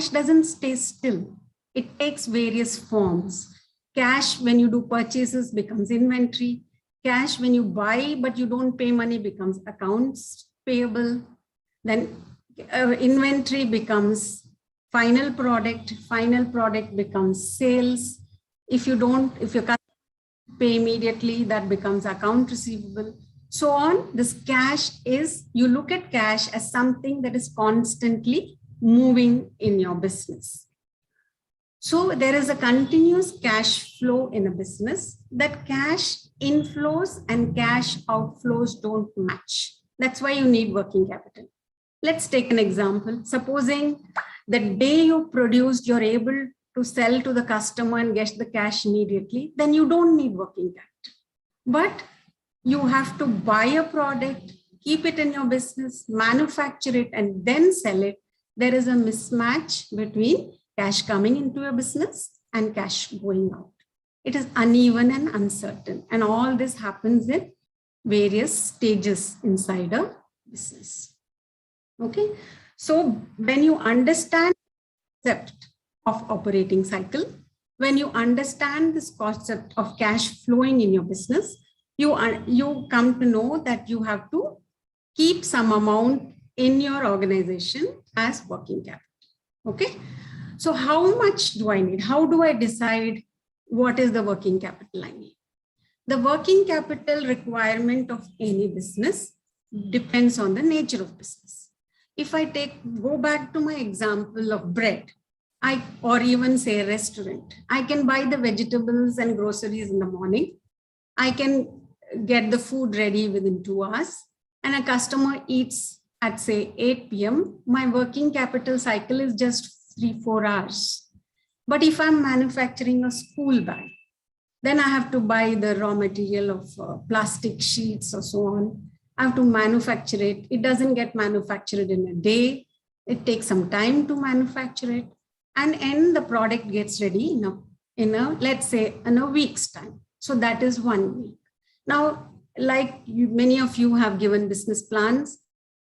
doesn't stay still. It takes various forms. Cash, when you do purchases, becomes inventory. Cash, when you buy but you don't pay money, becomes accounts payable. Then inventory becomes final product becomes sales. If you can't pay immediately, that becomes account receivable. So on. This cash is, you look at cash as something that is constantly moving in your business. So there is a continuous cash flow in a business. That cash inflows and cash outflows don't match. That's why you need working capital. Let's take an example. Supposing the day you produced, you're able to sell to the customer and get the cash immediately, then you don't need working capital. But you have to buy a product, keep it in your business, manufacture it, and then sell it. There is a mismatch between cash coming into your business and cash going out. It is uneven and uncertain. And all this happens in various stages inside a business. Okay. So when you understand the concept of operating cycle, when you understand this concept of cash flowing in your business, you come to know that you have to keep some amount in your organization as working capital. Okay. So how much do I need? How do I decide what is the working capital I need? The working capital requirement of any business depends on the nature of business. If I go back to my example of bread, or even say a restaurant, I can buy the vegetables and groceries in the morning. I can get the food ready within 2 hours, and a customer eats at say 8 p.m. My working capital cycle is just 3-4 hours. But if I'm manufacturing a school bag, then I have to buy the raw material of plastic sheets or so on. I have to manufacture it. It doesn't get manufactured in a day. It takes some time to manufacture it. And the product gets ready let's say in a week's time. So that is 1 week. Now, like many of you have given business plans,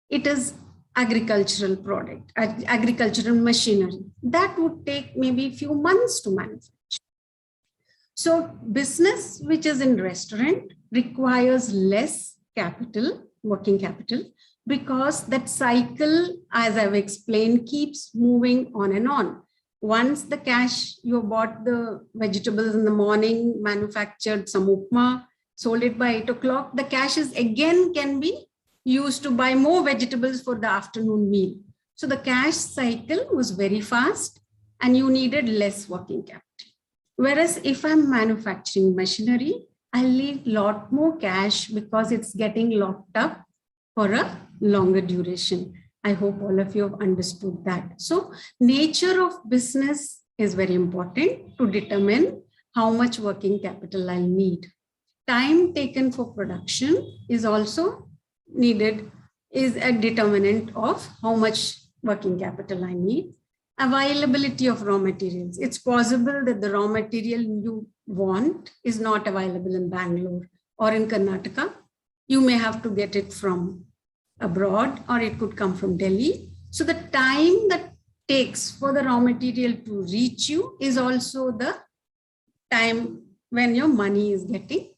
it is agricultural product, agricultural machinery. That would take maybe a few months to manufacture. So business which is in restaurant requires less capital, working capital, because that cycle, as I've explained, keeps moving on and on. Once the cash, you bought the vegetables in the morning, manufactured some upma, sold it by 8 o'clock, the cash is again can be used to buy more vegetables for the afternoon meal. So the cash cycle was very fast and you needed less working capital. Whereas if I'm manufacturing machinery, I need a lot more cash because it's getting locked up for a longer duration. I hope all of you have understood that. So nature of business is very important to determine how much working capital I'll need. Time taken for production is also needed, is a determinant of how much working capital I need. Availability of raw materials. It's possible that the raw material you want is not available in Bangalore or in Karnataka. You may have to get it from abroad, or it could come from Delhi. So the time that takes for the raw material to reach you is also the time when your money is getting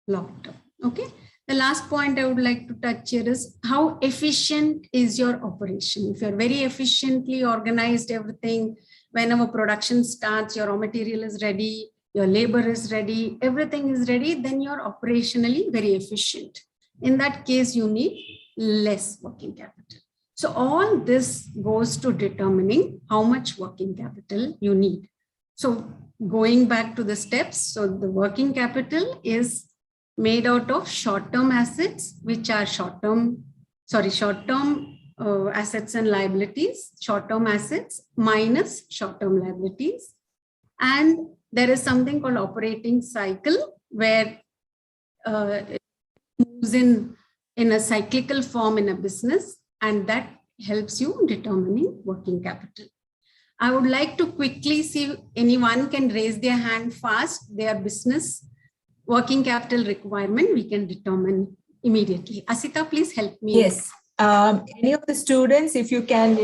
locked up. Okay. The last point I would like to touch here is how efficient is your operation. If you're very efficiently organized everything, whenever production starts, your raw material is ready, your labor is ready, everything is ready, then you're operationally very efficient. In that case, you need less working capital. So all this goes to determining how much working capital you need. So going back to the steps, so the working capital is made out of short-term assets, which are short-term assets and liabilities, short-term assets minus short-term liabilities. And there is something called operating cycle, where it moves in a cyclical form in a business, and that helps you determining working capital. I would like to quickly see if anyone can raise their hand fast, their business working capital requirement we can determine immediately. Asita, please help me. Yes. Any of the students, if you can,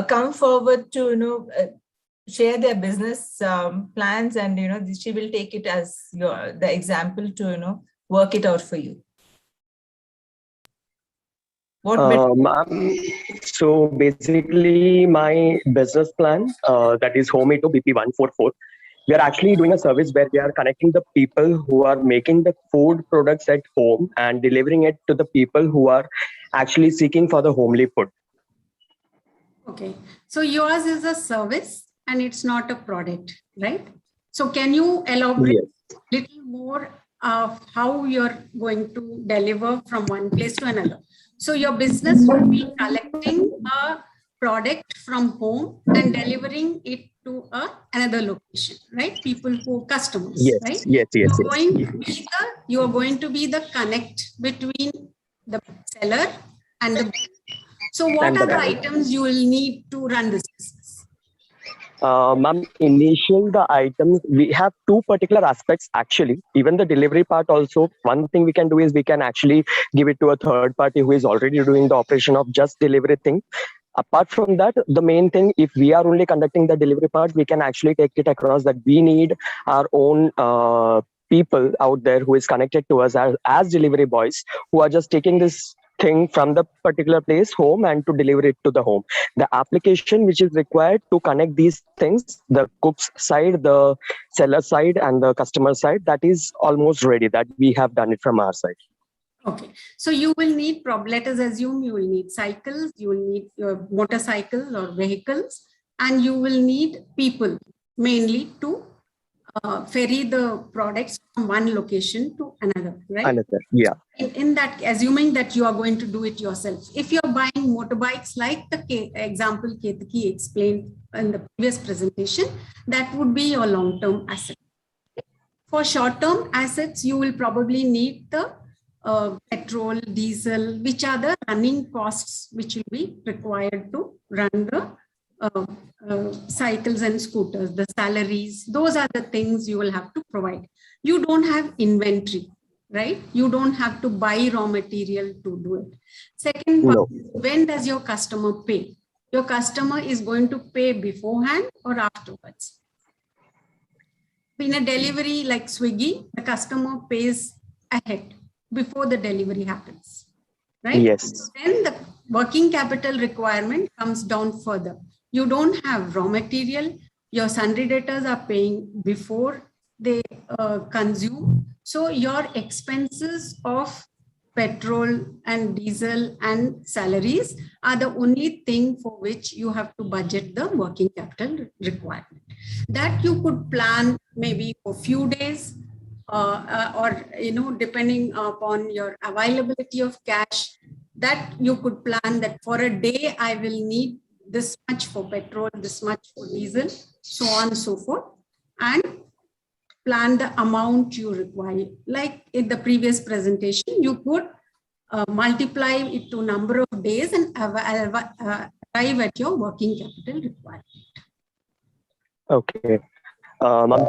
come forward to, share their business plans, and, she will take it as the example to, work it out for you. So basically my business plan, that is Home to BP 144. We are actually doing a service where we are connecting the people who are making the food products at home and delivering it to the people who are actually seeking for the homely food. Okay. So yours is a service and it's not a product, right? So can you elaborate a little more of how you're going to deliver from one place to another? So your business will be collecting a product from home and delivering it to another location, right? People who customers, Yes, right? yes, yes, You are going to be the connect between the seller and the. So what are the items you will need to run this business? Ma'am, initial the items, we have two particular aspects actually. Even the delivery part also, one thing we can do is we can actually give it to a third party who is already doing the operation of just delivery thing. Apart from that, the main thing, if we are only conducting the delivery part, we can actually take it across that we need our own people out there who is connected to us as delivery boys who are just taking this thing from the particular place home and to deliver it to the home. The application which is required to connect these things, the cook's side, the seller side and the customer side, that is almost ready, that we have done it from our side. Okay, so you will need, let us assume you will need cycles, you will need your motorcycles or vehicles, and you will need people mainly to ferry the products from one location to another, right? Another, yeah. In that, assuming that you are going to do it yourself. If you're buying motorbikes like the example Ketaki explained in the previous presentation, that would be your long-term asset. For short-term assets, you will probably need the petrol, diesel, which are the running costs which will be required to run the cycles and scooters, the salaries. Those are the things you will have to provide. You don't have inventory, right? You don't have to buy raw material to do it. Second part, when does your customer pay? Your customer is going to pay beforehand or afterwards. In a delivery like Swiggy, the customer pays ahead before the delivery happens, right? Yes. Then the working capital requirement comes down further. You don't have raw material. Your sundry debtors are paying before they consume. So your expenses of petrol and diesel and salaries are the only thing for which you have to budget the working capital requirement. That you could plan maybe for a few days, or depending upon your availability of cash, that you could plan that for a day I will need this much for petrol, this much for diesel, so on and so forth, and plan the amount you require. Like in the previous presentation, you could multiply it to number of days and arrive at your working capital requirement. Okay.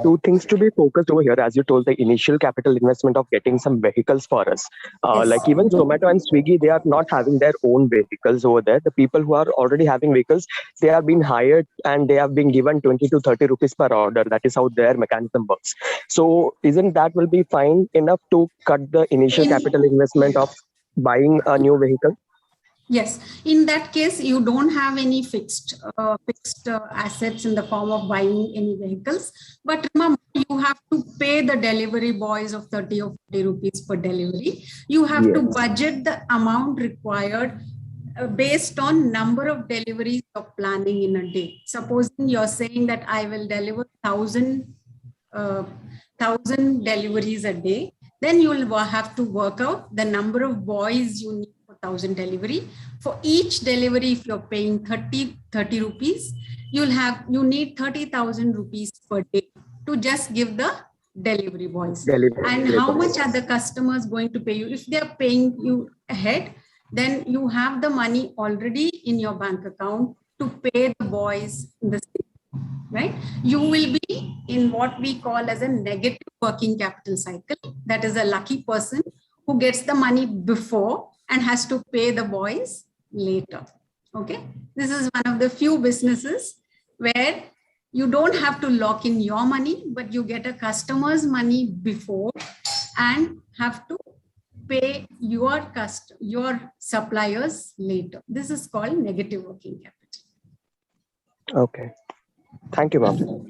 Two things to be focused over here, as you told, the initial capital investment of getting some vehicles for us. Yes. Like even Zomato and Swiggy, they are not having their own vehicles over there. The people who are already having vehicles, they are being hired and they have been given 20 to 30 rupees per order. That is how their mechanism works. So isn't that will be fine enough to cut the initial capital investment of buying a new vehicle? Yes, in that case, you don't have any fixed assets in the form of buying any vehicles. But remember, you have to pay the delivery boys of 30 or 40 rupees per delivery. You have to budget the amount required based on number of deliveries you're planning in a day. Supposing you're saying that I will deliver 1,000 deliveries a day, then you will have to work out the number of boys you need for 1,000 delivery. For each delivery, if you're paying 30 rupees, you need 30,000 rupees per day to just give the delivery boys. And how much are the customers going to pay you? If they're paying you ahead, then you have the money already in your bank account to pay the boys in the same, right? You will be in what we call as a negative working capital cycle. That is a lucky person who gets the money before and has to pay the boys later. Okay, this is one of the few businesses where you don't have to lock in your money, but you get a customer's money before and have to pay your suppliers later. This is called negative working capital. Okay, thank you, ma'am.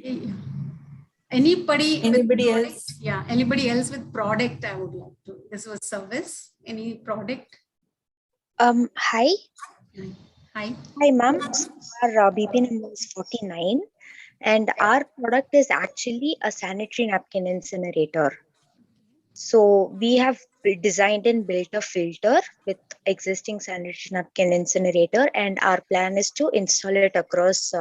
Anybody else? Yeah, anybody else with product? I would like to. This was service. Any product? Hi. Hi, ma'am. Our BP number is 49, and our product is actually a sanitary napkin incinerator. So we have designed and built a filter with existing sanitary napkin incinerator, and our plan is to install it across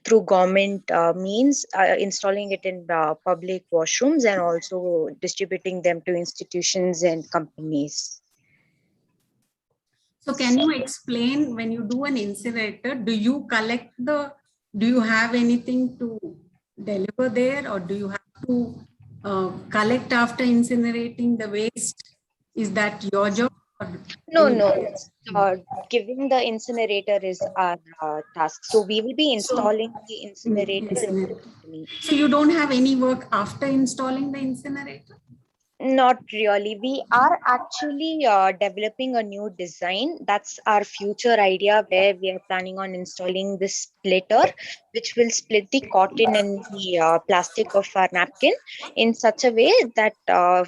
through government means, installing it in public washrooms and also distributing them to institutions and companies. So can you explain, when you do an incinerator, do you have anything to deliver there, or do you have to collect after incinerating the waste? Is that your job? No. Giving the incinerator is our task. So we will be installing the incinerator. So you don't have any work after installing the incinerator? Not really. We are actually developing a new design. That's our future idea, where we are planning on installing this splitter, which will split the cotton and the plastic of our napkin in such a way that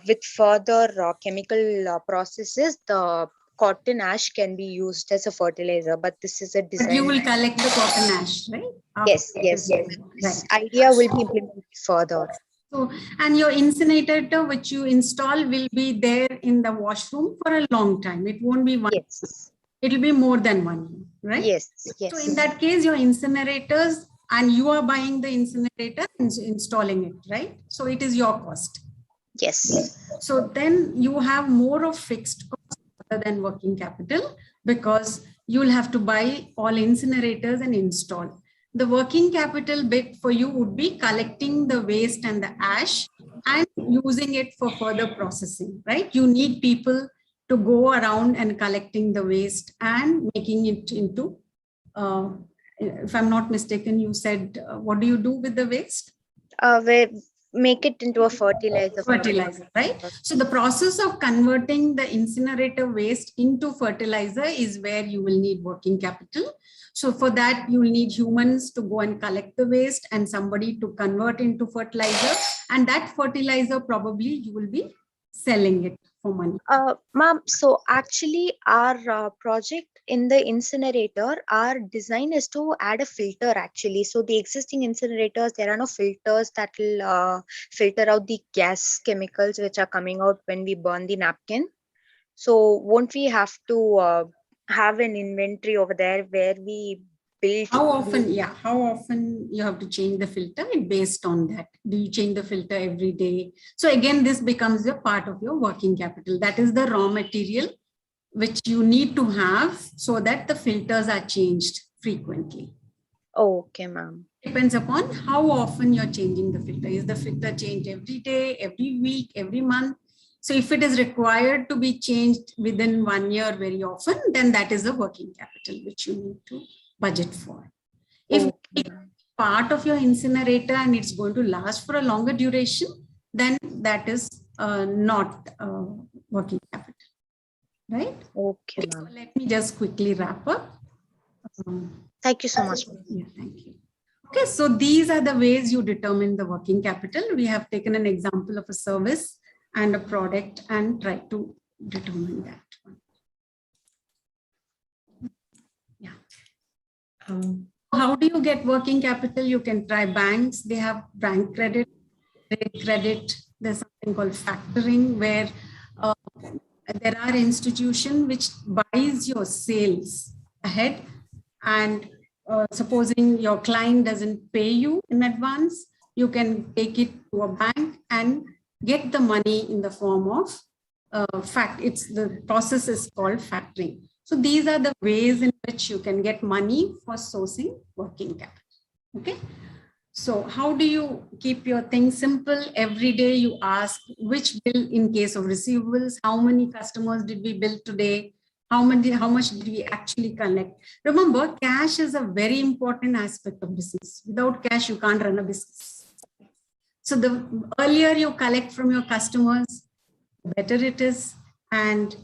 with further chemical processes, the cotton ash can be used as a fertilizer. But this is a design. But you will collect the cotton ash, right? Yes. This idea will be implemented further. So, and your incinerator which you install will be there in the washroom for a long time. It won't be one. Yes. It will be more than 1 year, right? Yes. So in that case, your incinerators, and you are buying the incinerator and installing it, right? So it is your cost. Yes. So then you have more of fixed cost other than working capital, because you'll have to buy all incinerators and install. The working capital bit for you would be collecting the waste and the ash and using it for further processing, right? You need people to go around and collecting the waste and making it into, if I'm not mistaken, you said, what do you do with the waste? We make it into a fertilizer. Fertilizer, right? So the process of converting the incinerator waste into fertilizer is where you will need working capital. So for that, you will need humans to go and collect the waste and somebody to convert into fertilizer. And that fertilizer, probably you will be selling it for money. Ma'am, so actually our project in the incinerator, our design is to add a filter actually. So the existing incinerators, there are no filters that will filter out the gas chemicals which are coming out when we burn the napkin. So won't we have to have an inventory over there where we build? How often you have to change the filter? Based on that, do you change the filter every day? So again, this becomes a part of your working capital. That is the raw material which you need to have so that the filters are changed frequently. Okay, ma'am. Depends upon how often you're changing the filter. Is the filter changed every day, every week, every month? So if it is required to be changed within 1 year very often, then that is the working capital which you need to budget for. If it's part of your incinerator and it's going to last for a longer duration, then that is not working capital, right? Okay, ma'am. So let me just quickly wrap up. Thank you so much. Yeah, thank you. Okay, so these are the ways you determine the working capital. We have taken an example of a service and a product and try to determine that one. Yeah. How do you get working capital? You can try banks. They have bank credit, trade credit. There's something called factoring, where there are institutions which buys your sales ahead, and supposing your client doesn't pay you in advance, you can take it to a bank and get the money in the form of the process is called factoring. So these are the ways in which you can get money for sourcing working capital. Okay. So how do you keep your things simple? Every day you ask which bill, in case of receivables, how many customers did we bill today? How much did we actually collect? Remember, cash is a very important aspect of business. Without cash, you can't run a business. So the earlier you collect from your customers, the better it is. And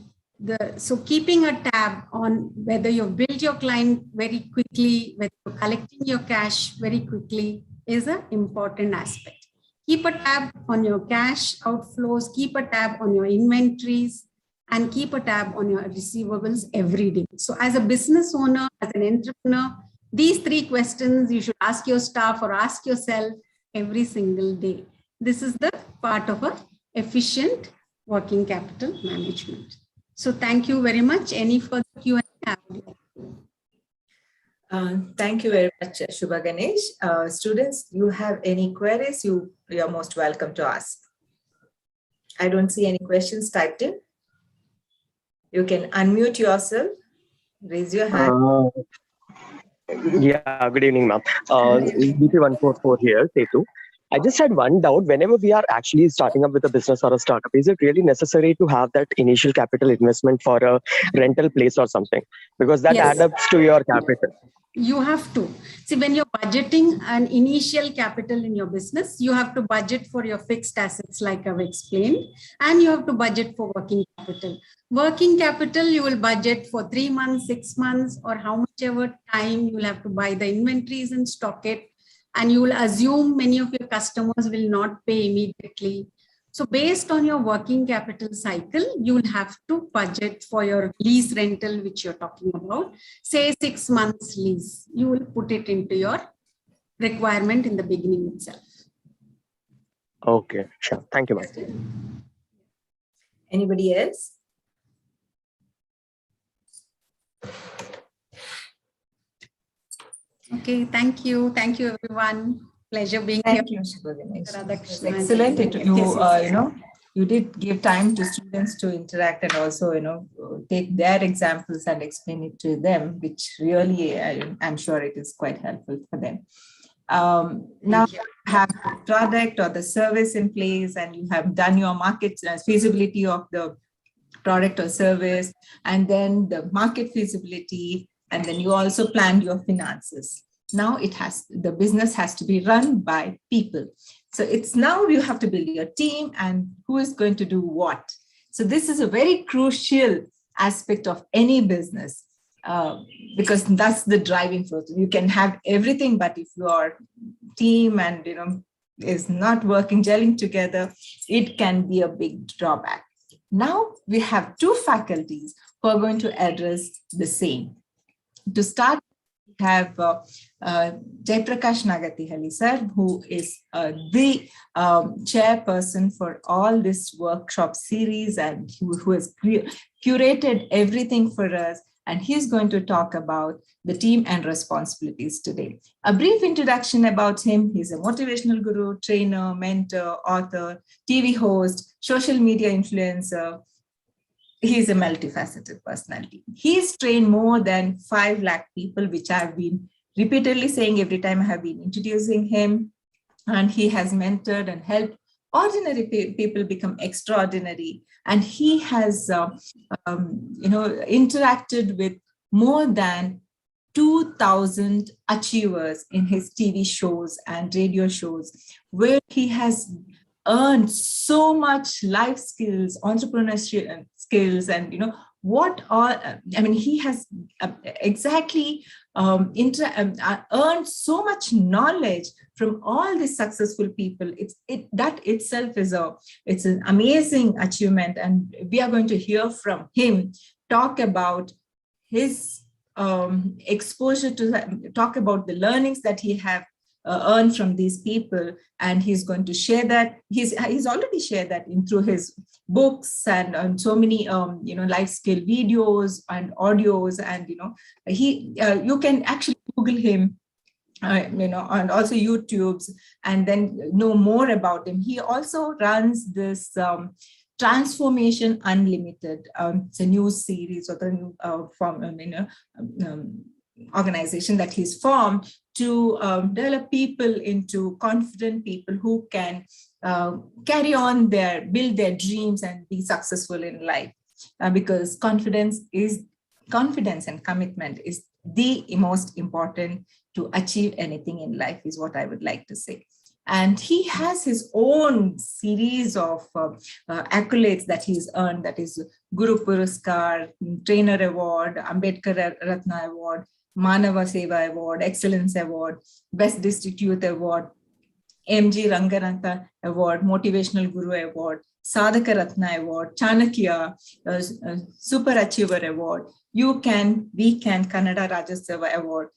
so keeping a tab on whether you've billed your client very quickly, whether you're collecting your cash very quickly is an important aspect. Keep a tab on your cash outflows, keep a tab on your inventories, and keep a tab on your receivables every day. So as a business owner, as an entrepreneur, these 3 questions you should ask your staff or ask yourself every single day. This is the part of a efficient working capital management. So thank you very much. Any further Q&A? Thank you very much, Shubha Ganesh. Students, you have any queries, you are most welcome to ask. I don't see any questions typed in. You can unmute yourself, raise your hand. Yeah, good evening, ma'am. BP144 here, Setu. I just had one doubt. Whenever we are actually starting up with a business or a startup, is it really necessary to have that initial capital investment for a rental place or something? Because that adds up to your capital. You have to. See, when you're budgeting an initial capital in your business, you have to budget for your fixed assets like I've explained, and you have to budget for working capital. Working capital, you will budget for 3 months, 6 months, or how much ever time you will have to buy the inventories and stock it. And you will assume many of your customers will not pay immediately. So based on your working capital cycle, you will have to budget for your lease rental, which you're talking about. Say 6 months lease, you will put it into your requirement in the beginning itself. Okay, sure. Thank you, ma'am. Anybody else? Okay, thank you. Thank you, everyone. Pleasure being here. Thank you, Shubha Ganesh. Excellent. You did give time to students to interact and also, take their examples and explain it to them, which really, I'm sure it is quite helpful for them. Now you have the product or the service in place, and you have done your market feasibility of the product or service, and then the market feasibility, and then you also planned your finances. Now the business has to be run by people. So it's now you have to build your team and who is going to do what. So this is a very crucial aspect of any business because that's the driving force. You can have everything, but if your team and is not working, gelling together, it can be a big drawback. Now we have two faculties who are going to address the same. To start, we have Jayaprakash Nagatihalli sir, who is the chairperson for all this workshop series and who has curated everything for us. And he's going to talk about the team and responsibilities today. A brief introduction about him. He's a motivational guru, trainer, mentor, author, TV host, social media influencer. He's a multifaceted personality. He's trained more than 5 lakh people, which I've been repeatedly saying every time I have been introducing him. And he has mentored and helped ordinary people become extraordinary. And he has, interacted with more than 2,000 achievers in his TV shows and radio shows, where he has earned so much life skills, entrepreneurship skills, and he has exactly earned so much knowledge from all these successful people. That itself is it's an amazing achievement, and we are going to hear from him talk about his exposure to talk about the learnings that he have earned from these people, and he's going to share that. He's already shared that through his books and so many life skill videos and audios, and you can actually Google him and also YouTube's, and then know more about him. He also runs this Transformation Unlimited. It's a news series or the new organization that he's formed to develop people into confident people who can carry on build their dreams and be successful in life. Because confidence and commitment is the most important to achieve anything in life, is what I would like to say. And he has his own series of accolades that he's earned, that is Guru Puraskar, Trainer Award, Ambedkar Ratna Award, Manava Seva Award, Excellence Award, Best District Youth Award, MG Rangaranta Award, Motivational Guru Award, Sadhaka Ratna Award, Chanakya, Super Achiever Award, We Can Kannada Rajyotsava Award,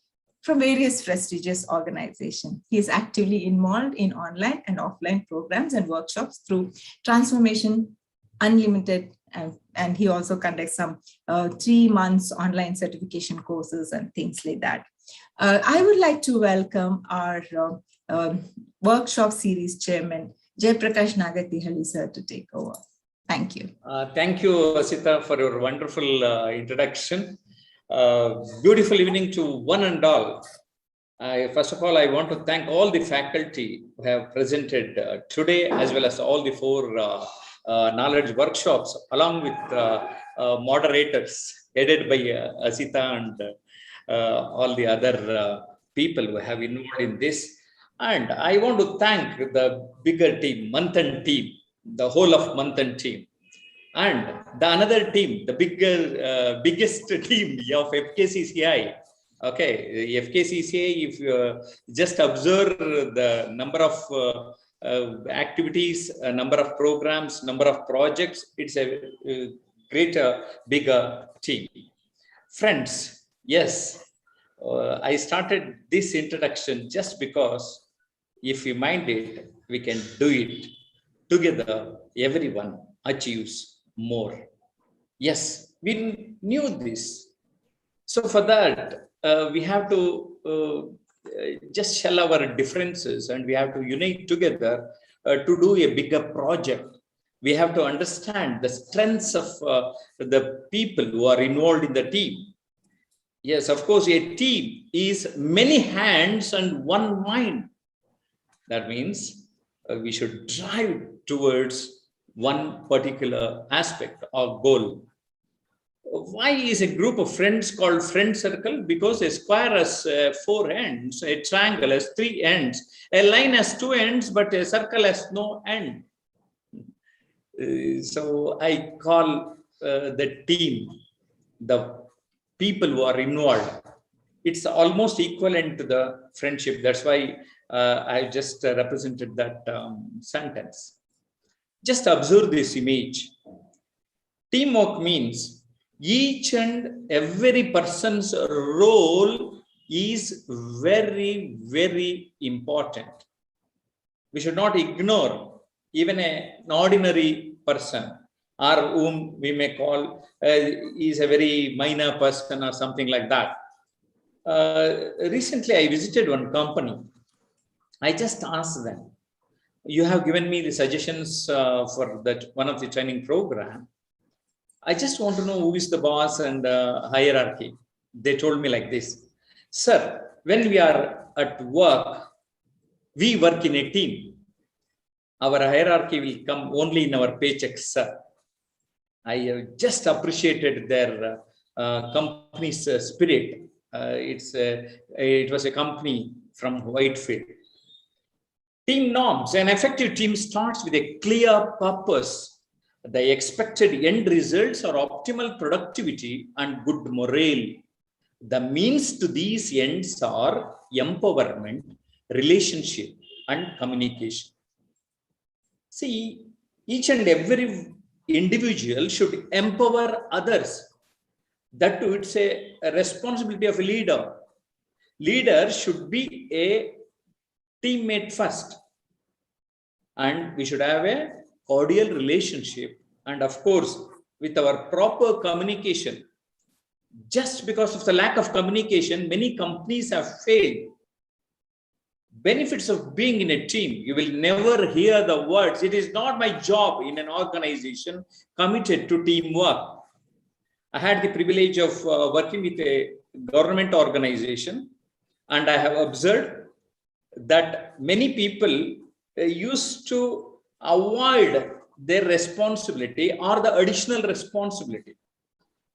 from various prestigious organizations. He is actively involved in online and offline programs and workshops through Transformation Unlimited, and he also conducts some 3 months online certification courses and things like that. I would like to welcome our workshop series chairman, Jayaprakash Nagatihali sir, to take over. Thank you. Thank you, Asita, for your wonderful introduction. Beautiful evening to one and all. First of all, I want to thank all the faculty who have presented today, as well as all the 4 knowledge workshops, along with moderators headed by Asita and all the other people who have involved in this. And I want to thank the bigger team, Manthan team, the whole of Manthan team, and the another team, the biggest team of FKCCI. Okay, the FKCCI, if you just observe the number of activities, number of programs, number of projects, it's a greater, bigger team. Friends, yes, I started this introduction just because if we mind it, we can do it. Together, everyone achieves more. Yes, we knew this. So for that, we have to just shell our differences, and we have to unite together to do a bigger project. We have to understand the strengths of the people who are involved in the team. Yes, of course, a team is many hands and one mind. That means we should drive towards one particular aspect or goal. Why is a group of friends called friend circle? Because a square has 4 ends, a triangle has 3 ends, a line has 2 ends, but a circle has no end. So I call the team, the people who are involved. It's almost equivalent to the friendship. That's why I just represented that sentence. Just observe this image. Teamwork means each and every person's role is very, very important. We should not ignore even an ordinary person, or whom we may call is a very minor person or something like that. Recently, I visited one company. I just asked them, you have given me the suggestions for that one of the training program. I just want to know who is the boss and hierarchy. They told me like this, sir, when we are at work, we work in a team. Our hierarchy will come only in our paychecks, sir. I just appreciated their company's spirit. It was a company from Whitefield. Team norms. An effective team starts with a clear purpose. The expected end results are optimal productivity and good morale. The means to these ends are empowerment, relationship, and communication. See, each and every individual should empower others. That too, it's a responsibility of a leader. Leader should be a teammate first. And we should have a cordial relationship. And of course, with our proper communication. Just because of the lack of communication, many companies have failed. Benefits of being in a team, you will never hear the words, it is not my job in an organization committed to teamwork. I had the privilege of working with a government organization, and I have observed that many people used to avoid their responsibility or the additional responsibility.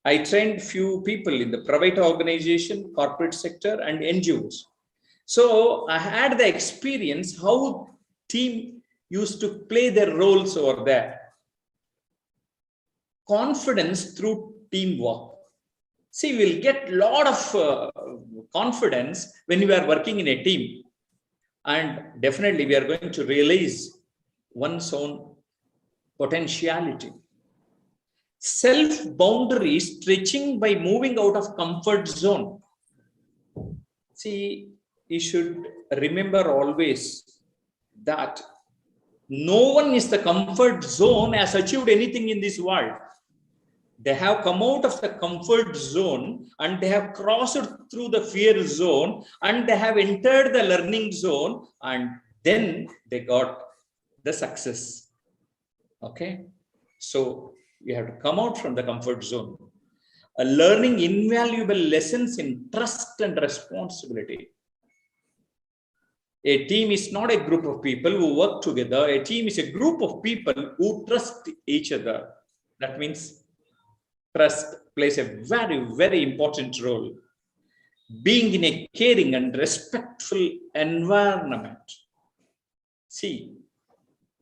I trained few people in the private organization, corporate sector, and NGOs. So I had the experience how team used to play their roles over there. Confidence through teamwork. See, we'll get a lot of confidence when we are working in a team. And definitely we are going to realize one's own potentiality. Self-boundary stretching by moving out of comfort zone. See, you should remember always that no one is the comfort zone has achieved anything in this world. They have come out of the comfort zone and they have crossed through the fear zone and they have entered the learning zone and then they got the success. Okay. So you have to come out from the comfort zone. Learning invaluable lessons in trust and responsibility. A team is not a group of people who work together. A team is a group of people who trust each other. That means trust plays a very, very important role. Being in a caring and respectful environment. See,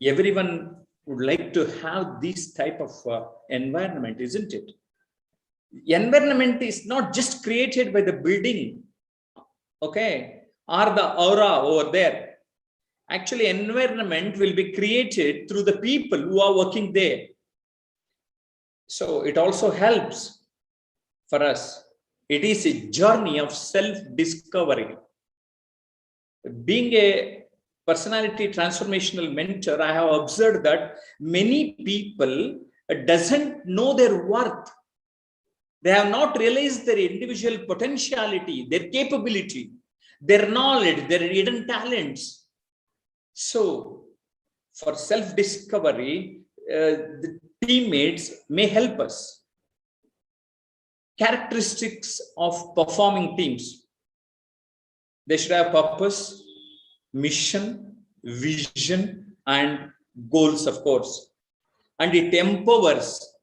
everyone would like to have this type of environment, isn't it? Environment is not just created by the building, okay, or the aura over there. Actually, environment will be created through the people who are working there. So it also helps for us. It is a journey of self-discovery. Being a personality transformational mentor, I have observed that many people doesn't know their worth. They have not realized their individual potentiality, their capability, their knowledge, their hidden talents. So for self-discovery, the teammates may help us. Characteristics of performing teams. They should have purpose, mission, vision, and goals, of course. And it empowers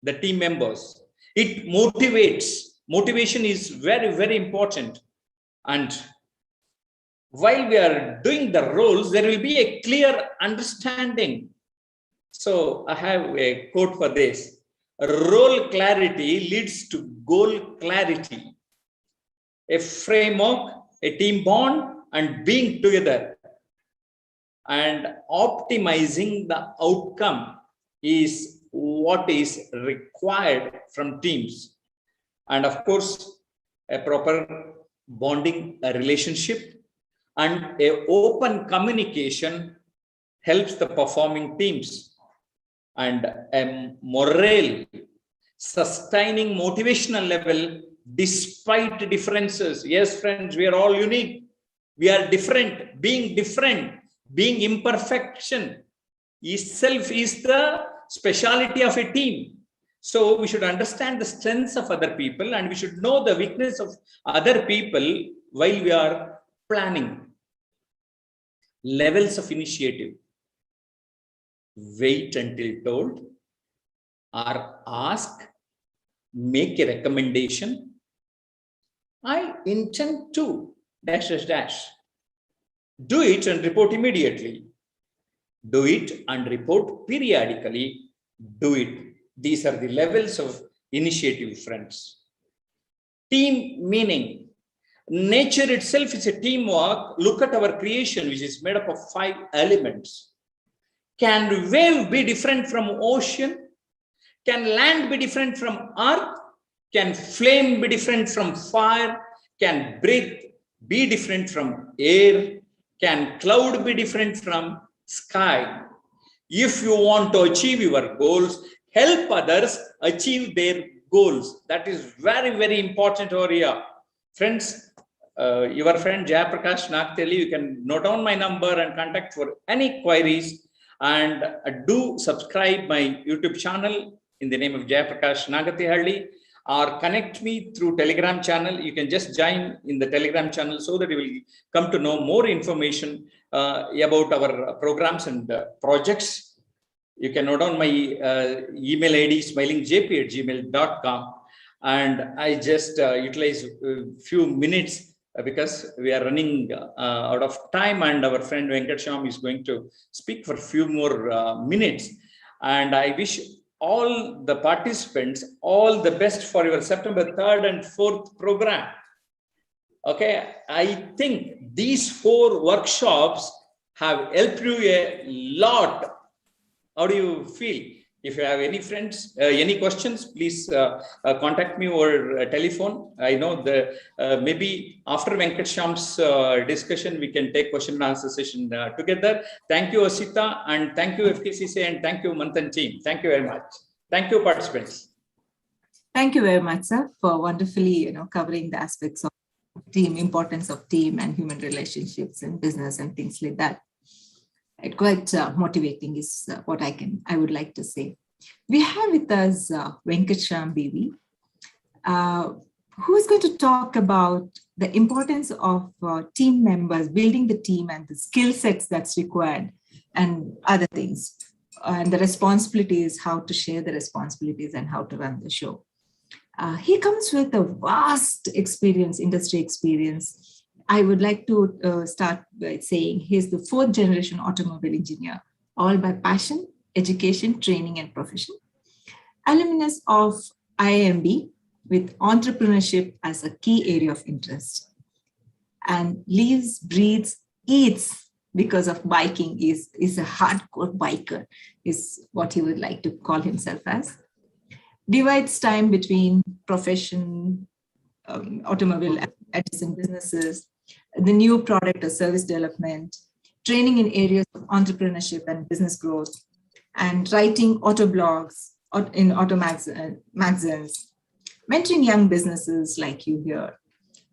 the team members. It motivates. Motivation is very, very important. And while we are doing the roles, there will be a clear understanding. So I have a quote for this. Role clarity leads to goal clarity. A framework, a team bond, and being together and optimizing the outcome is what is required from teams. And of course, a proper bonding relationship and a open communication helps the performing teams. And a morale, sustaining motivational level despite differences. Yes, friends, we are all unique. We are different. Being imperfection itself is the speciality of a team. So we should understand the strengths of other people and we should know the weakness of other people while we are planning. Levels of initiative. Wait until told, or ask, make a recommendation. I intend to dash. Do it and report immediately. Do it and report periodically. Do it. These are the levels of initiative, friends. Team meaning. Nature itself is a teamwork. Look at our creation, which is made up of 5 elements. Can wave be different from ocean? Can land be different from earth? Can flame be different from fire? Can breath be different from air? Can cloud be different from sky? If you want to achieve your goals, help others achieve their goals. That is very, very important over here. Friends, your friend Jayaprakash Nagteli, you can note down my number and contact for any queries. And do subscribe my YouTube channel in the name of Jayaprakash Nagatihalli, or connect me through Telegram channel. You can just join in the Telegram channel so that you will come to know more information about our programs and projects. You can note down my email ID smilingjp@gmail.com. And I just utilize a few minutes because we are running out of time and our friend Venkat Sham is going to speak for a few more minutes. And I wish all the participants all the best for your September 3rd and 4th program. Okay, I think these 4 workshops have helped you a lot. How do you feel? If you have any friends, any questions, please contact me over telephone. I know the maybe after Venkat Shyam's discussion, we can take question and answer session together. Thank you, Asita, and thank you, FKCCI, and thank you, Manthan team. Thank you very much. Thank you, participants. Thank you very much, sir, for wonderfully, covering the aspects of team, importance of team and human relationships and business and things like that. Quite motivating is what I would like to say. We have with us Venkat Shyam BV, who is going to talk about the importance of team members, building the team and the skill sets that's required and other things. And the responsibilities, how to share the responsibilities and how to run the show. He comes with a vast experience, industry experience. I would like to start by saying he's the 4th generation automobile engineer, all by passion, education, training, and profession. Alumnus of IIMB with entrepreneurship as a key area of interest. And lives, breathes, eats because of biking, is a hardcore biker, is what he would like to call himself as. Divides time between profession, automobile adjacent businesses, the new product or service development, training in areas of entrepreneurship and business growth, and writing auto blogs in auto magazines, mentoring young businesses like you here,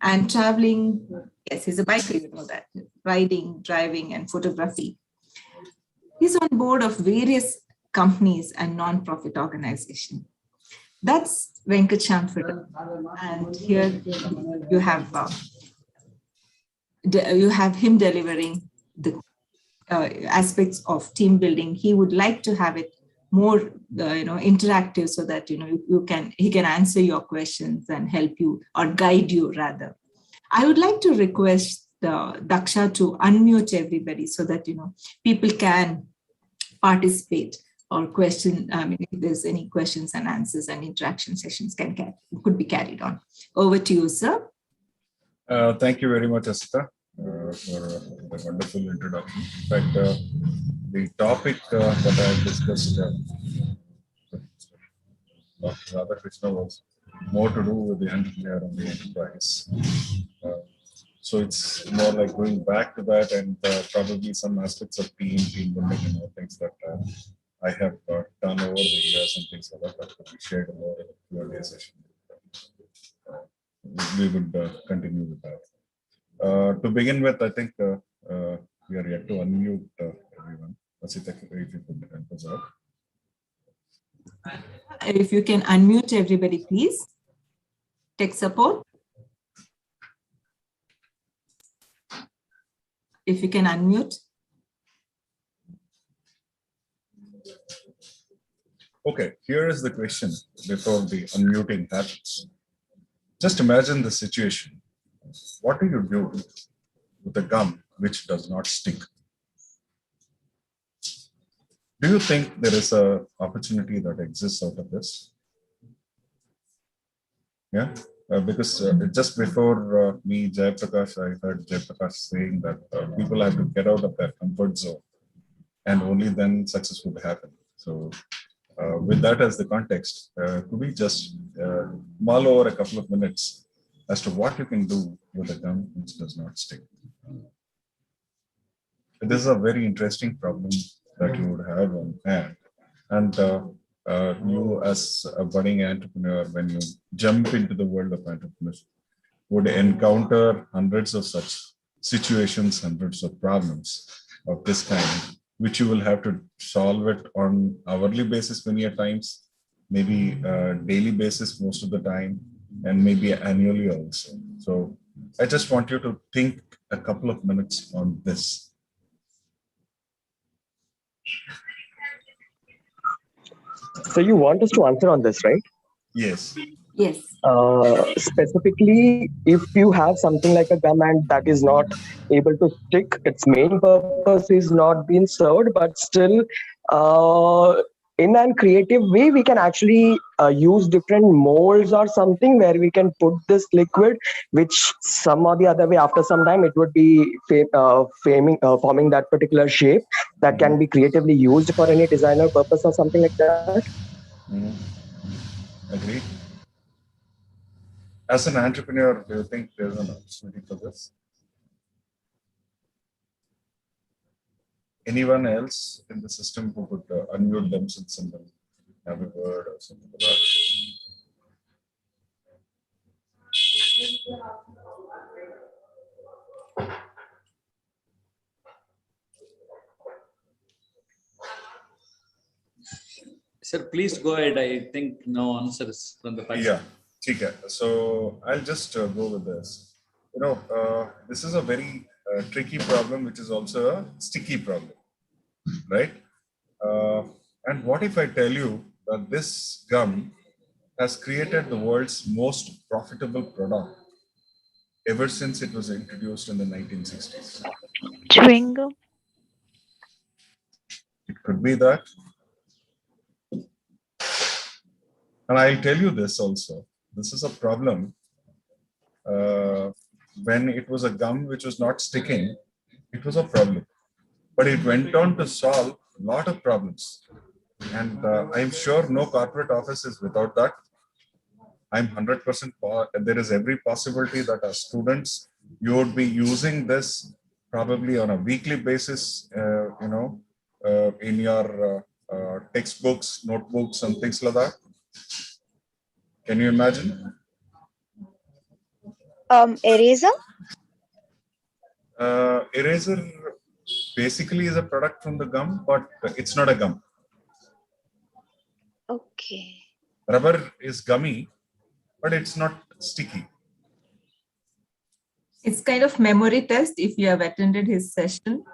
and traveling. Yes, he's a biker, you know that, riding, driving, and photography. He's on board of various companies and non-profit organizations. That's Venkat Shyam. And here you have him delivering the aspects of team building. He would like to have it more interactive so that he can answer your questions and help you or guide you rather. I would like to request Daksha to unmute everybody so that people can participate or question. If there's any questions and answers and interaction sessions could be carried on. Over to you, sir. Thank you very much, Asita, for the wonderful introduction. In fact, the topic that I discussed with Dr. Radha Krishna was more to do with the entrepreneur and the enterprise. So it's more like going back to that and probably some aspects of team building and all things that I have done over the years and things like that could be shared more in a Q&A session. We would continue with that. To begin with, I think we are yet to unmute everyone. Asita, if you could help us out. If you can unmute everybody, please. Tech support. If you can unmute. Okay, here is the question before the unmuting happens. Just imagine the situation. What do you do with a gum which does not stick? Do you think there is an opportunity that exists out of this? Yeah, because just before me, Jayaprakash, I heard Jayaprakash saying that people have to get out of their comfort zone and only then success would happen. So with that as the context, could we just mull over a couple of minutes as to what you can do with a gum which does not stick? This is a very interesting problem that you would have on hand. And you as a budding entrepreneur, when you jump into the world of entrepreneurship, would encounter hundreds of such situations, hundreds of problems of this kind, which you will have to solve it on hourly basis many a times, maybe daily basis most of the time, and maybe annually also. So I just want you to think a couple of minutes on this. So you want us to answer on this, right? Yes. Yes. Specifically, if you have something like a gum and that is not able to stick, its main purpose is not being served, but still in a creative way, we can actually use different molds or something where we can put this liquid, which some or the other way, after some time, it would be forming that particular shape that can be creatively used for any designer purpose or something like that. Agree. As an entrepreneur, do you think there's an opportunity for this? Anyone else in the system who could unmute themselves and have a word or something like that? Sir, please go ahead. I think no answers from the participant. Yeah, okay. So I'll just go with this. You know, this is a very tricky problem, which is also a sticky problem, right? And what if I tell you that this gum has created the world's most profitable product ever since it was introduced in the 1960s? Chewing gum. It could be that. And I'll tell you this also. This is a problem. When it was a gum which was not sticking, it was a problem. But it went on to solve a lot of problems. And I'm sure no corporate office is without that. I'm 100% there is every possibility that as students, you would be using this probably on a weekly basis, in your textbooks, notebooks, and things like that. Can you imagine? Eraser? Eraser basically is a product from the gum, but it's not a gum. Okay. Rubber is gummy, but it's not sticky. It's kind of memory test if you have attended his session.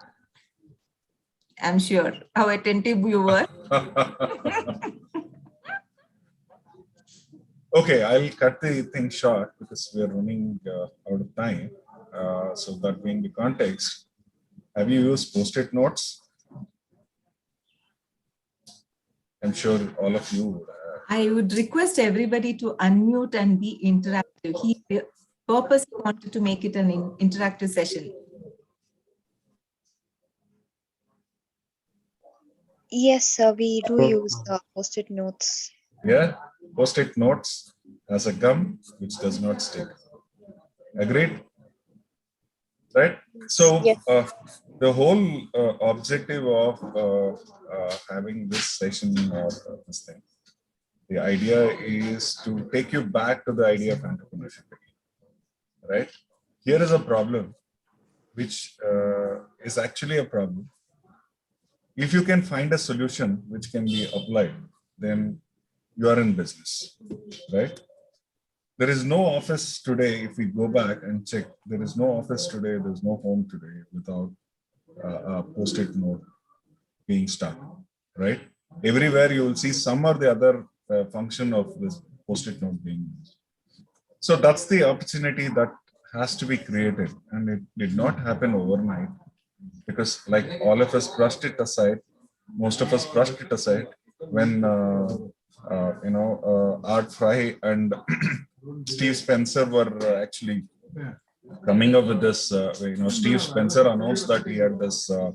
I'm sure how attentive you were. Okay, I'll cut the thing short because we are running out of time. So that being the context, have you used Post-it notes? I'm sure all of you would have. I would request everybody to unmute and be interactive. He purposely wanted to make it an interactive session. Yes, sir, we do use Post-it notes. Yeah, Post-it notes as a gum which does not stick. Agreed? Right? So yes. the whole objective of having this session or this thing, the idea is to take you back to the idea of entrepreneurship. Right? Here is a problem which is actually a problem. If you can find a solution which can be applied, then you are in business, right? There is no office today, if we go back and check, there is no office today, there's no home today without a Post-it note being stuck, right? Everywhere you will see some or the other function of this Post-it note being used. So that's the opportunity that has to be created, and it did not happen overnight because like all of us brushed it aside, most of us brushed it aside when Art Fry and Steve Spencer were actually coming up with this. Steve Spencer announced that he had this a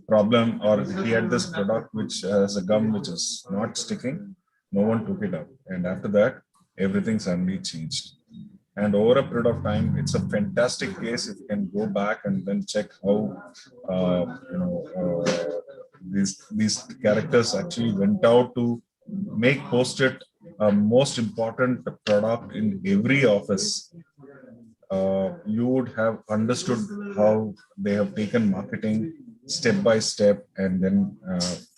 problem, or he had this product which has a gum which is not sticking. No one took it up, and after that, everything suddenly changed. And over a period of time, it's a fantastic case if you can go back and then check how these characters actually went out to make Post-it a most important product in every office. You would have understood how they have taken marketing step by step and then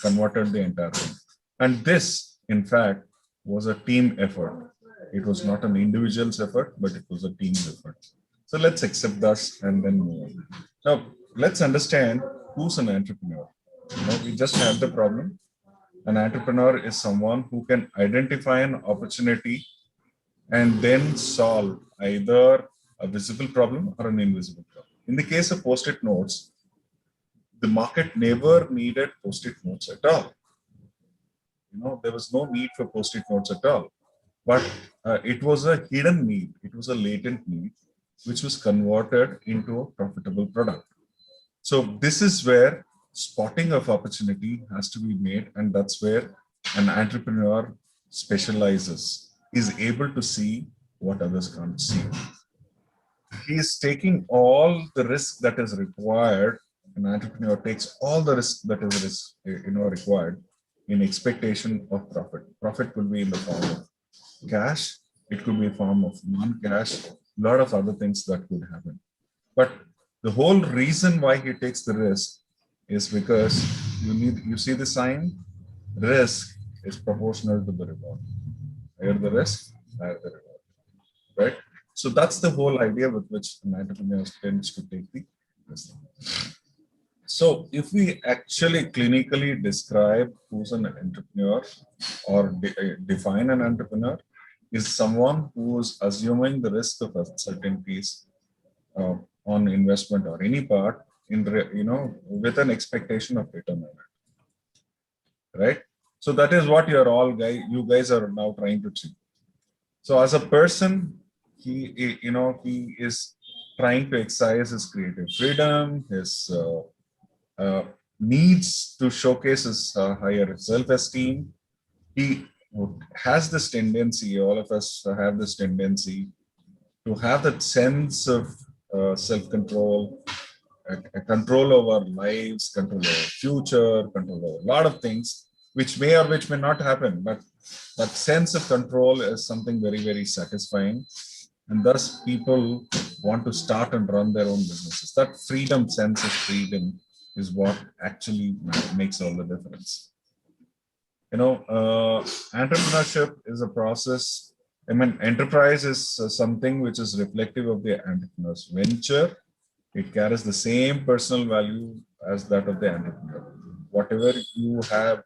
converted the entire thing. And this, in fact, was a team effort. It was not an individual's effort, but it was a team's effort. So let's accept this and then move on. Now, let's understand who's an entrepreneur. We just had the problem. An entrepreneur is someone who can identify an opportunity and then solve either a visible problem or an invisible problem. In the case of Post-it notes, the market never needed post-it notes at all. There was no need for post-it notes at all. But it was a hidden need. It was a latent need, which was converted into a profitable product. So this is where spotting of opportunity has to be made. And that's where an entrepreneur specializes, is able to see what others can't see. He is taking all the risk that is required. An entrepreneur takes all the risk that is required in expectation of profit. Profit could be in the form of cash, it could be a form of non-cash, a lot of other things that could happen. But the whole reason why he takes the risk is because you see the sign, risk is proportional to the reward. Higher the risk, higher the reward, right? So that's the whole idea with which an entrepreneur tends to take the risk. So if we actually clinically describe who's an entrepreneur or define an entrepreneur, is someone who is assuming the risk of uncertainties on investment or any part with an expectation of return on it, right? So that is what you guys are now trying to achieve. So as a person, he is trying to exercise his creative freedom, his needs to showcase his higher self-esteem. He has this tendency, all of us have this tendency to have that sense of self-control, control over lives, control over future, control over a lot of things, which may or which may not happen. But that sense of control is something very, very satisfying. And thus people want to start and run their own businesses. That freedom, sense of freedom, is what actually makes all the difference. Entrepreneurship is a process. Enterprise is something which is reflective of the entrepreneur's venture. It carries the same personal value as that of the entrepreneur. Whatever you have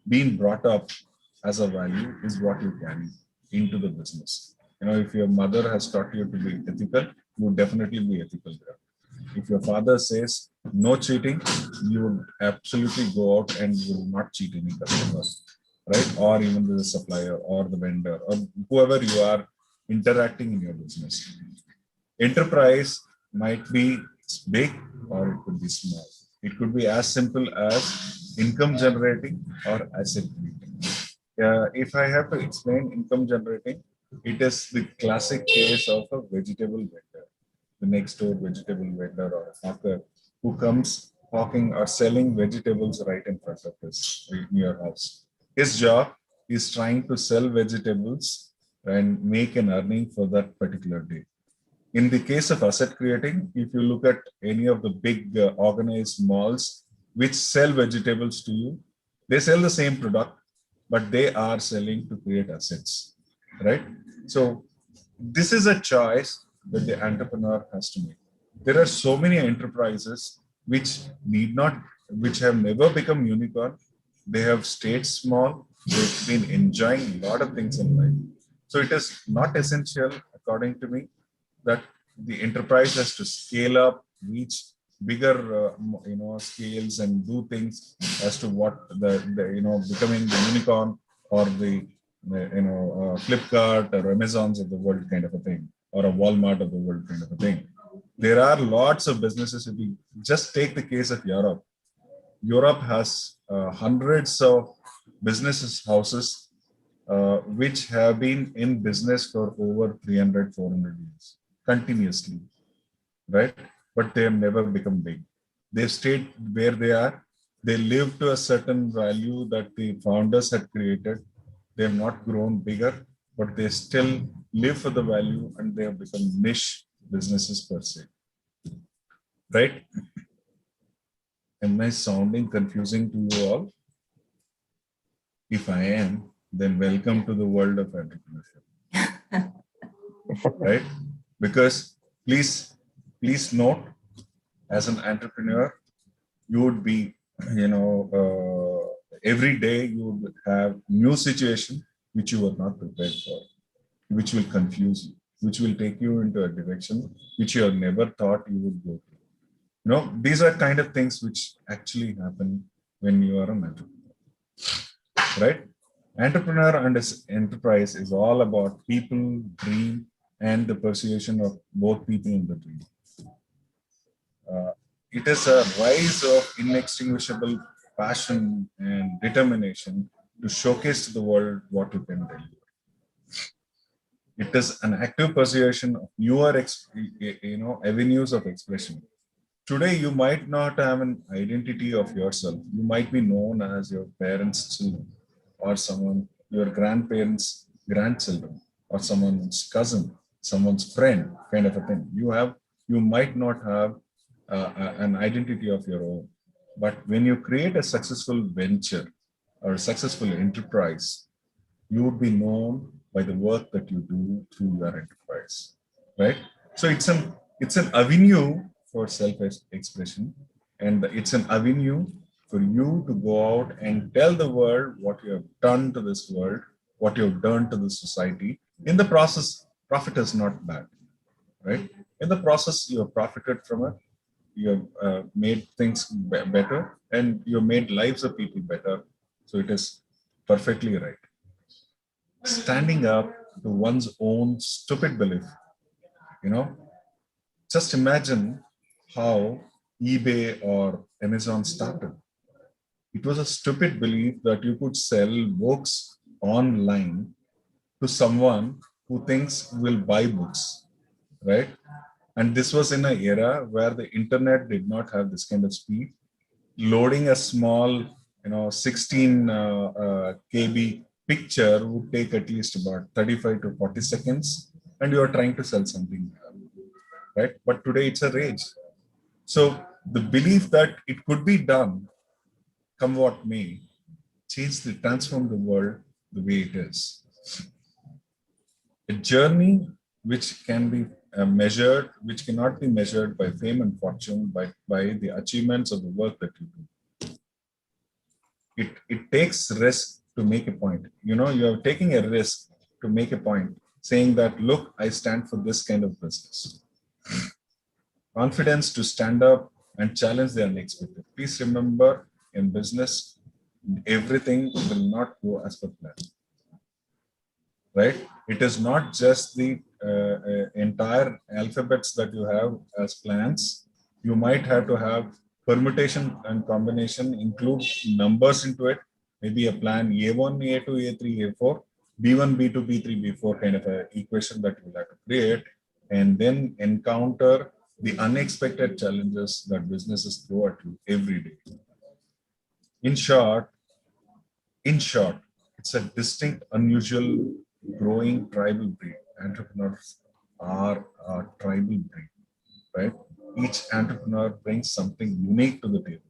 been brought up as a value is what you carry into the business. If your mother has taught you to be ethical, you would definitely be ethical there. If your father says no cheating, you would absolutely go out and you will not cheat any customer, right? Or even the supplier or the vendor or whoever you are interacting in your business. Enterprise might be big or it could be small. It could be as simple as income generating or asset creating. If I have to explain income generating, it is the classic case of a vegetable vendor, the next door vegetable vendor or a hawker who comes hawking or selling vegetables right in front of your house. His job is trying to sell vegetables and make an earning for that particular day. In the case of asset creating, if you look at any of the big organized malls which sell vegetables to you, they sell the same product, but they are selling to create assets, right? So this is a choice that the entrepreneur has to make. There are so many enterprises which have never become unicorn. They have stayed small. They've been enjoying a lot of things in life. So it is not essential, according to me, that the enterprise has to scale up, reach bigger, scales and do things as to what becoming the unicorn or the Flipkart or Amazons of the world kind of a thing, or a Walmart of the world kind of a thing. There are lots of businesses. If we just take the case of Europe, Europe has hundreds of businesses houses which have been in business for over 300, 400 years continuously, right? But they have never become big. They've stayed where they are. They live to a certain value that the founders had created. They have not grown bigger, but they still live for the value and they have become niche businesses per se, right? Am I sounding confusing to you all? If I am, then welcome to the world of entrepreneurship, right? Because please note, as an entrepreneur, you would be, every day you would have new situation which you were not prepared for, which will confuse you, which will take you into a direction which you have never thought you would go to. These are kind of things which actually happen when you are an entrepreneur, right? Entrepreneur and his enterprise is all about people, dream, and the persuasion of both people in the dream. It is a rise of inextinguishable passion and determination to showcase to the world what you can deliver. It is an active persuasion of newer, avenues of expression. Today, you might not have an identity of yourself. You might be known as your parents' children, or your grandparents' grandchildren, or someone's cousin, someone's friend, kind of a thing. You might not have an identity of your own. But when you create a successful venture or a successful enterprise, you would be known by the work that you do through your enterprise, right? So it's an avenue for self-expression, and it's an avenue for you to go out and tell the world what you have done to this world, what you have done to the society. In the process, profit is not bad, right? In the process, you have profited from it. You have made things better, and you have made lives of people better. So it is perfectly right. Standing up to one's own stupid belief, just imagine how eBay or Amazon started. It was a stupid belief that you could sell books online to someone who thinks will buy books, right? And this was in an era where the internet did not have this kind of speed. Loading a small, 16 KB picture would take at least about 35 to 40 seconds, and you are trying to sell something, right? But today it's a rage. So the belief that it could be done, come what may, transform the world the way it is. A journey which can be measured, which cannot be measured by fame and fortune, by the achievements of the work that you do. It takes risk to make a point. You are taking a risk to make a point, saying that, look, I stand for this kind of business. Confidence to stand up and challenge the unexpected. Please remember, in business, everything will not go as per plan, right? It is not just the entire alphabets that you have as plans. You might have to have permutation and combination, include numbers into it, maybe a plan A1, A2, A3, A4, B1, B2, B3, B4 kind of an equation that you will have to create, and then encounter the unexpected challenges that businesses throw at you every day. In short, it's a distinct, unusual, growing tribal breed. Entrepreneurs are a tribal breed, right? Each entrepreneur brings something unique to the table.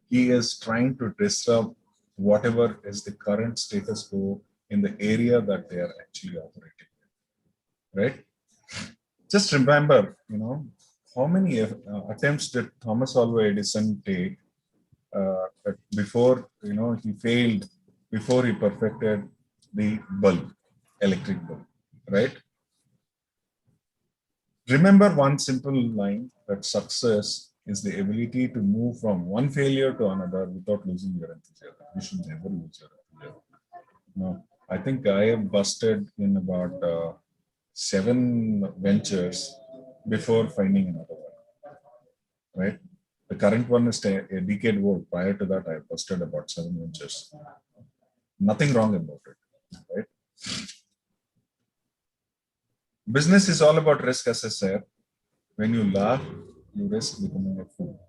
He is trying to disrupt whatever is the current status quo in the area that they are actually operating in, right? Just remember, how many attempts did Thomas Alva Edison take before, he failed, before he perfected the bulb, electric bulb, right? Remember one simple line, that success is the ability to move from one failure to another without losing your enthusiasm. You should never lose your enthusiasm. I think I have busted in about 7 ventures before finding another one, right? The current one is a decade old. Prior to that, I busted about 7 ventures. Nothing wrong about it, right? Business is all about risk, as I said. When you laugh, you risk becoming a fool.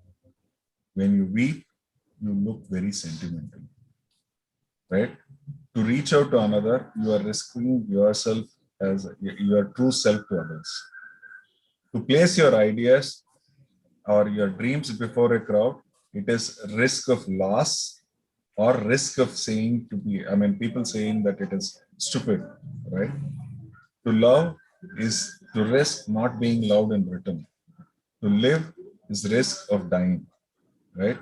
When you weep, you look very sentimental, right? To reach out to another, you are risking yourself as your true self to others. To place your ideas or your dreams before a crowd, it is risk of loss or risk of people saying that it is stupid, right? To love is to risk not being loved in return. To live is risk of dying, right?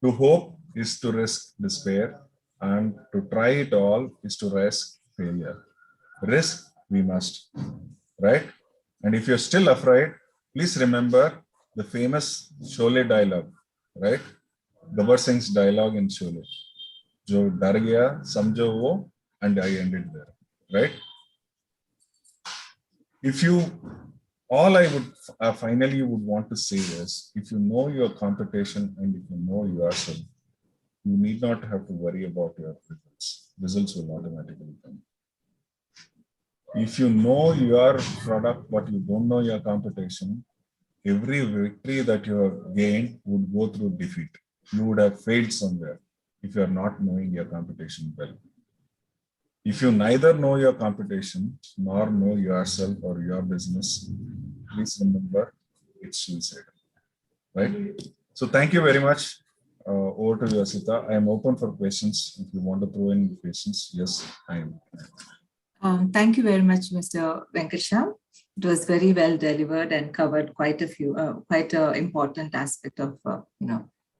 To hope is to risk despair, and to try it all is to risk failure. Risk we must, right? And if you're still afraid, please remember, the famous Sholay dialogue, right? Gabbar Singh's dialogue in Sholay. Jo dar gaya, samjho wo, and I ended there, right? If you, all I would finally would want to say is, if you know your competition and if you know yourself, you need not have to worry about your results. Results will automatically come. If you know your product, but you don't know your competition, every victory that you have gained would go through defeat. You would have failed somewhere if you are not knowing your competition well. If you neither know your competition nor know yourself or your business, please remember it's suicide, right? So thank you very much. Over to you, Asita. I am open for questions. If you want to throw in questions, yes, I am. Thank you very much, Mr. Venkatesham. It was very well delivered and covered quite a few, quite an important aspect of,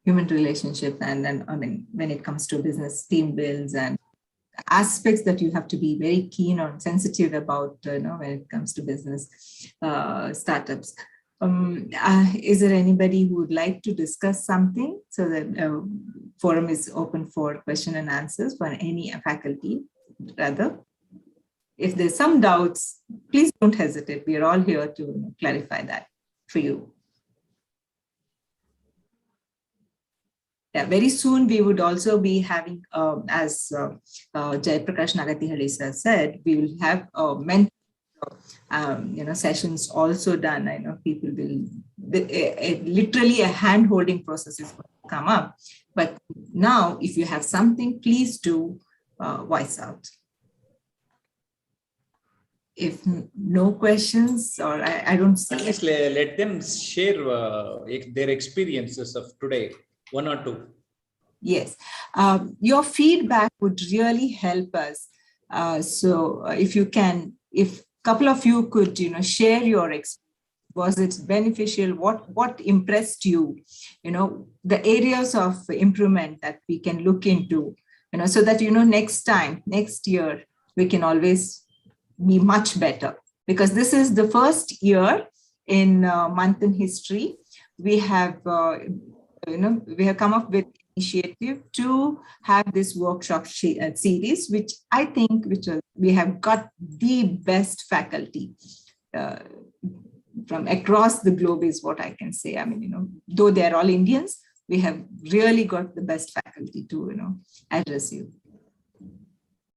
human relationship. And then, when it comes to business, team builds and aspects that you have to be very keen or sensitive about, when it comes to business startups. Is there anybody who would like to discuss something? So that forum is open for question and answers for any faculty, rather. If there's some doubts, please don't hesitate. We are all here to clarify that for you. Yeah, very soon we would also be having, as Jayaprakash Nagatihari sir said, we will have mentor, sessions also done. I know people will, literally a hand-holding process is going to come up. But now, if you have something, please do voice out. If no questions, or I don't see. At least let them share their experiences of today, one or two. Yes, your feedback would really help us. So if you can, if a couple of you could, share your experience. Was it beneficial? What impressed you? The areas of improvement that we can look into, so that, next year, we can always be much better, because this is the first year in Manthan history. We have, we have come up with initiative to have this workshop series, which I think, we have got the best faculty from across the globe is what I can say. I mean, though they're all Indians, we have really got the best faculty to, address you.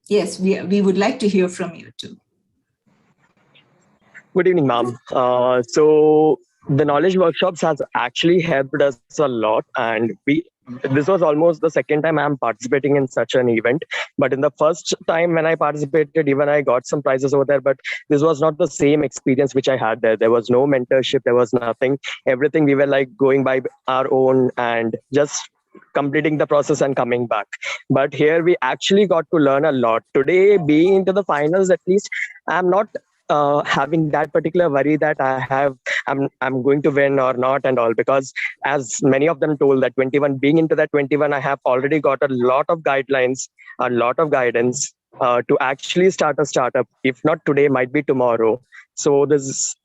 Yes, we would like to hear from you too. Good evening, ma'am. So the knowledge workshops has actually helped us a lot, and this was almost the second time I'm participating in such an event. But in the first time when I participated, even I got some prizes over there, but this was not the same experience which I had there. There was no mentorship, there was nothing. Everything we were like going by our own and just completing the process and coming back. But here we actually got to learn a lot. Today, being into the finals, at least I'm not having that particular worry that I'm going to win or not and all, because as many of them told that 21, being into that 21, I have already got a lot of guidelines, a lot of guidance to actually start a startup. If not today, might be tomorrow. So this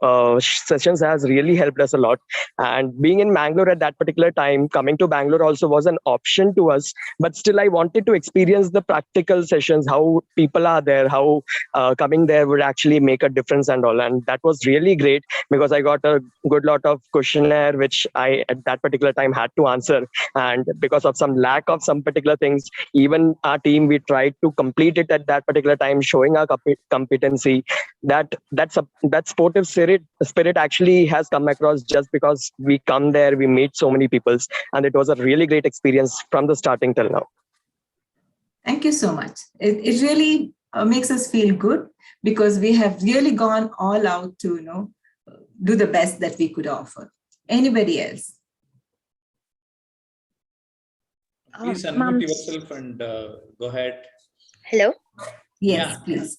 sessions has really helped us a lot. And being in Bangalore at that particular time, coming to Bangalore also was an option to us. But still, I wanted to experience the practical sessions, how people are there, how coming there would actually make a difference and all. And that was really great, because I got a good lot of questionnaire, which I at that particular time had to answer. And because of some lack of some particular things, even our team, we tried to complete it at that particular time, showing our competency. That sportive spirit actually has come across just because we come there, we meet so many people, and it was a really great experience from the starting till now. Thank you so much. It really makes us feel good, because we have really gone all out to, do the best that we could offer. Anybody else? Please unmute yourself and go ahead. Hello. Yes, please.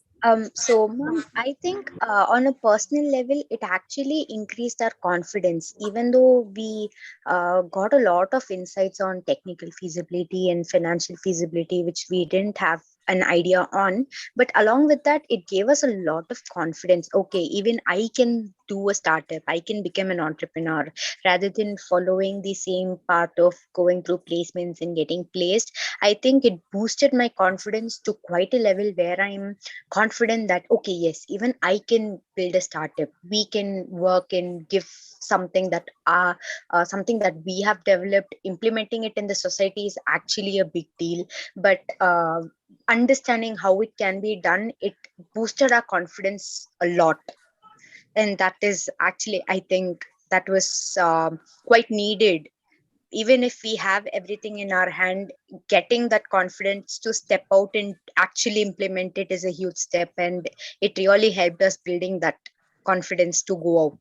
So, ma'am, I think on a personal level, it actually increased our confidence, even though we got a lot of insights on technical feasibility and financial feasibility, which we didn't have an idea on. But along with that, it gave us a lot of confidence. Okay, even I can do a startup, I can become an entrepreneur, rather than following the same path of going through placements and getting placed. I think it boosted my confidence to quite a level where I'm confident that, okay, yes, even I can build a startup. We can work and give something that something that we have developed. Implementing it in the society is actually a big deal, but understanding how it can be done, it boosted our confidence a lot. And that is actually, I think that was quite needed. Even if we have everything in our hand, getting that confidence to step out and actually implement it is a huge step, and it really helped us building that confidence to go out.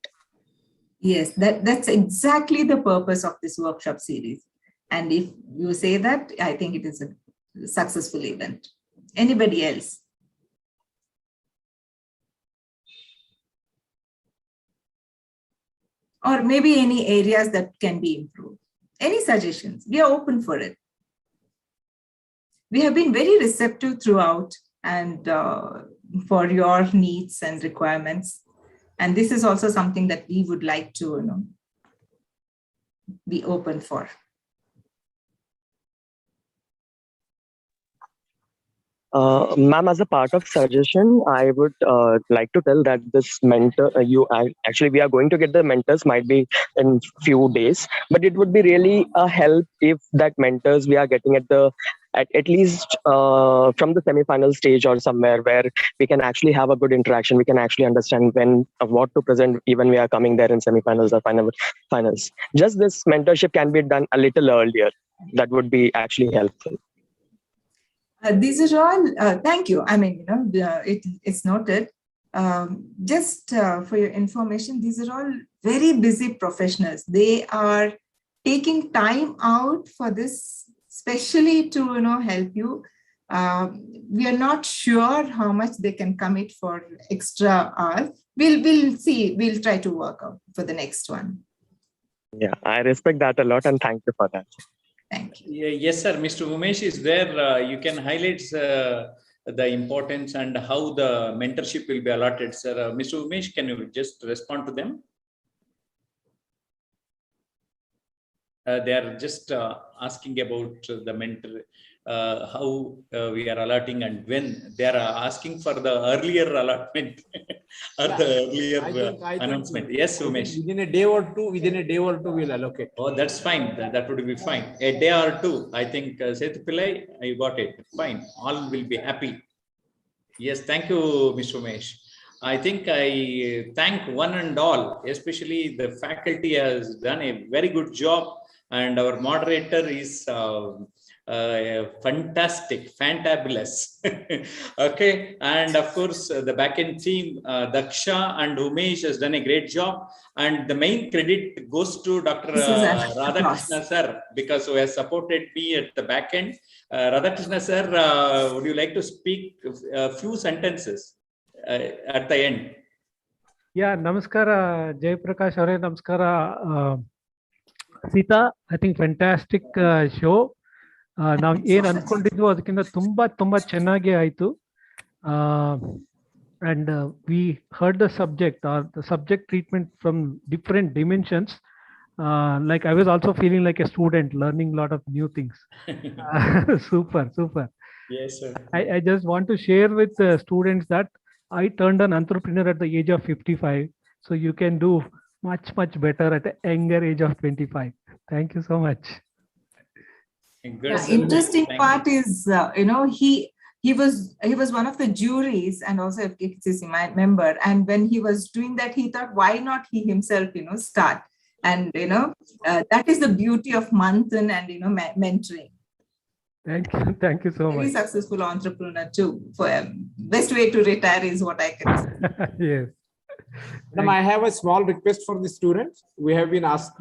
Yes, that's exactly the purpose of this workshop series. And if you say that, I think it is a successful event. Anybody else? Or maybe any areas that can be improved. Any suggestions? We are open for it. We have been very receptive throughout and for your needs and requirements. And this is also something that we would like to be open for. Ma'am, as a part of suggestion, I would like to tell that this mentor, actually, we are going to get the mentors might be in few days, but it would be really a help if that mentors we are getting at least from the semi-final stage or somewhere where we can actually have a good interaction. We can actually understand what to present even we are coming there in semi-finals or finals. Just this mentorship can be done a little earlier. That would be actually helpful. These are all, thank you. I mean, it's noted. Just for your information, these are all very busy professionals. They are taking time out for this, especially to help you. We are not sure how much they can commit for extra hours. We'll see. We'll try to work out for the next one. Yeah, I respect that a lot, and thank you for that. Thank you. Yes, sir. Mr. Umesh is there. You can highlight the importance and how the mentorship will be allotted, sir. Mr. Umesh, can you just respond to them? They are just asking about the mentor, how we are allotting and when. They are asking for the earlier allotment or the earlier announcement. Yes, Umesh. Within a day or two, we'll allocate. Oh, that's fine. That would be fine. A day or two. I think, Setu Pillai, you got it. Fine. All will be happy. Yes, thank you, Mr. Umesh. I think I thank one and all, especially the faculty has done a very good job, and our moderator is fantastic, fantabulous. Okay, and of course the backend team, Daksha and Umesh has done a great job, and the main credit goes to Dr. Radhakrishna sir, because he has supported me at the backend. Radhakrishna sir, would you like to speak a few sentences at the end? Yeah, namaskara, Jay Prakash Avare, namaskara. Sita, I think fantastic show. Now ಏನು ಅನ್ಕೊಂಡಿದ್ವು ಅದಕ್ಕಿಂತ ತುಂಬಾ ಚೆನ್ನಾಗಿ ಆಯ್ತು. And we heard the subject or the subject treatment from different dimensions. Like I was also feeling like a student learning a lot of new things. Super. Yes, sir. I just want to share with the students that I turned an entrepreneur at the age of 55. So you can do much better at a younger age of 25. Thank you so much. Yeah, interesting part is, he was one of the juries and also a FKCCI member. And when he was doing that, he thought, why not he himself, start? And, that is the beauty of Manthan and, mentoring. Thank you so much. Very successful entrepreneur too. For best way to retire is what I can say. Yes. Madam, I have a small request for the students. We have been asked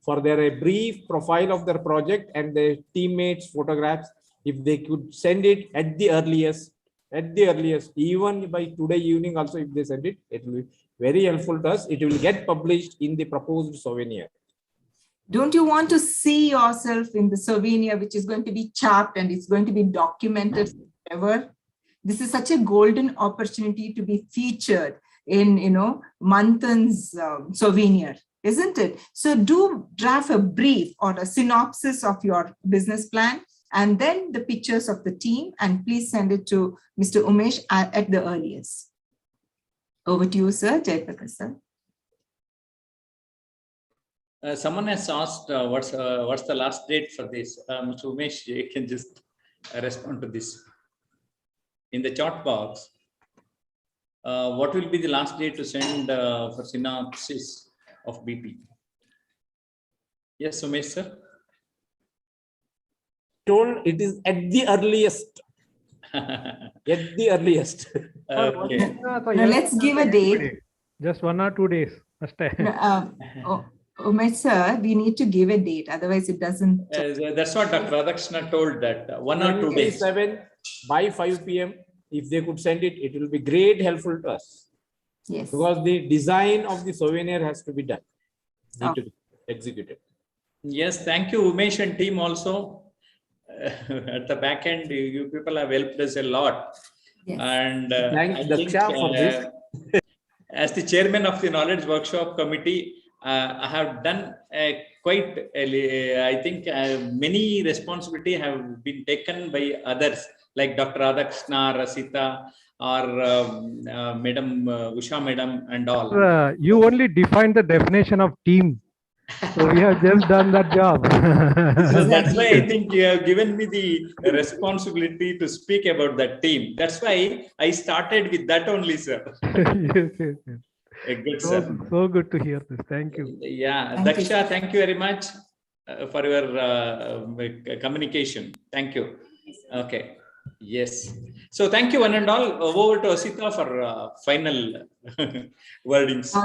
for a brief profile of their project and their teammates' photographs. If they could send it at the earliest, even by today evening also, if they send it, it will be very helpful to us. It will get published in the proposed souvenir. Don't you want to see yourself in the souvenir, which is going to be chopped and it's going to be documented ever. This is such a golden opportunity to be featured in, Manthan's souvenir, isn't it? So do draft a brief or a synopsis of your business plan, and then the pictures of the team, and please send it to Mr. Umesh at the earliest. Over to you, sir. Jaiprakash, sir. Someone has asked what's the last date for this. Mr. Umesh, you can just respond to this in the chat box. What will be the last date to send for synopsis of BP? Yes, Umesh, sir. Told it is at the earliest. At the earliest. Okay. Now let's give a date. Just 1 or 2 days. Umesh, sir, we need to give a date, otherwise it doesn't. That's what Dr. Radhakrishna told, that 1 or 2 days. 7 by 5 p.m. If they could send it, it will be great helpful to us. Yes. Because the design of the souvenir has to be done. Need to be executed. Yes, thank you, Umesh and team also. At the back end, you people have helped us a lot. Yes. And thanks, Daksha, for this. As the chairman of the Knowledge Workshop Committee, I have done I think many responsibility have been taken by others, like Dr. Radhakrishna, Rasita, or Madam Usha Madam and all. You only defined the definition of team. So we have just done that job. So that's why I think you have given me the responsibility to speak about that team. That's why I started with that only, sir. Yes. Good, so, sir. So good to hear this. Thank you. Yeah, Daksha, thank you very much for your communication. Thank you. Okay. Yes. So thank you one and all. Over to Asita for final wordings.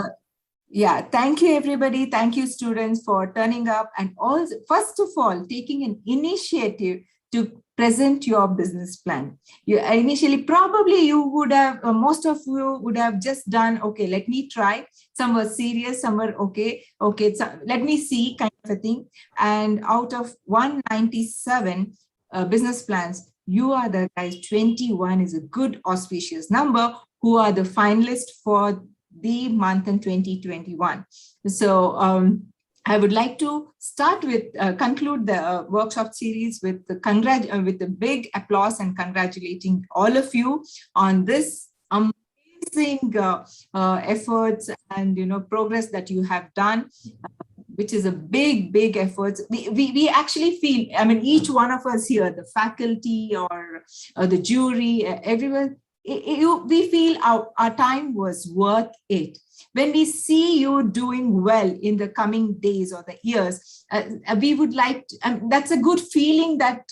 Yeah, thank you everybody. Thank you students for turning up, and also first of all taking an initiative to present your business plan. You initially probably you would have most of you would have just done, okay, let me try. Some were serious, some were okay, so let me see kind of a thing. And out of 197 business plans, you are the guys. 21 is a good auspicious number who are the finalists for the Manthan-2021. So I would like to start with conclude the workshop series with the big applause and congratulating all of you on this amazing efforts and progress that you have done, which is a big effort. We actually feel, I mean, each one of us here, the faculty or the jury, everyone, we feel our time was worth it. When we see you doing well in the coming days or the years, we would like to, that's a good feeling that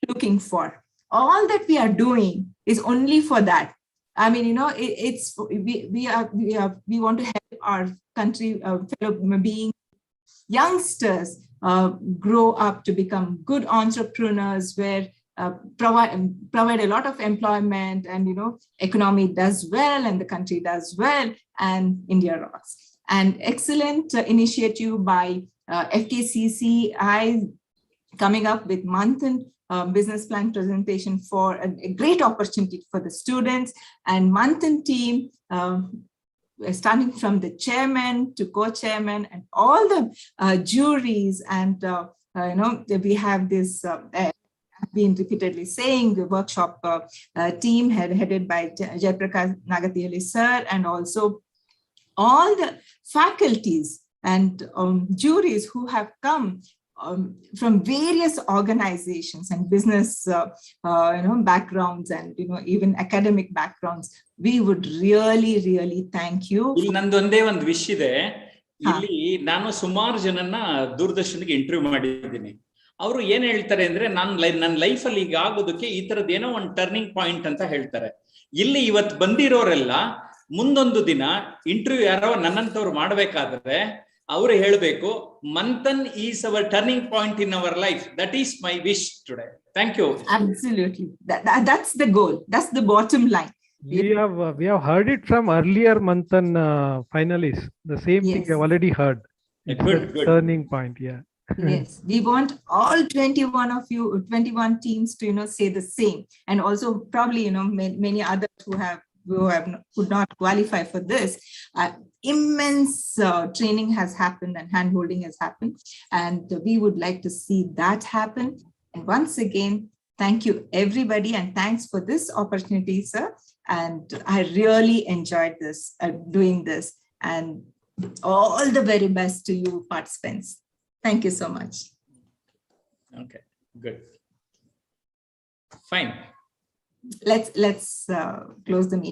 looking for. All that we are doing is only for that. I mean, we want to help our country, fellow being youngsters grow up to become good entrepreneurs, where provide a lot of employment, and economy does well and the country does well and India rocks. And excellent initiative by FKCCI coming up with Manthan business plan presentation for a great opportunity for the students, and Manthan team starting from the chairman to co-chairman and all the juries, and we have this been repeatedly saying the workshop team headed by Jaiprakash Nagatiyali sir, and also all the faculties and juries who have come from various organizations and business backgrounds, and even academic backgrounds. We would really thank you. Nandu ಒಂದು ವಿಷ್ ಇದೆ. ಇಲ್ಲಿ ನಾನು ಸುಮಾರು ಜನನ್ನ ದೂರದರ್ಶನಕ್ಕೆ interview ಮಾಡಿದ್ದೀನಿ. ಅವರು ಏನ್ ಹೇಳ್ತಾರೆ ಅಂದ್ರೆ ನನ್ನ ಲೈಫ್ ಅಲ್ಲಿ ಈಗ ಆಗೋದಕ್ಕೆ ಈ ತರದ ಏನೋ ಒಂದು ಟರ್ನಿಂಗ್ ಪಾಯಿಂಟ್ ಅಂತ ಹೇಳ್ತಾರೆ. ಇಲ್ಲಿ ಇವತ್ತು ಬಂದಿರೋರೆಲ್ಲ ಮುಂದೊಂದು ದಿನ ಇಂಟರ್ವ್ಯೂ ಯಾರೋ ನನ್ನಂತವ್ರು ಮಾಡ್ಬೇಕಾದ್ರೆ ಅವರು ಹೇಳಬೇಕು, Manthan is our turning point in our life. That is my wish today. Thank you. Absolutely. That's the goal. That's the bottom line. We have heard it from earlier Manthan finalists. The same thing we have already heard. It's Good. turning point. Yeah. Yes, we want all 21 of you, 21 teams to, say the same. And also probably, many others could not qualify for this. Immense training has happened and hand-holding has happened. And we would like to see that happen. And once again, thank you, everybody. And thanks for this opportunity, sir. And I really enjoyed this, doing this. And all the very best to you participants. Thank you so much. Okay, good. Fine. Let's close the meeting.